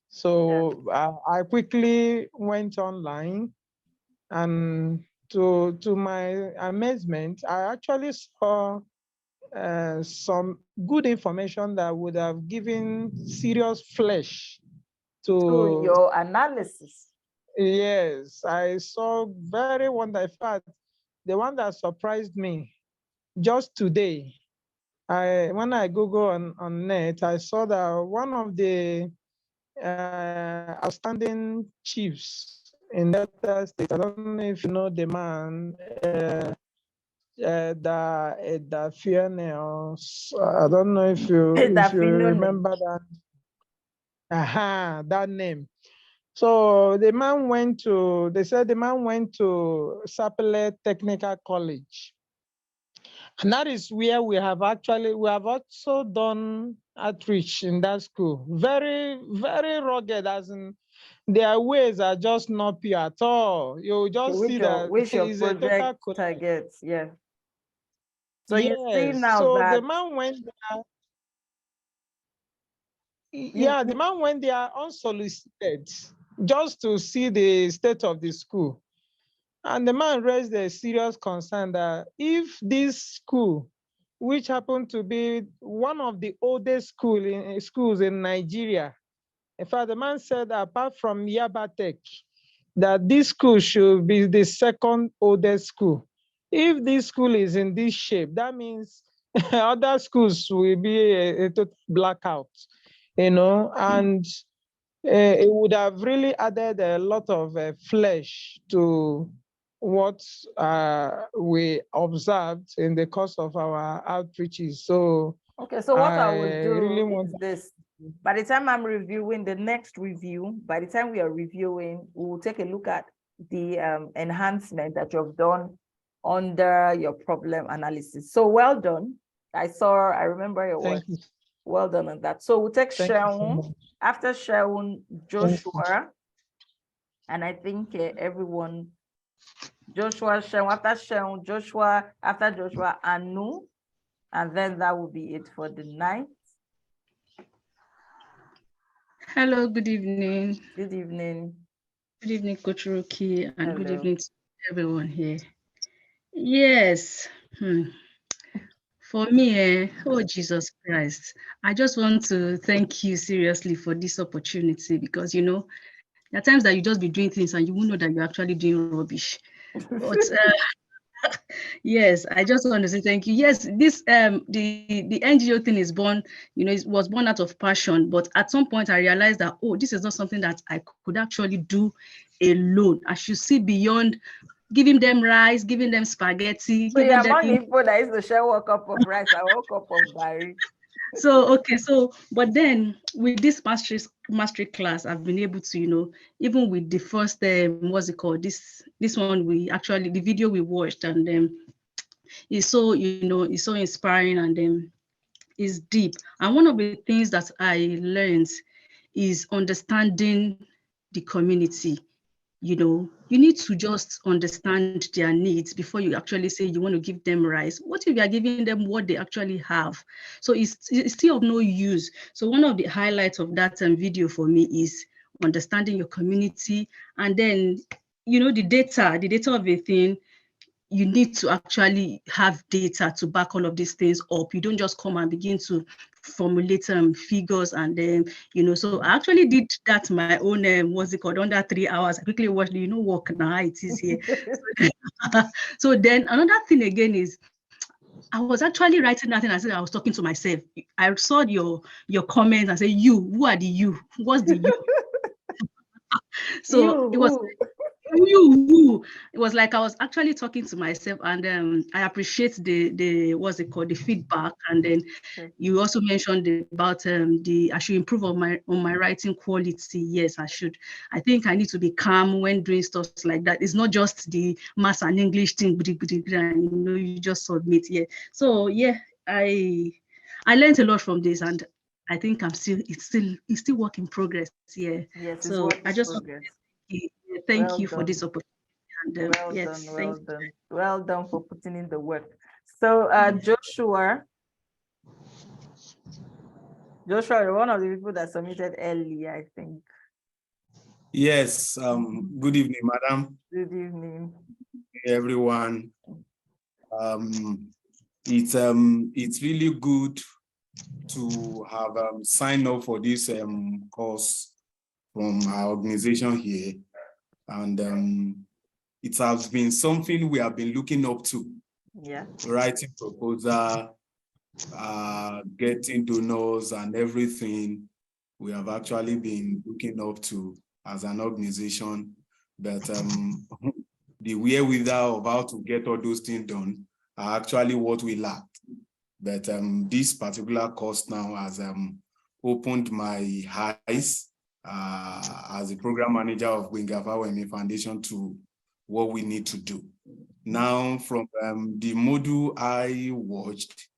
So I quickly went online, and to my amazement, I actually saw some good information that would have given serious flesh to your analysis. Yes, I saw very wonderful. In fact, the one that surprised me just today, when I Google on net, I saw that one of the outstanding chiefs in Delta State, I don't know if you know the man, the Fiona, I don't know if you remember that. That name. So the man went to, they said the man went to Sapele Technical College. And that is where we have also done outreach in that school. Very, very rugged, as in their ways are just not pure at all. You just see that which your it's a total project collapse. targets, yeah. So yes, you see now so that the man went there. The man went there unsolicited just to see the state of the school. And the man raised a serious concern that if this school, which happened to be one of the oldest schools in Nigeria, in fact, the man said that apart from Yabatek, that this school should be the second oldest school. If this school is in this shape, that means other schools will be a total blackout, and it would have really added a lot of flesh to what we observed in the course of our outreaches. So okay, so what I would do really is this. By the time I'm reviewing the next review, by the time we are reviewing, we will take a look at the enhancement that you've done under your problem analysis. So well done. I remember your work. Well done on that. So we'll take Shaun. After Shaun, Joshua. And I think everyone, Joshua, Shaun, after Shaun, Joshua, after Joshua, Anu. And then that will be it for the night. Hello, good evening. Good evening. Good evening, Coach Roki, and hello. Good evening to everyone here. Yes. For me, oh Jesus Christ, I just want to thank you seriously for this opportunity, because there are times that you just be doing things and you won't know that you're actually doing rubbish. But yes, I just want to say thank you. Yes, this the NGO thing is born, it was born out of passion, but at some point I realized that, oh, this is not something that I could actually do alone. I should see beyond giving them rice, giving them spaghetti. So you're among the people that used to share 1 cup of rice and 1 cup of berry. But then with this mastery class, I've been able to, even with the first, what's it called? This one, the video we watched, and it's so, it's so inspiring, and it's deep. And one of the things that I learned is understanding the community. You need to just understand their needs before you actually say you want to give them rice. What if you are giving them what they actually have? So it's still of no use. So one of the highlights of that video for me is understanding your community. And then, the data of a thing, you need to actually have data to back all of these things up. You don't just come and begin to formulate figures and then, so I actually did that my own, under 3 hours. I quickly watched, work now, it is here. So then another thing again is, I was actually writing that and I said I was talking to myself. I saw your comments and said, you, who are the you? What's the you? So it was you. It was like I was actually talking to myself, and I appreciate the what's it called, the feedback. And then you also mentioned about I should improve on my writing quality. Yes, I should. I think I need to be calm when doing stuff like that. It's not just the maths and English thing, and you just submit. Yeah. So yeah, I learned a lot from this, and I think it's still work in progress. Yeah. Yes, it's So work I in just progress. thank Well you for this done. opportunity. And Well yes, done, thank well done. Well done for putting in the work. So Joshua, you're one of the people that submitted early, I think. Yes, good evening, madam. Good evening. Everyone. It's really good to have signed up for this course from our organization here. And it has been something we have been looking up to. Yeah. Writing proposal, getting donors and everything. We have actually been looking up to as an organization, but the wherewithal of how to get all those things done are actually what we lacked. But this particular course now has opened my eyes as a program manager of Wingafa Wemi Foundation to what we need to do. Now, from the module I watched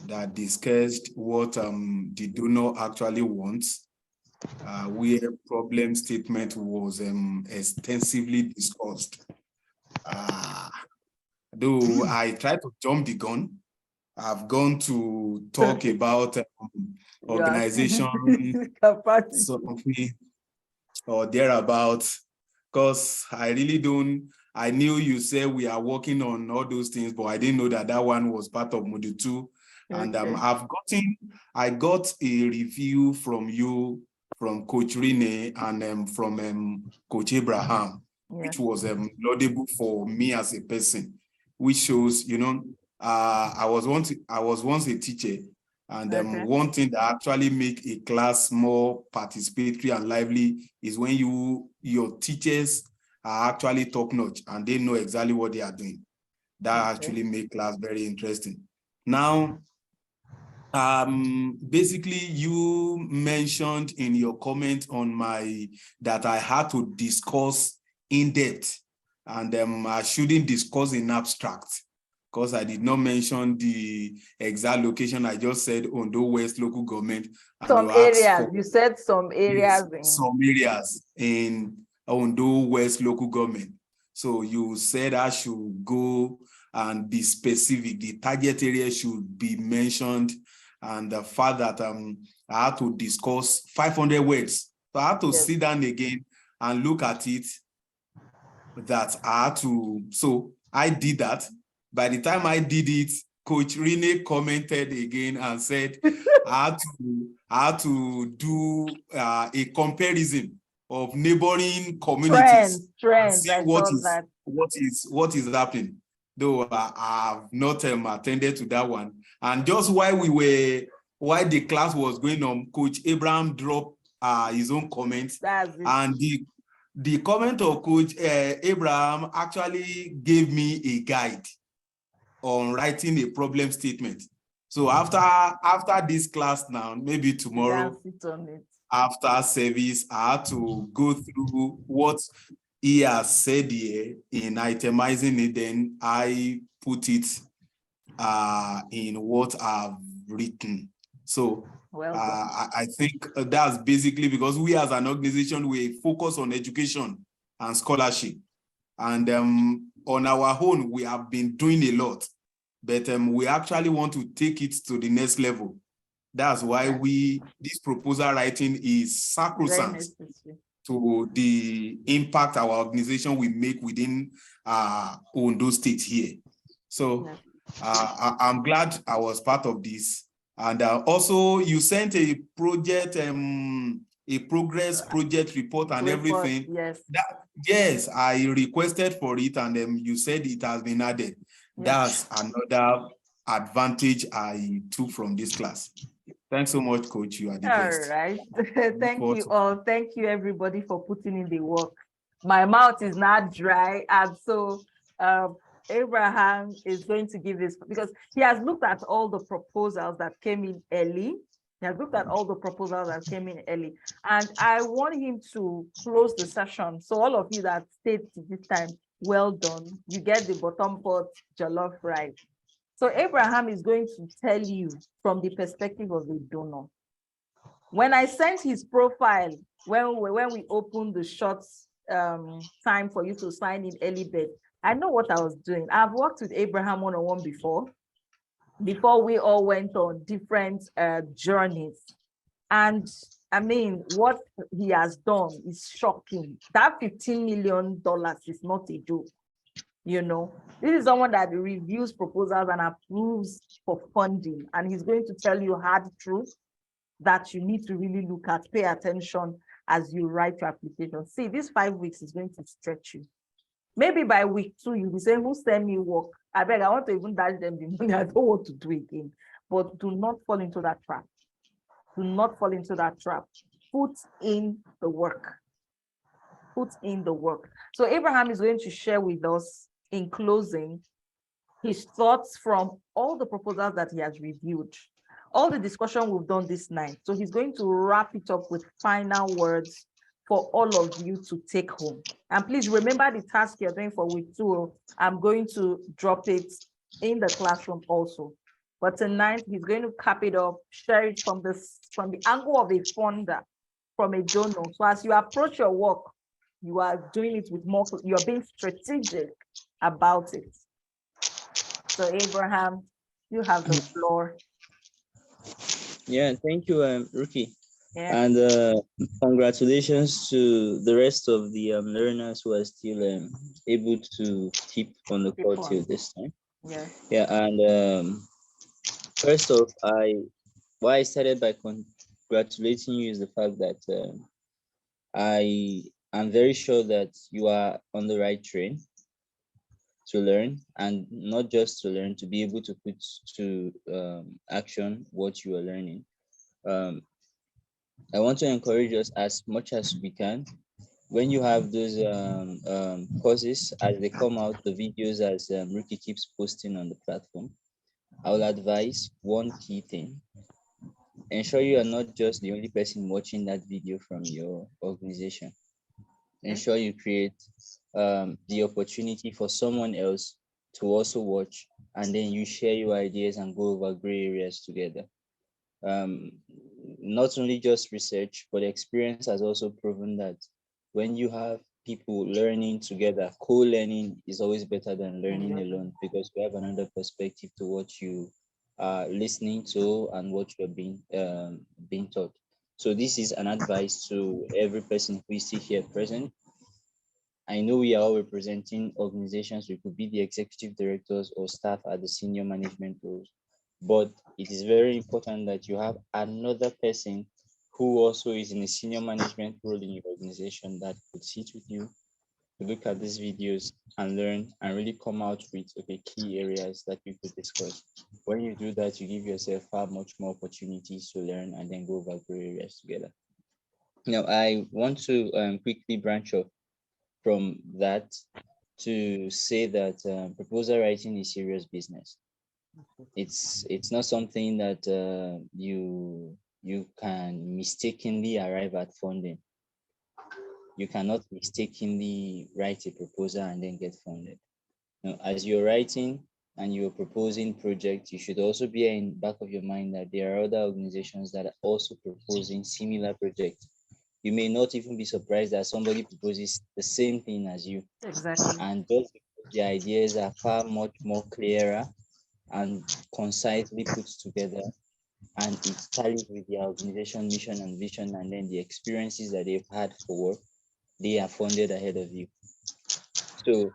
that discussed what the donor actually wants, where problem statement was extensively discussed. Though I tried to jump the gun, I've gone to talk about organization, something or thereabouts, because I really don't, I knew you said we are working on all those things, but I didn't know that that one was part of module 2. And I got a review from you, from Coach Rene and from Coach Abraham, which was laudable for me as a person, which shows, you know, I was once a teacher, and one thing that actually make a class more participatory and lively is when your teachers are actually top-notch and they know exactly what they are doing. That actually make class very interesting. Now, basically, you mentioned in your comment on that I had to discuss in depth, and I shouldn't discuss in abstract, because I did not mention the exact location. I just said Ondo West local government. And some areas, you said some areas. Yes, some areas in Ondo West local government. So you said I should go and be specific. The target area should be mentioned, and the fact that I had to discuss 500 words. So I had to sit down again and look at it, that I had to, so I did that. By the time I did it, Coach Rene commented again and said, I had to do a comparison of neighboring communities. Trends, see I saw what is happening. Though I have not attended to that one. And just while the class was going on, Coach Abraham dropped his own comments. And the comment of Coach Abraham actually gave me a guide on writing a problem statement. So after this class now, maybe tomorrow, after service, I had to go through what he has said here in itemizing it. Then I put it in what I've written. So I think that's basically because we as an organization, we focus on education and scholarship. And on our own, we have been doing a lot, but we actually want to take it to the next level. That's why this proposal writing is sacrosanct to the impact our organization will make within Ondo State here. So I'm glad I was part of this. And also you sent a project, a progress project report and everything. Yes, I requested for it, and you said it has been added. That's another advantage I took from this class. Thanks so much, Coach. You are the All best. right. Thank forward you to- all. Thank you everybody for putting in the work. My mouth is not dry, and so Abraham is going to give this because he has looked at all the proposals that came in early. He has looked at all the proposals that came in early, and I want him to close the session. So all of you that stayed to this time, well done. You get the bottom pot jollof rice. So Abraham is going to tell you from the perspective of a donor. When I sent his profile, when we opened the short time for you to sign in early bed, I know what I was doing. I've worked with Abraham one-on-one before we all went on different journeys. And I mean, what he has done is shocking. That $15 million is not a joke. You know, this is someone that reviews proposals and approves for funding, and he's going to tell you hard truths that you need to really look at, pay attention as you write your application. See, this 5 weeks is going to stretch you. Maybe by week 2, you'll be saying, who send me work? I beg, I want to even dash them the money. I don't want to do it again. But do not fall into that trap. Do not fall into that trap. Put in the work. Put in the work. So Abraham is going to share with us in closing his thoughts from all the proposals that he has reviewed, all the discussion we've done this night. So he's going to wrap it up with final words for all of you to take home. And please remember the task you're doing for week 2. I'm going to drop it in the classroom also. But tonight he's going to cap it up, share it from the angle of a funder, from a donor. So as you approach your work, you are doing it with more, you're being strategic about it. So Abraham, you have the floor. Yeah, thank you, Ruki. Yeah. And congratulations to the rest of the learners who are still able to keep on the call till this time. Yeah. Yeah, and first off, why I started by congratulating you is the fact that I am very sure that you are on the right train to learn, and not just to learn, to be able to put to action what you are learning. I want to encourage us as much as we can. When you have those courses, as they come out, the videos as Ricky keeps posting on the platform, I will advise one key thing. Ensure you are not just the only person watching that video from your organization. Ensure you create the opportunity for someone else to also watch, and then you share your ideas and go over gray areas together. Not only just research, but experience has also proven that when you have people learning together, co-learning is always better than learning alone, because you have another perspective to what you are listening to and what you're being taught. So this is an advice to every person who is still here present. I know we are all representing organizations. We could be the executive directors or staff at the senior management roles, but it is very important that you have another person who also is in a senior management role in your organization that could sit with you to look at these videos and learn and really come out with key areas that we could discuss. When you do that, you give yourself far much more opportunities to learn and then go over gray areas together. Now, I want to quickly branch off from that to say that proposal writing is serious business. It's not something that you can mistakenly arrive at funding. You cannot mistakenly write a proposal and then get funded. Now, as you're writing and you're proposing projects, you should also be in the back of your mind that there are other organizations that are also proposing similar projects. You may not even be surprised that somebody proposes the same thing as you. Exactly. And just because the ideas are far much more clearer and concisely put together, and it tallies with the organization mission and vision, and then the experiences that they've had for work, they are funded ahead of you. So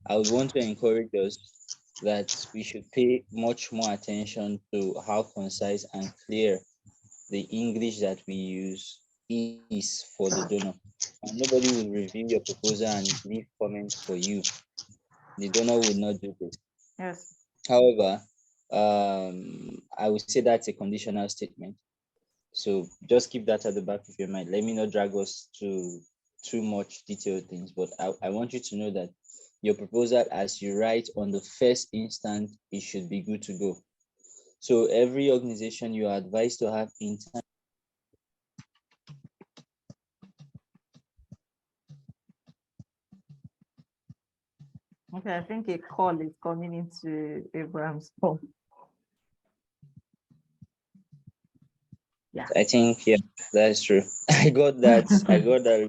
I would want to encourage us that we should pay much more attention to how concise and clear the English that we use is for the donor. And nobody will review your proposal and leave comments for you. The donor would not do this. Yes. However, I would say that's a conditional statement. So just keep that at the back of your mind. Let me not drag us to too much detailed things, but I want you to know that your proposal, as you write on the first instant, it should be good to go. So every organization you are advised to have intern. Okay, I think a call is coming into Abraham's phone. Yeah. I think, yeah, that's true. I got that. I got that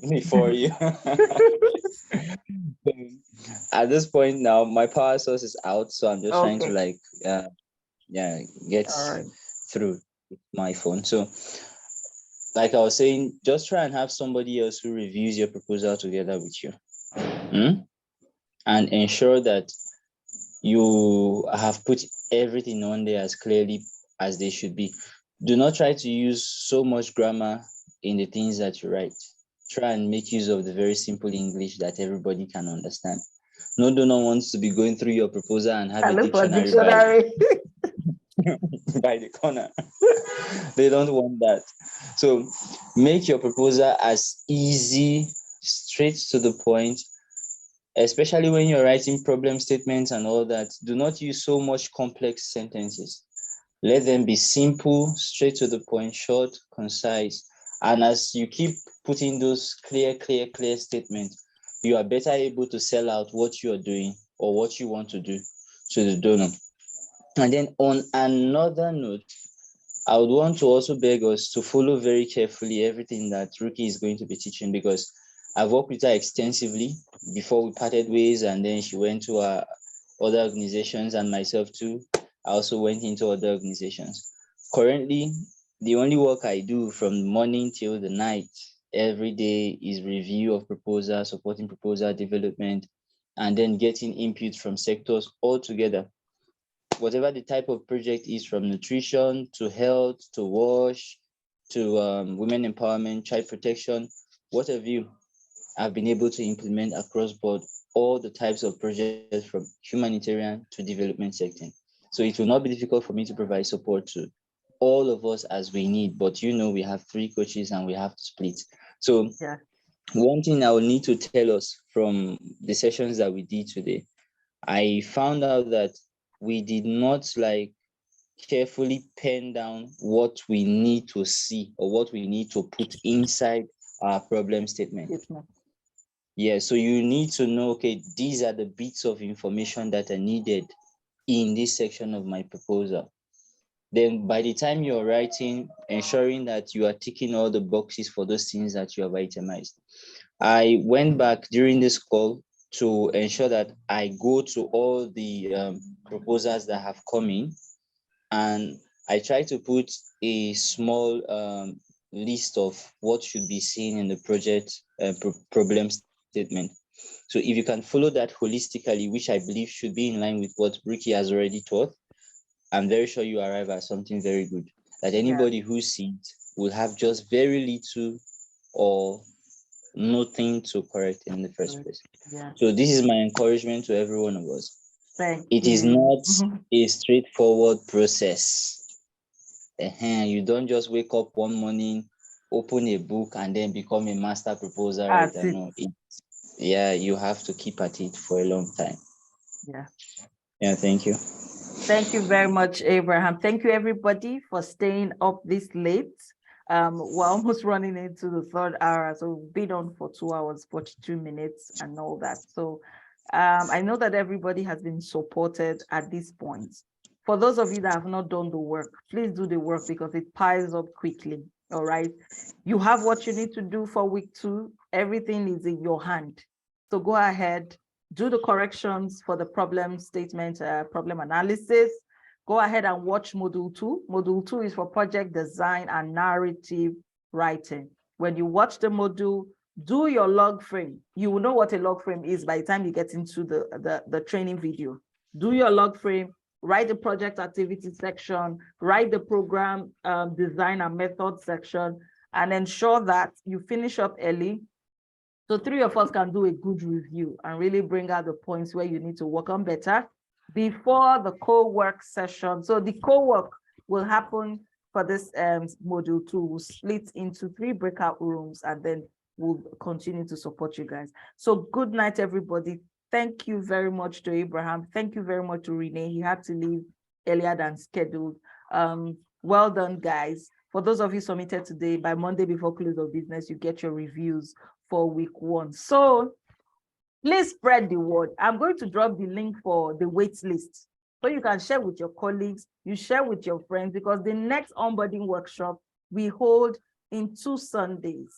before you. At this point now, my power source is out, so I'm just trying to Okay. get All right. through my phone. So like I was saying, just try and have somebody else who reviews your proposal together with you. And ensure that you have put everything on there as clearly as they should be. Do not try to use so much grammar in the things that you write. Try and make use of the very simple English that everybody can understand. No donor wants to be going through your proposal and have a dictionary by the corner. They don't want that. So make your proposal as easy, straight to the point, especially when you're writing problem statements and all that. Do not use so much complex sentences. Let them be simple, straight to the point, short, concise. And as you keep putting those clear statements, you are better able to sell out what you are doing or what you want to do to the donor. And then on another note, I would want to also beg us to follow very carefully everything that Ruki is going to be teaching, because I've worked with her extensively before we parted ways, and then she went to other organizations, and myself too. I also went into other organizations. Currently, the only work I do from morning till the night every day is review of proposal, supporting proposal development, and then getting input from sectors all together. Whatever the type of project is, from nutrition to health to WASH to women empowerment, child protection, what have you, I've been able to implement across board all the types of projects from humanitarian to development sector. So it will not be difficult for me to provide support to all of us as we need, but we have 3 coaches and we have to split. So one thing I will need to tell us from the sessions that we did today, I found out that we did not carefully pen down what we need to see or what we need to put inside our problem statement. Yeah, so you need to know, okay, these are the bits of information that are needed in this section of my proposal. Then by the time you're writing, ensuring that you are ticking all the boxes for those things that you have itemized. I went back during this call to ensure that I go to all the proposals that have come in, and I try to put a small list of what should be seen in the project problem statement. So if you can follow that holistically, which I believe should be in line with what Ricky has already taught, I'm very sure you arrive at something very good, that anybody who sees it will have just very little or nothing to correct in the first place. So this is my encouragement to every one of us. It is not a straightforward process. You don't just wake up one morning, open a book, and then become a master proposal writer. No, you have to keep at it for a long time. Yeah, thank you. Thank you very much, Abraham. Thank you, everybody, for staying up this late. We're almost running into the 3rd hour, so we've been on for 2 hours, 42 minutes and all that. So I know that everybody has been supported at this point. For those of you that have not done the work, please do the work because it piles up quickly, all right? You have what you need to do for week 2. Everything is in your hand. So go ahead, do the corrections for the problem statement, problem analysis. Go ahead and watch module 2. Module 2 is for project design and narrative writing. When you watch the module, do your log frame. You will know what a log frame is by the time you get into the training video. Do your log frame, write the project activity section, write the program design and method section, and ensure that you finish up early. So 3 of us can do a good review and really bring out the points where you need to work on better. before the co-work session. So the co-work will happen for this module 2. We'll split into 3 breakout rooms, and then we'll continue to support you guys. So good night, everybody. Thank you very much to Abraham. Thank you very much to Renee. He had to leave earlier than scheduled. Well done, guys. For those of you submitted today, by Monday before close of business, you get your reviews for week 1. So please spread the word. I'm going to drop the link for the wait list, so you can share with your colleagues, you share with your friends, because the next onboarding workshop we hold in 2 Sundays.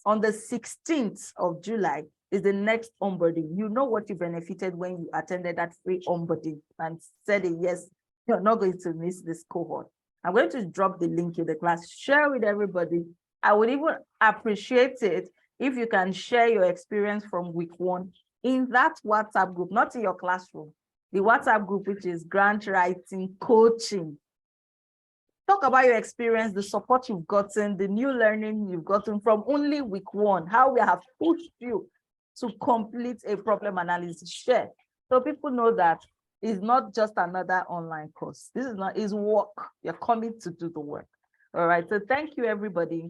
On the 16th of July is the next onboarding. You know what you benefited when you attended that free onboarding and said a yes, you're not going to miss this cohort. I'm going to drop the link in the class, share with everybody. I would even appreciate it if you can share your experience from week 1 in that WhatsApp group, not in your classroom, the WhatsApp group, which is grant writing coaching. Talk about your experience, the support you've gotten, the new learning you've gotten from only week 1, how we have pushed you to complete a problem analysis. Share, so people know that it's not just another online course. This is not, it's work. You're coming to do the work. All right, so thank you, everybody.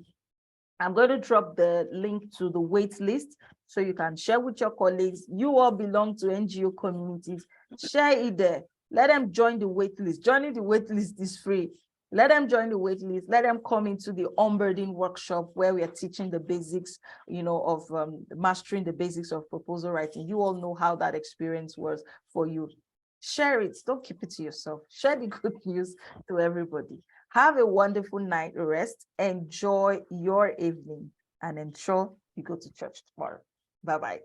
I'm going to drop the link to the wait list so you can share with your colleagues. You all belong to NGO communities. Share it there. Let them join the wait list. Joining the wait list is free. Let them join the wait list. Let them come into the onboarding workshop where we are teaching the basics, of mastering the basics of proposal writing. You all know how that experience was for you. Share it. Don't keep it to yourself. Share the good news to everybody. Have a wonderful night rest. Enjoy your evening, and ensure you go to church tomorrow. Bye-bye.